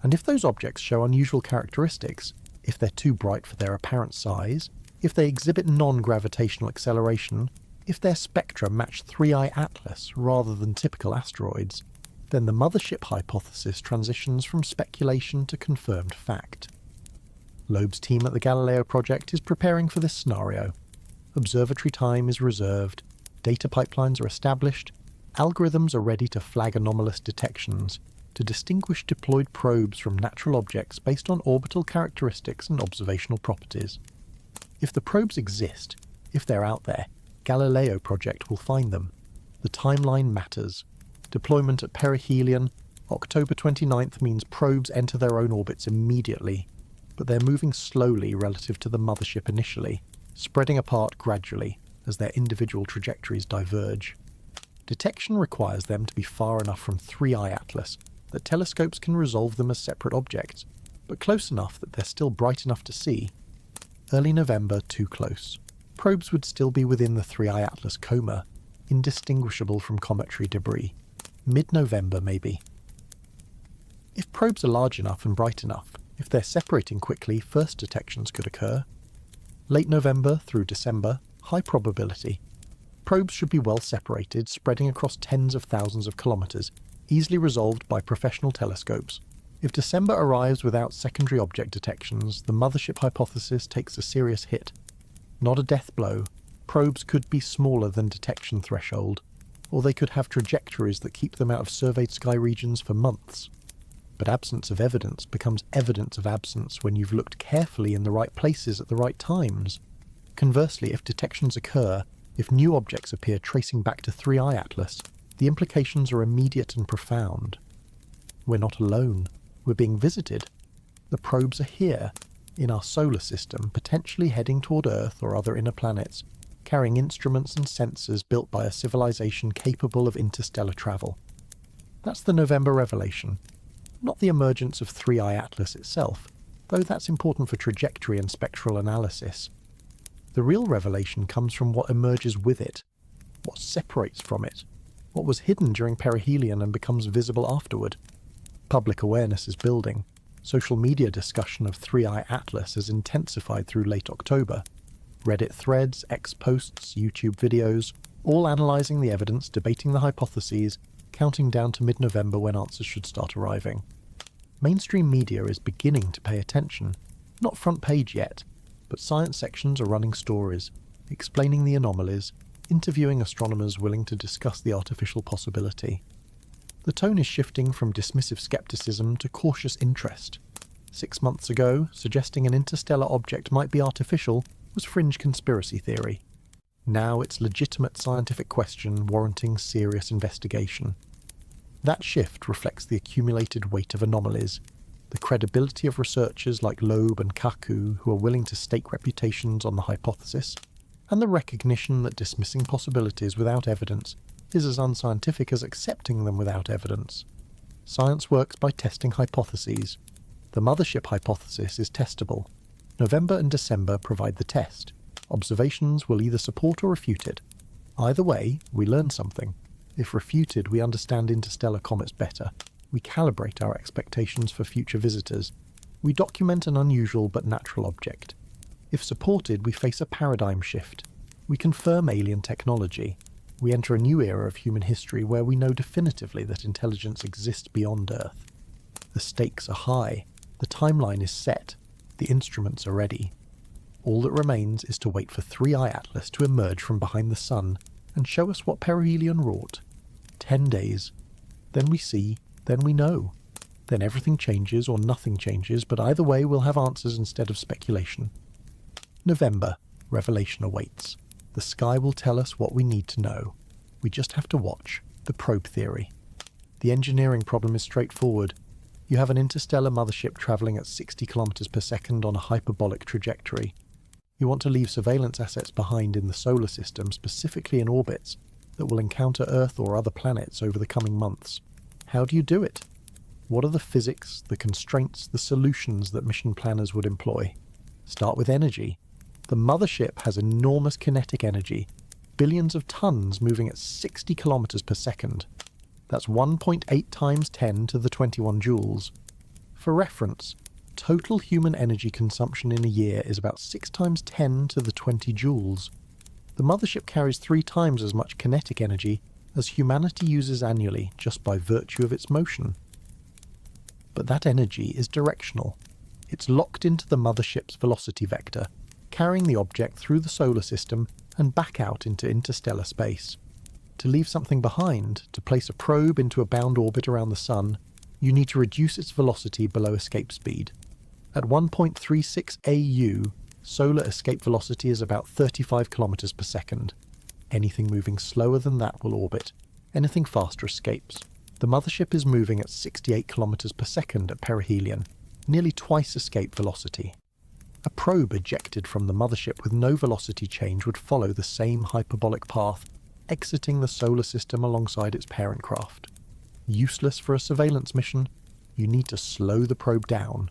And if those objects show unusual characteristics, if they're too bright for their apparent size, if they exhibit non-gravitational acceleration, if their spectra match 3I Atlas rather than typical asteroids, then the mothership hypothesis transitions from speculation to confirmed fact. Loeb's team at the Galileo project is preparing for this scenario. Observatory time is reserved, data pipelines are established, algorithms are ready to flag anomalous detections, to distinguish deployed probes from natural objects based on orbital characteristics and observational properties. If the probes exist, if they're out there, Galileo project will find them. The timeline matters. Deployment at perihelion, October 29th means probes enter their own orbits immediately, but they're moving slowly relative to the mothership initially, spreading apart gradually as their individual trajectories diverge. Detection requires them to be far enough from 3I Atlas that telescopes can resolve them as separate objects, but close enough that they're still bright enough to see. Early November, too close. Probes would still be within the 3i Atlas coma, indistinguishable from cometary debris. Mid-November, maybe. If probes are large enough and bright enough, if they're separating quickly, first detections could occur. Late November through December, high probability. Probes should be well separated, spreading across tens of thousands of kilometres, easily resolved by professional telescopes. If December arrives without secondary object detections, the mothership hypothesis takes a serious hit. Not a death blow. Probes could be smaller than detection threshold, or they could have trajectories that keep them out of surveyed sky regions for months. But absence of evidence becomes evidence of absence when you've looked carefully in the right places at the right times. Conversely, if detections occur, if new objects appear tracing back to 3i Atlas, the implications are immediate and profound. We're not alone. We're being visited. The probes are here, in our solar system, potentially heading toward Earth or other inner planets, carrying instruments and sensors built by a civilization capable of interstellar travel. That's the November revelation. Not the emergence of 3i Atlas itself, though that's important for trajectory and spectral analysis. The real revelation comes from what emerges with it, what separates from it, what was hidden during perihelion and becomes visible afterward. Public awareness is building. Social media discussion of 3i Atlas has intensified through late October. Reddit threads, X posts, YouTube videos, all analysing the evidence, debating the hypotheses, counting down to mid-November when answers should start arriving. Mainstream media is beginning to pay attention. Not front page yet, but science sections are running stories, explaining the anomalies, interviewing astronomers willing to discuss the artificial possibility. The tone is shifting from dismissive skepticism to cautious interest. 6 months ago, suggesting an interstellar object might be artificial was fringe conspiracy theory. Now it's legitimate scientific question warranting serious investigation. That shift reflects the accumulated weight of anomalies, the credibility of researchers like Loeb and Kaku who are willing to stake reputations on the hypothesis, and the recognition that dismissing possibilities without evidence is as unscientific as accepting them without evidence. Science works by testing hypotheses. The mothership hypothesis is testable. November and December provide the test. Observations will either support or refute it. Either way, we learn something. If refuted, we understand interstellar comets better. We calibrate our expectations for future visitors. We document an unusual but natural object. If supported, we face a paradigm shift. We confirm alien technology. We enter a new era of human history where we know definitively that intelligence exists beyond Earth. The stakes are high. The timeline is set. The instruments are ready. All that remains is to wait for 3i Atlas to emerge from behind the sun and show us what perihelion wrought. 10 days. Then we see, then we know. Then everything changes or nothing changes, but either way we'll have answers instead of speculation. November. Revelation awaits. The sky will tell us what we need to know. We just have to watch. The probe theory. The engineering problem is straightforward. You have an interstellar mothership travelling at 60 kilometers per second on a hyperbolic trajectory. You want to leave surveillance assets behind in the solar system, specifically in orbits that will encounter Earth or other planets over the coming months. How do you do it? What are the physics, the constraints, the solutions that mission planners would employ? Start with energy. The mothership has enormous kinetic energy, billions of tons moving at 60 kilometers per second. That's 1.8 times 10 to the 21 joules. For reference, total human energy consumption in a year is about 6 times 10 to the 20 joules. The mothership carries 3 times as much kinetic energy as humanity uses annually just by virtue of its motion. But that energy is directional. It's locked into the mothership's velocity vector, carrying the object through the solar system and back out into interstellar space. To leave something behind, to place a probe into a bound orbit around the Sun, you need to reduce its velocity below escape speed. At 1.36 AU, solar escape velocity is about 35 kilometers per second. Anything moving slower than that will orbit. Anything faster escapes. The mothership is moving at 68 kilometers per second at perihelion, nearly twice escape velocity. A probe ejected from the mothership with no velocity change would follow the same hyperbolic path, exiting the solar system alongside its parent craft. Useless for a surveillance mission, you need to slow the probe down.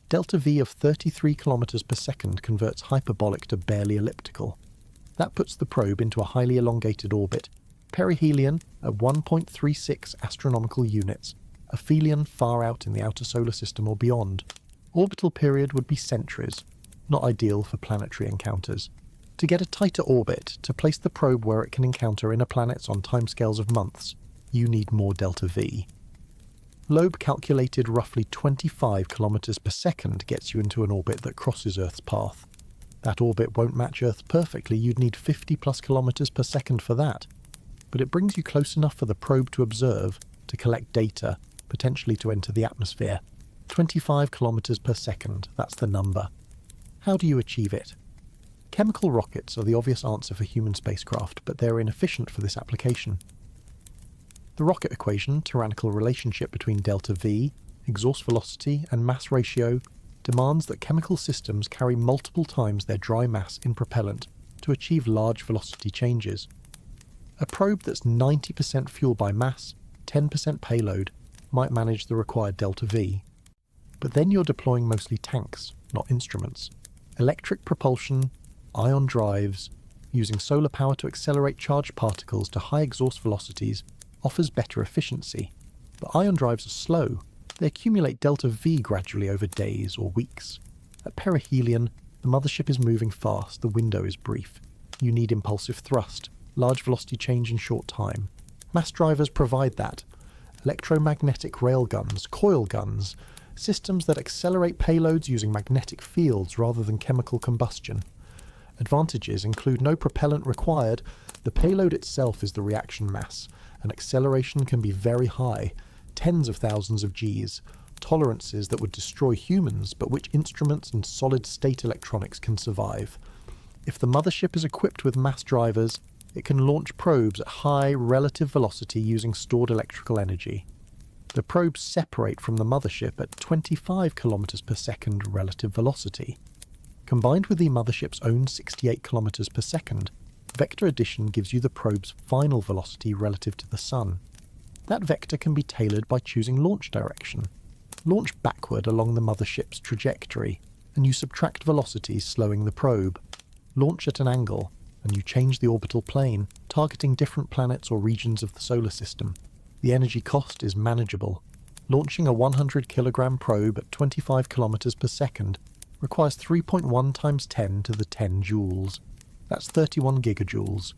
Delta V of 33 kilometers per second converts hyperbolic to barely elliptical. That puts the probe into a highly elongated orbit, perihelion at 1.36 astronomical units, aphelion far out in the outer solar system or beyond. Orbital period would be centuries, not ideal for planetary encounters. To get a tighter orbit, to place the probe where it can encounter inner planets on timescales of months, you need more delta V. Loeb calculated roughly 25 kilometers per second gets you into an orbit that crosses Earth's path. That orbit won't match Earth perfectly, you'd need 50 plus kilometers per second for that. But it brings you close enough for the probe to observe, to collect data, potentially to enter the atmosphere. 25 kilometers per second, that's the number. How do you achieve it? Chemical rockets are the obvious answer for human spacecraft, but they're inefficient for this application. The rocket equation, tyrannical relationship between delta V, exhaust velocity, and mass ratio, demands that chemical systems carry multiple times their dry mass in propellant to achieve large velocity changes. A probe that's 90% fuel by mass, 10% payload, might manage the required delta V. But then you're deploying mostly tanks, not instruments. Electric propulsion, ion drives, using solar power to accelerate charged particles to high exhaust velocities offers better efficiency. But ion drives are slow. They accumulate delta V gradually over days or weeks. At perihelion, the mothership is moving fast, the window is brief. You need impulsive thrust, large velocity change in short time. Mass drivers provide that. Electromagnetic railguns, coil guns, systems that accelerate payloads using magnetic fields rather than chemical combustion. Advantages include no propellant required, the payload itself is the reaction mass, and acceleration can be very high, tens of thousands of Gs, tolerances that would destroy humans but which instruments and solid-state electronics can survive. If the mothership is equipped with mass drivers, it can launch probes at high relative velocity using stored electrical energy. The probes separate from the mothership at 25 kilometers per second relative velocity. Combined with the mothership's own 68 kilometers per second, vector addition gives you the probe's final velocity relative to the Sun. That vector can be tailored by choosing launch direction. Launch backward along the mothership's trajectory, and you subtract velocities slowing the probe. Launch at an angle, and you change the orbital plane, targeting different planets or regions of the solar system. The energy cost is manageable. Launching a 100 kilogram probe at 25 kilometers per second requires 3.1 times 10 to the 10 joules. That's 31 gigajoules.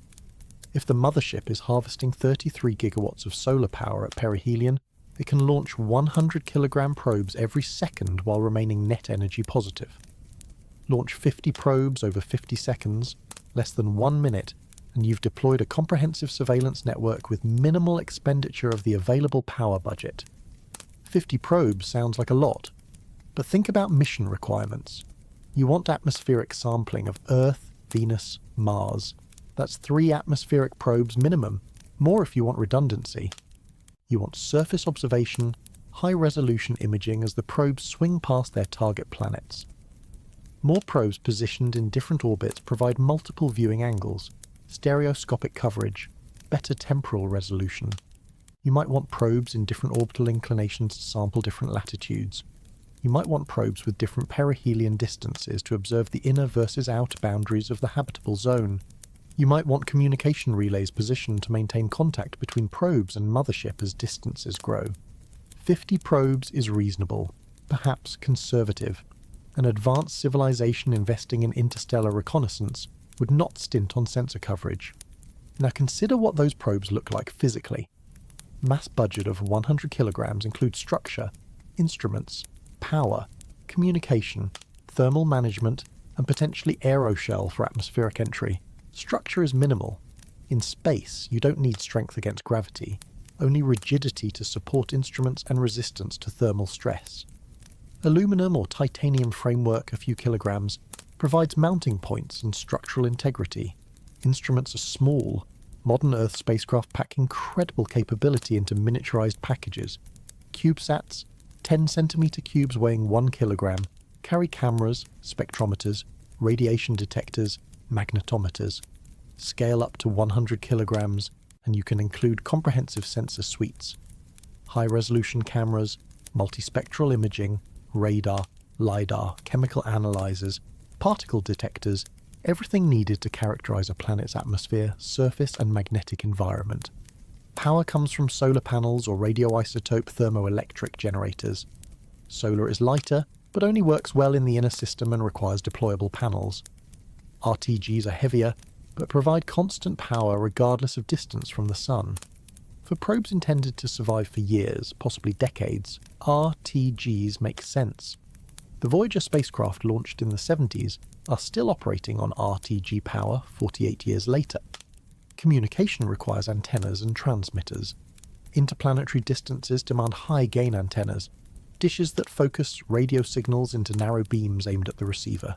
If the mothership is harvesting 33 gigawatts of solar power at perihelion, it can launch 100 kilogram probes every second while remaining net energy positive. Launch 50 probes over 50 seconds, less than 1 minute, and you've deployed a comprehensive surveillance network with minimal expenditure of the available power budget. 50 probes sounds like a lot, but think about mission requirements. You want atmospheric sampling of Earth, Venus, Mars. That's 3 atmospheric probes minimum, more if you want redundancy. You want surface observation, high-resolution imaging as the probes swing past their target planets. More probes positioned in different orbits provide multiple viewing angles, stereoscopic coverage, better temporal resolution. You might want probes in different orbital inclinations to sample different latitudes. You might want probes with different perihelion distances to observe the inner versus outer boundaries of the habitable zone. You might want communication relays positioned to maintain contact between probes and mothership as distances grow. 50 probes is reasonable, perhaps conservative. An advanced civilization investing in interstellar reconnaissance would not stint on sensor coverage. Now consider what those probes look like physically. Mass budget of 100 kilograms includes structure, instruments, power, communication, thermal management, and potentially aeroshell for atmospheric entry. Structure is minimal. In space, you don't need strength against gravity, only rigidity to support instruments and resistance to thermal stress. Aluminum or titanium framework, a few kilograms, provides mounting points and structural integrity. Instruments are small. Modern Earth spacecraft pack incredible capability into miniaturized packages. CubeSats, 10-centimeter cubes weighing 1 kilogram, carry cameras, spectrometers, radiation detectors, magnetometers. Scale up to 100 kilograms, and you can include comprehensive sensor suites. High-resolution cameras, multispectral imaging, radar, LiDAR, chemical analyzers, particle detectors, everything needed to characterize a planet's atmosphere, surface, and magnetic environment. Power comes from solar panels or radioisotope thermoelectric generators. Solar is lighter, but only works well in the inner system and requires deployable panels. RTGs are heavier, but provide constant power regardless of distance from the Sun. For probes intended to survive for years, possibly decades, RTGs make sense. The Voyager spacecraft launched in the 70s are still operating on RTG power 48 years later. Communication requires antennas and transmitters. Interplanetary distances demand high-gain antennas, dishes that focus radio signals into narrow beams aimed at the receiver.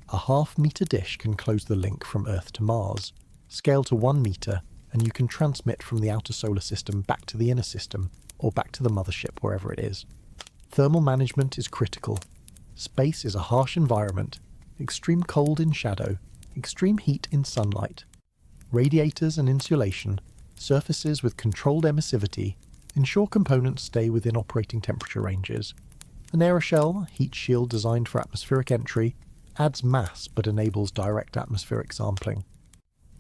A half-meter dish can close the link from Earth to Mars, scale to 1 meter, and you can transmit from the outer solar system back to the inner system, or back to the mothership wherever it is. Thermal management is critical. Space is a harsh environment, extreme cold in shadow, extreme heat in sunlight. Radiators and insulation, surfaces with controlled emissivity, ensure components stay within operating temperature ranges. An aeroshell, heat shield designed for atmospheric entry, adds mass but enables direct atmospheric sampling.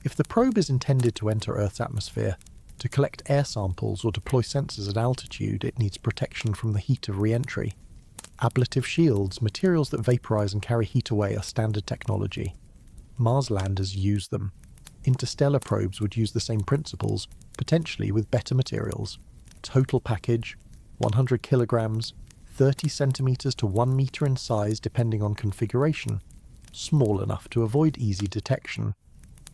If the probe is intended to enter Earth's atmosphere, to collect air samples or deploy sensors at altitude, it needs protection from the heat of re-entry. Ablative shields, materials that vaporize and carry heat away, are standard technology. Mars landers use them. Interstellar probes would use the same principles, potentially with better materials. Total package, 100 kilograms, 30 centimeters to 1 meter in size depending on configuration. Small enough to avoid easy detection.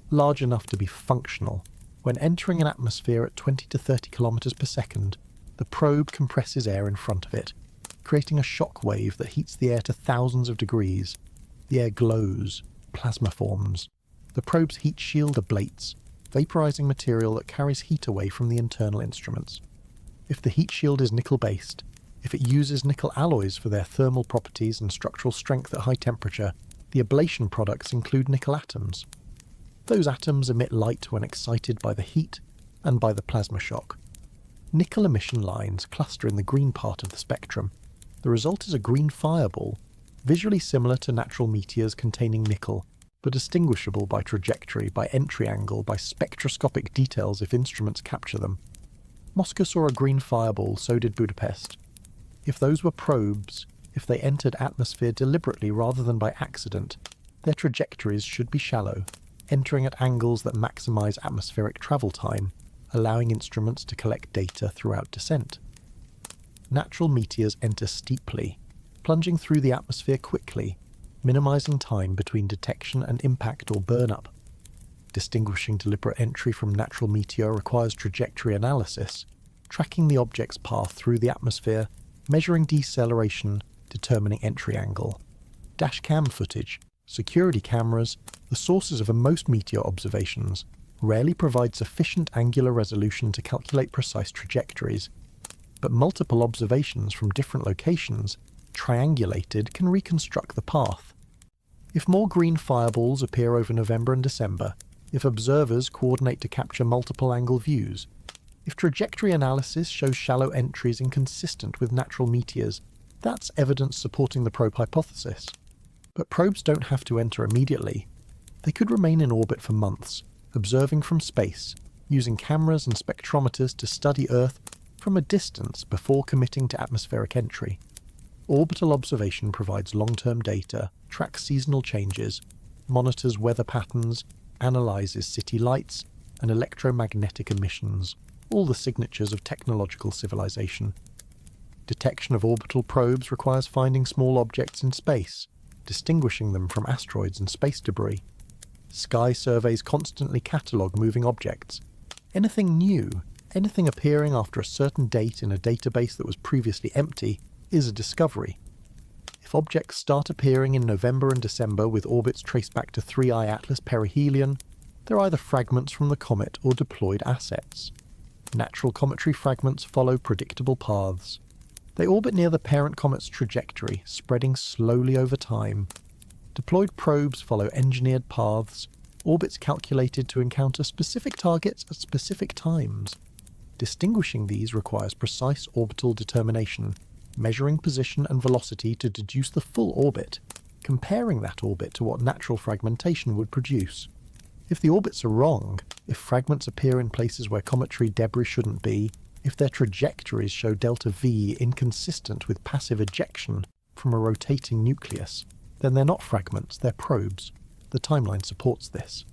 Large enough to be functional. When entering an atmosphere at 20 to 30 kilometers per second, the probe compresses air in front of it, creating a shock wave that heats the air to thousands of degrees. The air glows, plasma forms. The probe's heat shield ablates, vaporizing material that carries heat away from the internal instruments. If the heat shield is nickel-based, if it uses nickel alloys for their thermal properties and structural strength at high temperature, the ablation products include nickel atoms. Those atoms emit light when excited by the heat and by the plasma shock. Nickel emission lines cluster in the green part of the spectrum. The result is a green fireball, visually similar to natural meteors containing nickel, but distinguishable by trajectory, by entry angle, by spectroscopic details if instruments capture them. Moscow saw a green fireball, so did Budapest. If those were probes, if they entered atmosphere deliberately rather than by accident, their trajectories should be shallow, entering at angles that maximize atmospheric travel time, allowing instruments to collect data throughout descent. Natural meteors enter steeply, plunging through the atmosphere quickly, minimizing time between detection and impact or burn-up. Distinguishing deliberate entry from natural meteor requires trajectory analysis, tracking the object's path through the atmosphere, measuring deceleration, determining entry angle. Dashcam footage, security cameras, the sources of most meteor observations, rarely provide sufficient angular resolution to calculate precise trajectories, but multiple observations from different locations, triangulated, can reconstruct the path. If more green fireballs appear over November and December, if observers coordinate to capture multiple angle views, if trajectory analysis shows shallow entries inconsistent with natural meteors, that's evidence supporting the probe hypothesis. But probes don't have to enter immediately. They could remain in orbit for months, observing from space, using cameras and spectrometers to study Earth from a distance before committing to atmospheric entry. Orbital observation provides long-term data, tracks seasonal changes, monitors weather patterns, analyzes city lights, and electromagnetic emissions, all the signatures of technological civilization. Detection of orbital probes requires finding small objects in space, distinguishing them from asteroids and space debris. Sky surveys constantly catalogue moving objects. Anything new, anything appearing after a certain date in a database that was previously empty, is a discovery. If objects start appearing in November and December with orbits traced back to 3I Atlas perihelion, they're either fragments from the comet or deployed assets. Natural cometary fragments follow predictable paths. They orbit near the parent comet's trajectory, spreading slowly over time. Deployed probes follow engineered paths, orbits calculated to encounter specific targets at specific times. Distinguishing these requires precise orbital determination, measuring position and velocity to deduce the full orbit, comparing that orbit to what natural fragmentation would produce. If the orbits are wrong, if fragments appear in places where cometary debris shouldn't be, if their trajectories show delta V inconsistent with passive ejection from a rotating nucleus, then they're not fragments, they're probes. The timeline supports this.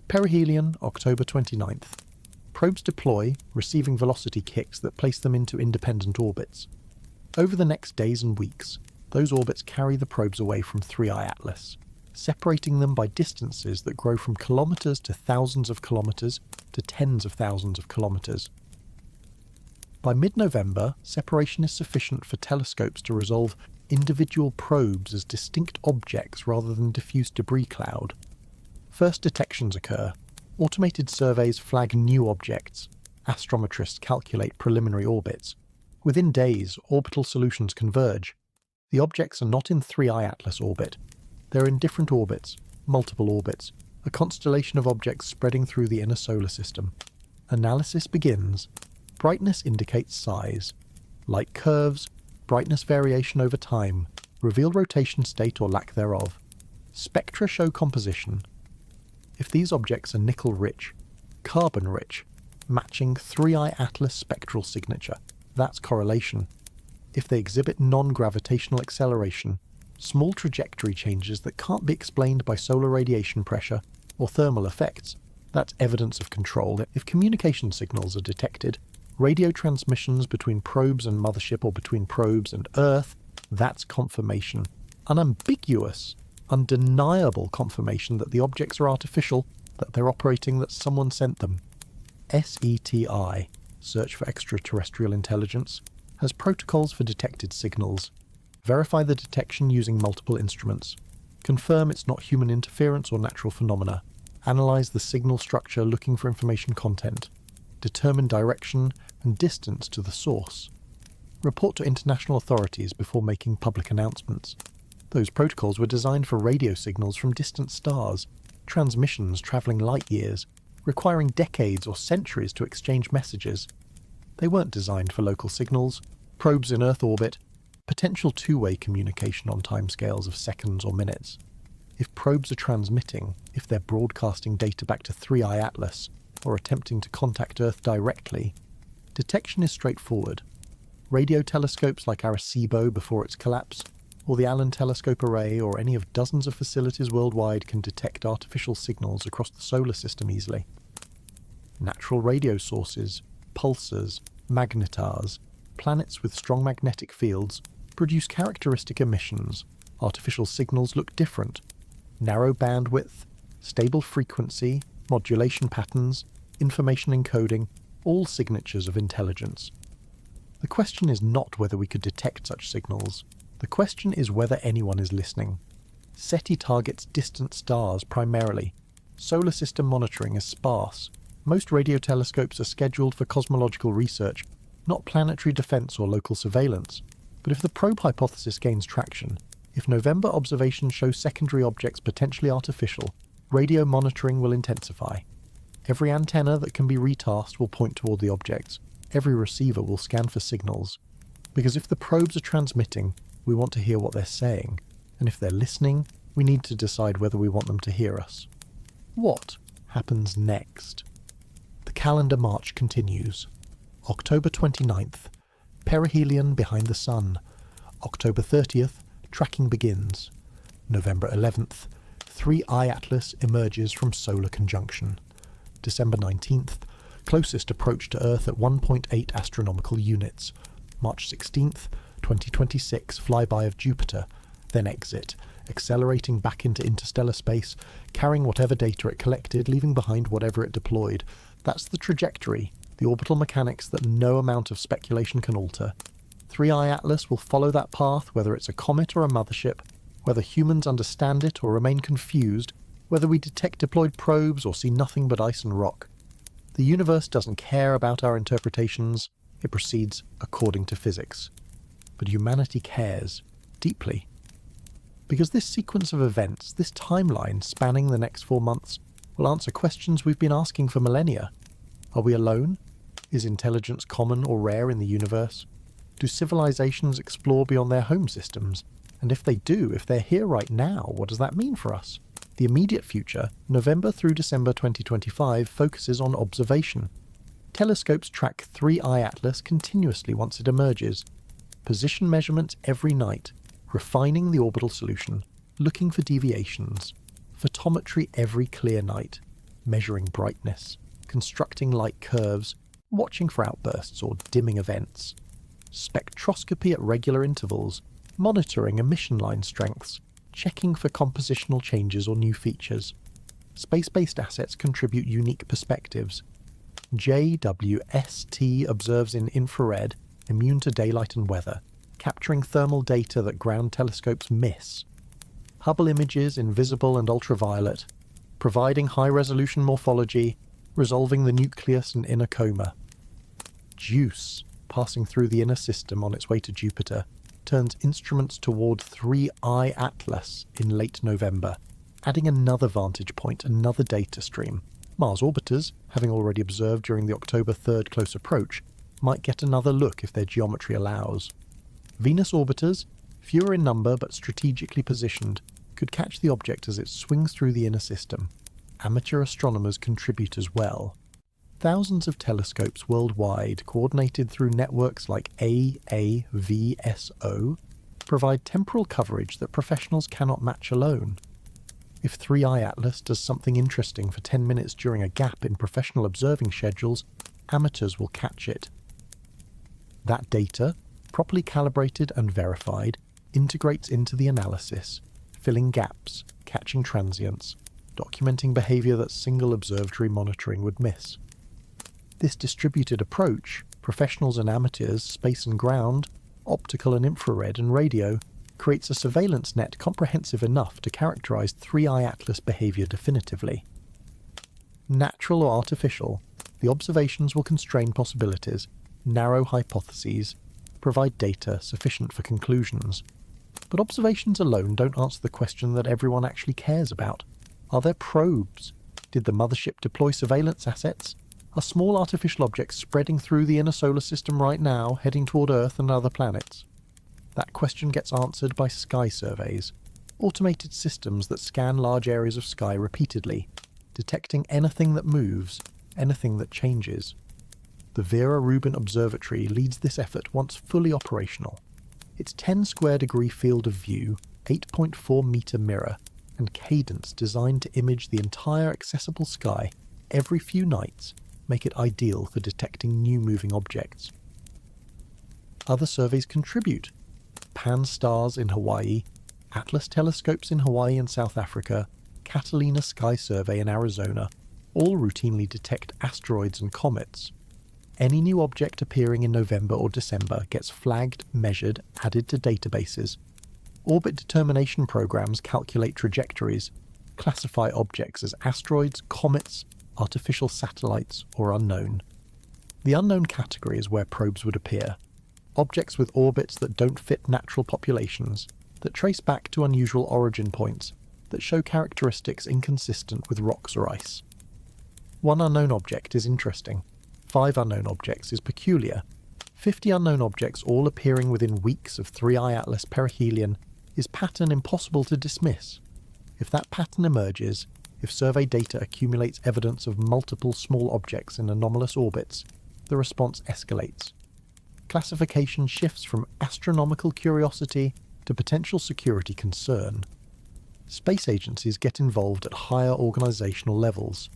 Perihelion, October 29th. Probes deploy, receiving velocity kicks that place them into independent orbits. Over the next days and weeks, those orbits carry the probes away from 3i Atlas, separating them by distances that grow from kilometres to thousands of kilometres to tens of thousands of kilometres. By mid-November, separation is sufficient for telescopes to resolve individual probes as distinct objects rather than diffuse debris cloud. First detections occur. Automated surveys flag new objects. Astrometrists calculate preliminary orbits. Within days, orbital solutions converge. The objects are not in 3i Atlas orbit. They're in different orbits, multiple orbits, a constellation of objects spreading through the inner solar system. Analysis begins. Brightness indicates size. Light curves, brightness variation over time, reveal rotation state or lack thereof. Spectra show composition. If these objects are nickel-rich, carbon-rich, matching 3i Atlas spectral signature, that's correlation. If they exhibit non-gravitational acceleration, small trajectory changes that can't be explained by solar radiation pressure or thermal effects, that's evidence of control. If communication signals are detected, radio transmissions between probes and mothership or between probes and Earth, that's confirmation. Unambiguous, undeniable confirmation that the objects are artificial, that they're operating, that someone sent them. SETI, Search for Extraterrestrial Intelligence, has protocols for detected signals. Verify the detection using multiple instruments. Confirm it's not human interference or natural phenomena. Analyze the signal structure looking for information content. Determine direction and distance to the source. Report to international authorities before making public announcements. Those protocols were designed for radio signals from distant stars, transmissions travelling light years, requiring decades or centuries to exchange messages. They weren't designed for local signals, probes in Earth orbit, potential two-way communication on timescales of seconds or minutes. If probes are transmitting, if they're broadcasting data back to 3i Atlas, or attempting to contact Earth directly, detection is straightforward. Radio telescopes like Arecibo before its collapse, or the Allen Telescope Array, or any of dozens of facilities worldwide can detect artificial signals across the solar system easily. Natural radio sources, pulsars, magnetars, planets with strong magnetic fields produce characteristic emissions. Artificial signals look different. Narrow bandwidth, stable frequency, modulation patterns, information encoding, all signatures of intelligence. The question is not whether we could detect such signals. The question is whether anyone is listening. SETI targets distant stars primarily. Solar system monitoring is sparse. Most radio telescopes are scheduled for cosmological research, not planetary defense or local surveillance. But if the probe hypothesis gains traction, if November observations show secondary objects potentially artificial, radio monitoring will intensify. Every antenna that can be retasked will point toward the objects. Every receiver will scan for signals. Because if the probes are transmitting, we want to hear what they're saying. And if they're listening, we need to decide whether we want them to hear us. What happens next? The calendar march continues. October 29th, perihelion behind the Sun. October 30th, tracking begins. November 11th, 3i Atlas emerges from solar conjunction. December 19th, closest approach to Earth at 1.8 astronomical units. March 16th, 2026, flyby of Jupiter, then exit, accelerating back into interstellar space, carrying whatever data it collected, leaving behind whatever it deployed. That's the trajectory, the orbital mechanics that no amount of speculation can alter. 3i Atlas will follow that path, whether it's a comet or a mothership, whether humans understand it or remain confused, whether we detect deployed probes or see nothing but ice and rock. The universe doesn't care about our interpretations, it proceeds according to physics. But humanity cares, deeply. Because this sequence of events, this timeline spanning the next 4 months, will answer questions we've been asking for millennia. Are we alone? Is intelligence common or rare in the universe? Do civilizations explore beyond their home systems? And if they do, if they're here right now, what does that mean for us? The immediate future, November through December 2025, focuses on observation. Telescopes track 3i Atlas continuously once it emerges. Position measurements every night, refining the orbital solution, looking for deviations. Photometry every clear night, measuring brightness, constructing light curves, watching for outbursts or dimming events. Spectroscopy at regular intervals, monitoring emission line strengths, checking for compositional changes or new features. Space-based assets contribute unique perspectives. JWST observes in infrared, immune to daylight and weather, capturing thermal data that ground telescopes miss. Hubble images in visible and ultraviolet, providing high-resolution morphology, resolving the nucleus and inner coma. JUICE, passing through the inner system on its way to Jupiter, turns instruments toward 3i Atlas in late November, adding another vantage point, another data stream. Mars orbiters, having already observed during the October 3rd close approach, might get another look if their geometry allows. Venus orbiters, fewer in number but strategically positioned, could catch the object as it swings through the inner system. Amateur astronomers contribute as well. Thousands of telescopes worldwide, coordinated through networks like AAVSO, provide temporal coverage that professionals cannot match alone. If 3i Atlas does something interesting for 10 minutes during a gap in professional observing schedules, amateurs will catch it. That data, properly calibrated and verified, integrates into the analysis, filling gaps, catching transients, documenting behavior that single observatory monitoring would miss. This distributed approach, professionals and amateurs, space and ground, optical and infrared and radio, creates a surveillance net comprehensive enough to characterize 3i Atlas behavior definitively. Natural or artificial, the observations will constrain possibilities, narrow hypotheses, provide data sufficient for conclusions. But observations alone don't answer the question that everyone actually cares about. Are there probes? Did the mothership deploy surveillance assets? Are small artificial objects spreading through the inner solar system right now, heading toward Earth and other planets? That question gets answered by sky surveys, automated systems that scan large areas of sky repeatedly, detecting anything that moves, anything that changes. The Vera Rubin Observatory leads this effort once fully operational. Its 10 square degree field of view, 8.4 meter mirror, and cadence designed to image the entire accessible sky every few nights make it ideal for detecting new moving objects. Other surveys contribute. Pan-STARRS in Hawaii, Atlas telescopes in Hawaii and South Africa, Catalina Sky Survey in Arizona, all routinely detect asteroids and comets. Any new object appearing in November or December gets flagged, measured, added to databases. Orbit determination programs calculate trajectories, classify objects as asteroids, comets, artificial satellites, or unknown. The unknown category is where probes would appear. Objects with orbits that don't fit natural populations, that trace back to unusual origin points, that show characteristics inconsistent with rocks or ice. One unknown object is interesting. 5 unknown objects is peculiar. 50 unknown objects all appearing within weeks of 3i Atlas perihelion is pattern impossible to dismiss. If that pattern emerges, if survey data accumulates evidence of multiple small objects in anomalous orbits, the response escalates. Classification shifts from astronomical curiosity to potential security concern. Space agencies get involved at higher organizational levels.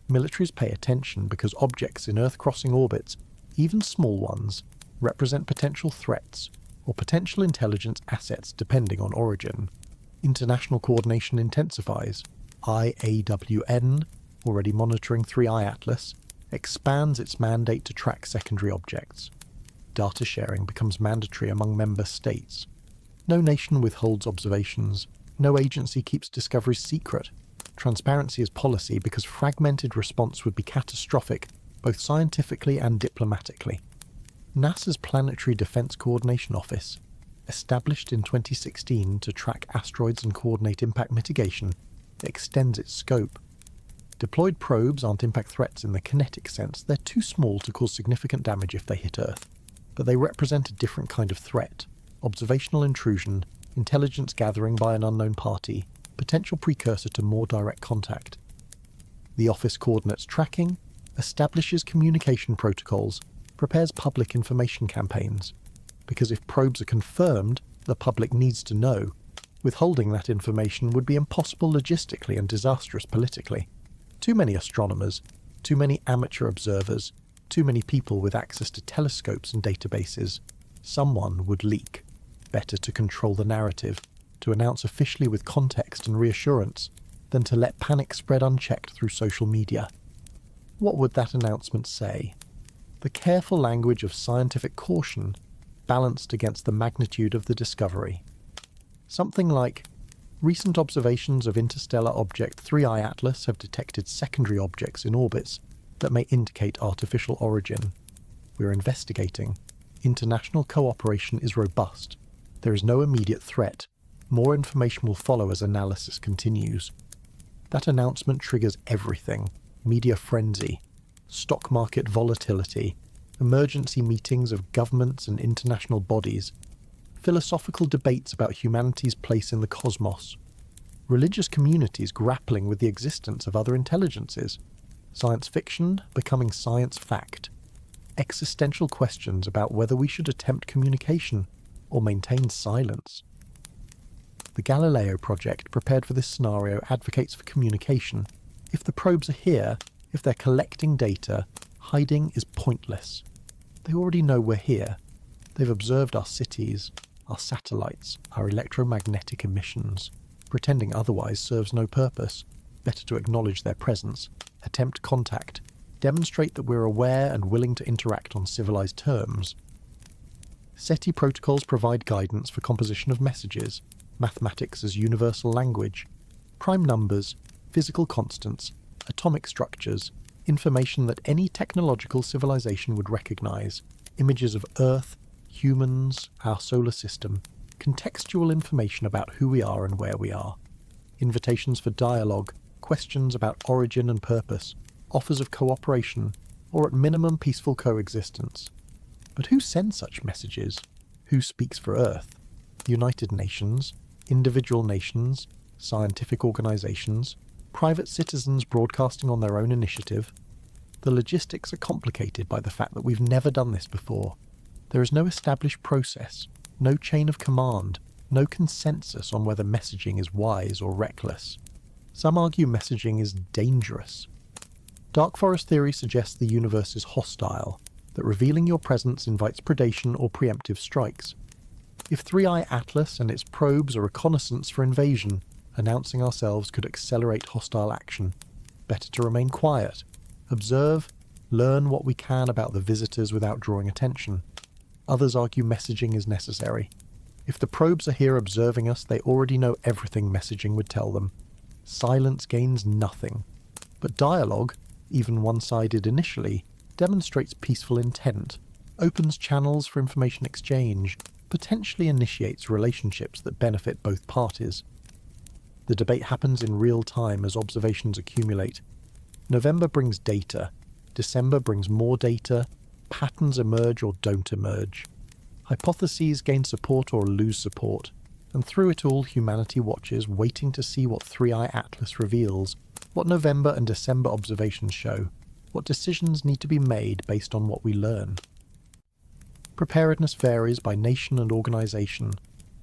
Militaries pay attention because objects in Earth-crossing orbits, even small ones, represent potential threats or potential intelligence assets depending on origin. International coordination intensifies. IAWN, already monitoring 3i Atlas, expands its mandate to track secondary objects. Data sharing becomes mandatory among member states. No nation withholds observations. No agency keeps discoveries secret. Transparency is policy because fragmented response would be catastrophic, both scientifically and diplomatically. NASA's Planetary Defense Coordination Office, established in 2016 to track asteroids and coordinate impact mitigation, extends its scope. Deployed probes aren't impact threats in the kinetic sense, they're too small to cause significant damage if they hit Earth. but they represent a different kind of threat: observational intrusion, intelligence gathering by an unknown party, potential precursor to more direct contact. The Office Coordinates Tracking establishes communication protocols, prepares public information campaigns, because if probes are confirmed, the public needs to know. Withholding that information would be impossible logistically and disastrous politically. Too many astronomers, too many amateur observers, too many people with access to telescopes and databases. Someone would leak. Better to control the narrative, to announce officially with context and reassurance, than to let panic spread unchecked through social media. What would that announcement say? The careful language of scientific caution balanced against the magnitude of the discovery. Something like, recent observations of interstellar object 3I Atlas have detected secondary objects in orbits that may indicate artificial origin. We're investigating. International cooperation is robust. There is no immediate threat. More information will follow as analysis continues. That announcement triggers everything: media frenzy, stock market volatility, emergency meetings of governments and international bodies, philosophical debates about humanity's place in the cosmos, religious communities grappling with the existence of other intelligences, science fiction becoming science fact, existential questions about whether we should attempt communication or maintain silence. The Galileo project, prepared for this scenario, advocates for communication. If the probes are here, if they're collecting data, hiding is pointless. They already know we're here. They've observed our cities, our satellites, our electromagnetic emissions. Pretending otherwise serves no purpose. Better to acknowledge their presence, attempt contact, demonstrate that we're aware and willing to interact on civilized terms. SETI protocols provide guidance for composition of messages, mathematics as universal language, prime numbers, physical constants, atomic structures, information that any technological civilization would recognize, images of Earth, humans, our solar system, contextual information about who we are and where we are, invitations for dialogue, questions about origin and purpose, offers of cooperation, or at minimum peaceful coexistence. But who sends such messages? Who speaks for Earth? United Nations, individual nations, scientific organizations, private citizens broadcasting on their own initiative. The logistics are complicated by the fact that we've never done this before. There is no established process, no chain of command, no consensus on whether messaging is wise or reckless. Some argue messaging is dangerous. Dark forest theory suggests the universe is hostile, that revealing your presence invites predation or preemptive strikes. If 3I Atlas and its probes are reconnaissance for invasion, announcing ourselves could accelerate hostile action. Better to remain quiet, observe, learn what we can about the visitors without drawing attention. Others argue messaging is necessary. If the probes are here observing us, they already know everything messaging would tell them. Silence gains nothing. But dialogue, even one-sided initially, demonstrates peaceful intent, opens channels for information exchange, potentially initiates relationships that benefit both parties. The debate happens in real time as observations accumulate. November brings data, December brings more data, patterns emerge or don't emerge. Hypotheses gain support or lose support, and through it all humanity watches, waiting to see what 3I Atlas reveals, what November and December observations show, what decisions need to be made based on what we learn. Preparedness varies by nation and organization.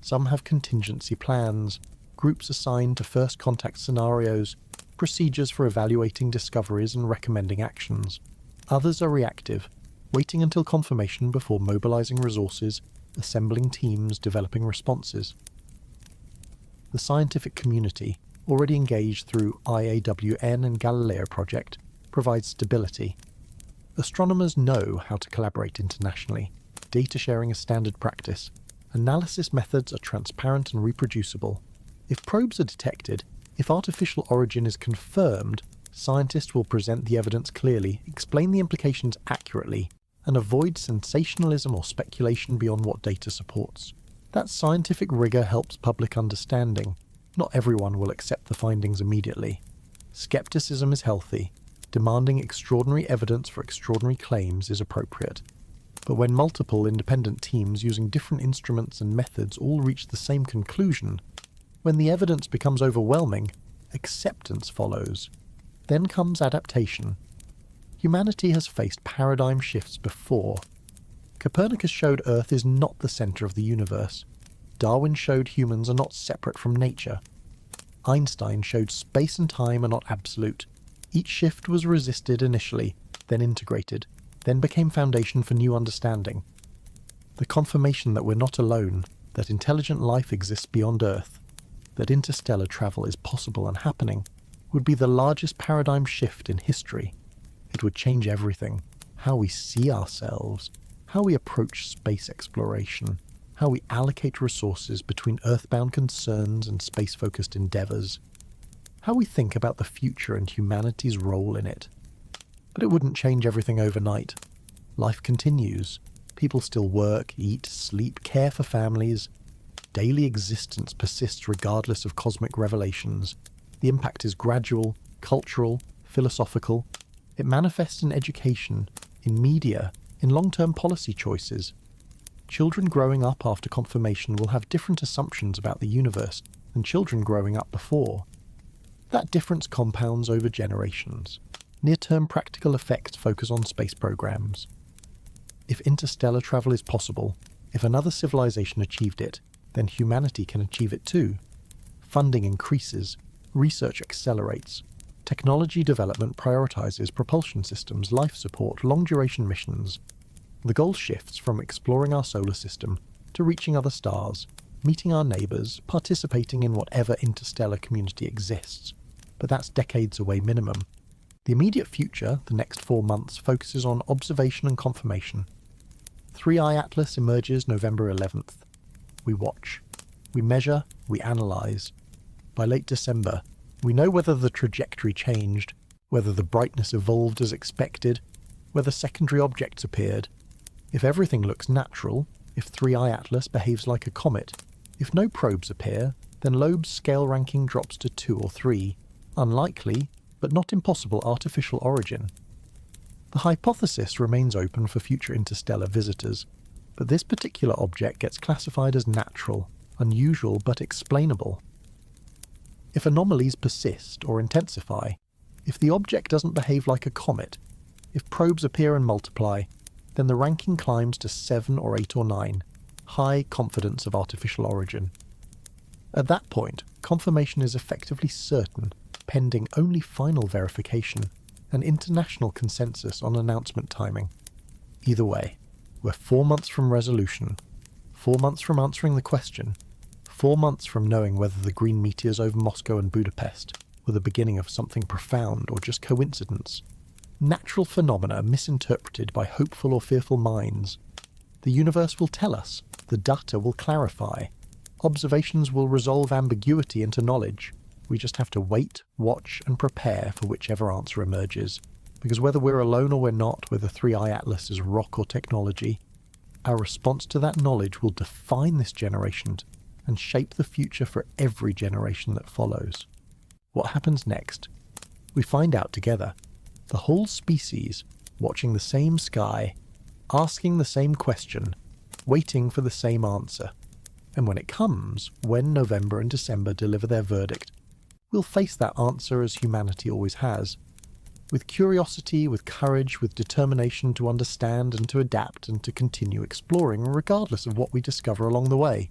Some have contingency plans, groups assigned to first contact scenarios, procedures for evaluating discoveries and recommending actions. Others are reactive, waiting until confirmation before mobilizing resources, assembling teams, developing responses. The scientific community, already engaged through IAWN and Galileo project, provides stability. Astronomers know how to collaborate internationally. Data sharing is standard practice. Analysis methods are transparent and reproducible. If probes are detected, if artificial origin is confirmed, scientists will present the evidence clearly, explain the implications accurately, and avoid sensationalism or speculation beyond what data supports. That scientific rigor helps public understanding. Not everyone will accept the findings immediately. Skepticism is healthy. Demanding extraordinary evidence for extraordinary claims is appropriate. But when multiple independent teams using different instruments and methods all reach the same conclusion, when the evidence becomes overwhelming, acceptance follows. Then comes adaptation. Humanity has faced paradigm shifts before. Copernicus showed Earth is not the centre of the universe. Darwin showed humans are not separate from nature. Einstein showed space and time are not absolute. Each shift was resisted initially, then integrated, then became foundation for new understanding. The confirmation that we're not alone, that intelligent life exists beyond Earth, that interstellar travel is possible and happening, would be the largest paradigm shift in history. It would change everything. How we see ourselves, how we approach space exploration, how we allocate resources between earthbound concerns and space-focused endeavours, how we think about the future and humanity's role in it. But it wouldn't change everything overnight. Life continues. People still work, eat, sleep, care for families. Daily existence persists regardless of cosmic revelations. The impact is gradual, cultural, philosophical. It manifests in education, in media, in long-term policy choices. Children growing up after confirmation will have different assumptions about the universe than children growing up before. That difference compounds over generations. Near-term practical effects focus on space programs. If interstellar travel is possible, if another civilization achieved it, then humanity can achieve it too. Funding increases, research accelerates, technology development prioritizes propulsion systems, life support, long-duration missions. The goal shifts from exploring our solar system to reaching other stars, meeting our neighbours, participating in whatever interstellar community exists. But that's decades away minimum. The immediate future, the next 4 months, focuses on observation and confirmation. 3i Atlas emerges November 11th. We watch. We measure. We analyse. By late December, we know whether the trajectory changed, whether the brightness evolved as expected, whether secondary objects appeared. If everything looks natural, if 3i Atlas behaves like a comet, if no probes appear, then Loeb's scale ranking drops to 2 or 3. Unlikely, but not impossible artificial origin. The hypothesis remains open for future interstellar visitors, but this particular object gets classified as natural, unusual but explainable. If anomalies persist or intensify, if the object doesn't behave like a comet, if probes appear and multiply, then the ranking climbs to 7 or 8 or 9, high confidence of artificial origin. At that point, confirmation is effectively certain, pending only final verification and international consensus on announcement timing. Either way, we're 4 months from resolution, 4 months from answering the question, 4 months from knowing whether the green meteors over Moscow and Budapest were the beginning of something profound or just coincidence. Natural phenomena misinterpreted by hopeful or fearful minds. The universe will tell us, the data will clarify, observations will resolve ambiguity into knowledge. We just have to wait, watch, and prepare for whichever answer emerges. Because whether we're alone or we're not, whether 3i Atlas is rock or technology, our response to that knowledge will define this generation and shape the future for every generation that follows. What happens next? We find out together. The whole species, watching the same sky, asking the same question, waiting for the same answer. And when it comes, when November and December deliver their verdict, we'll face that answer as humanity always has. With curiosity, with courage, with determination to understand and to adapt and to continue exploring regardless of what we discover along the way.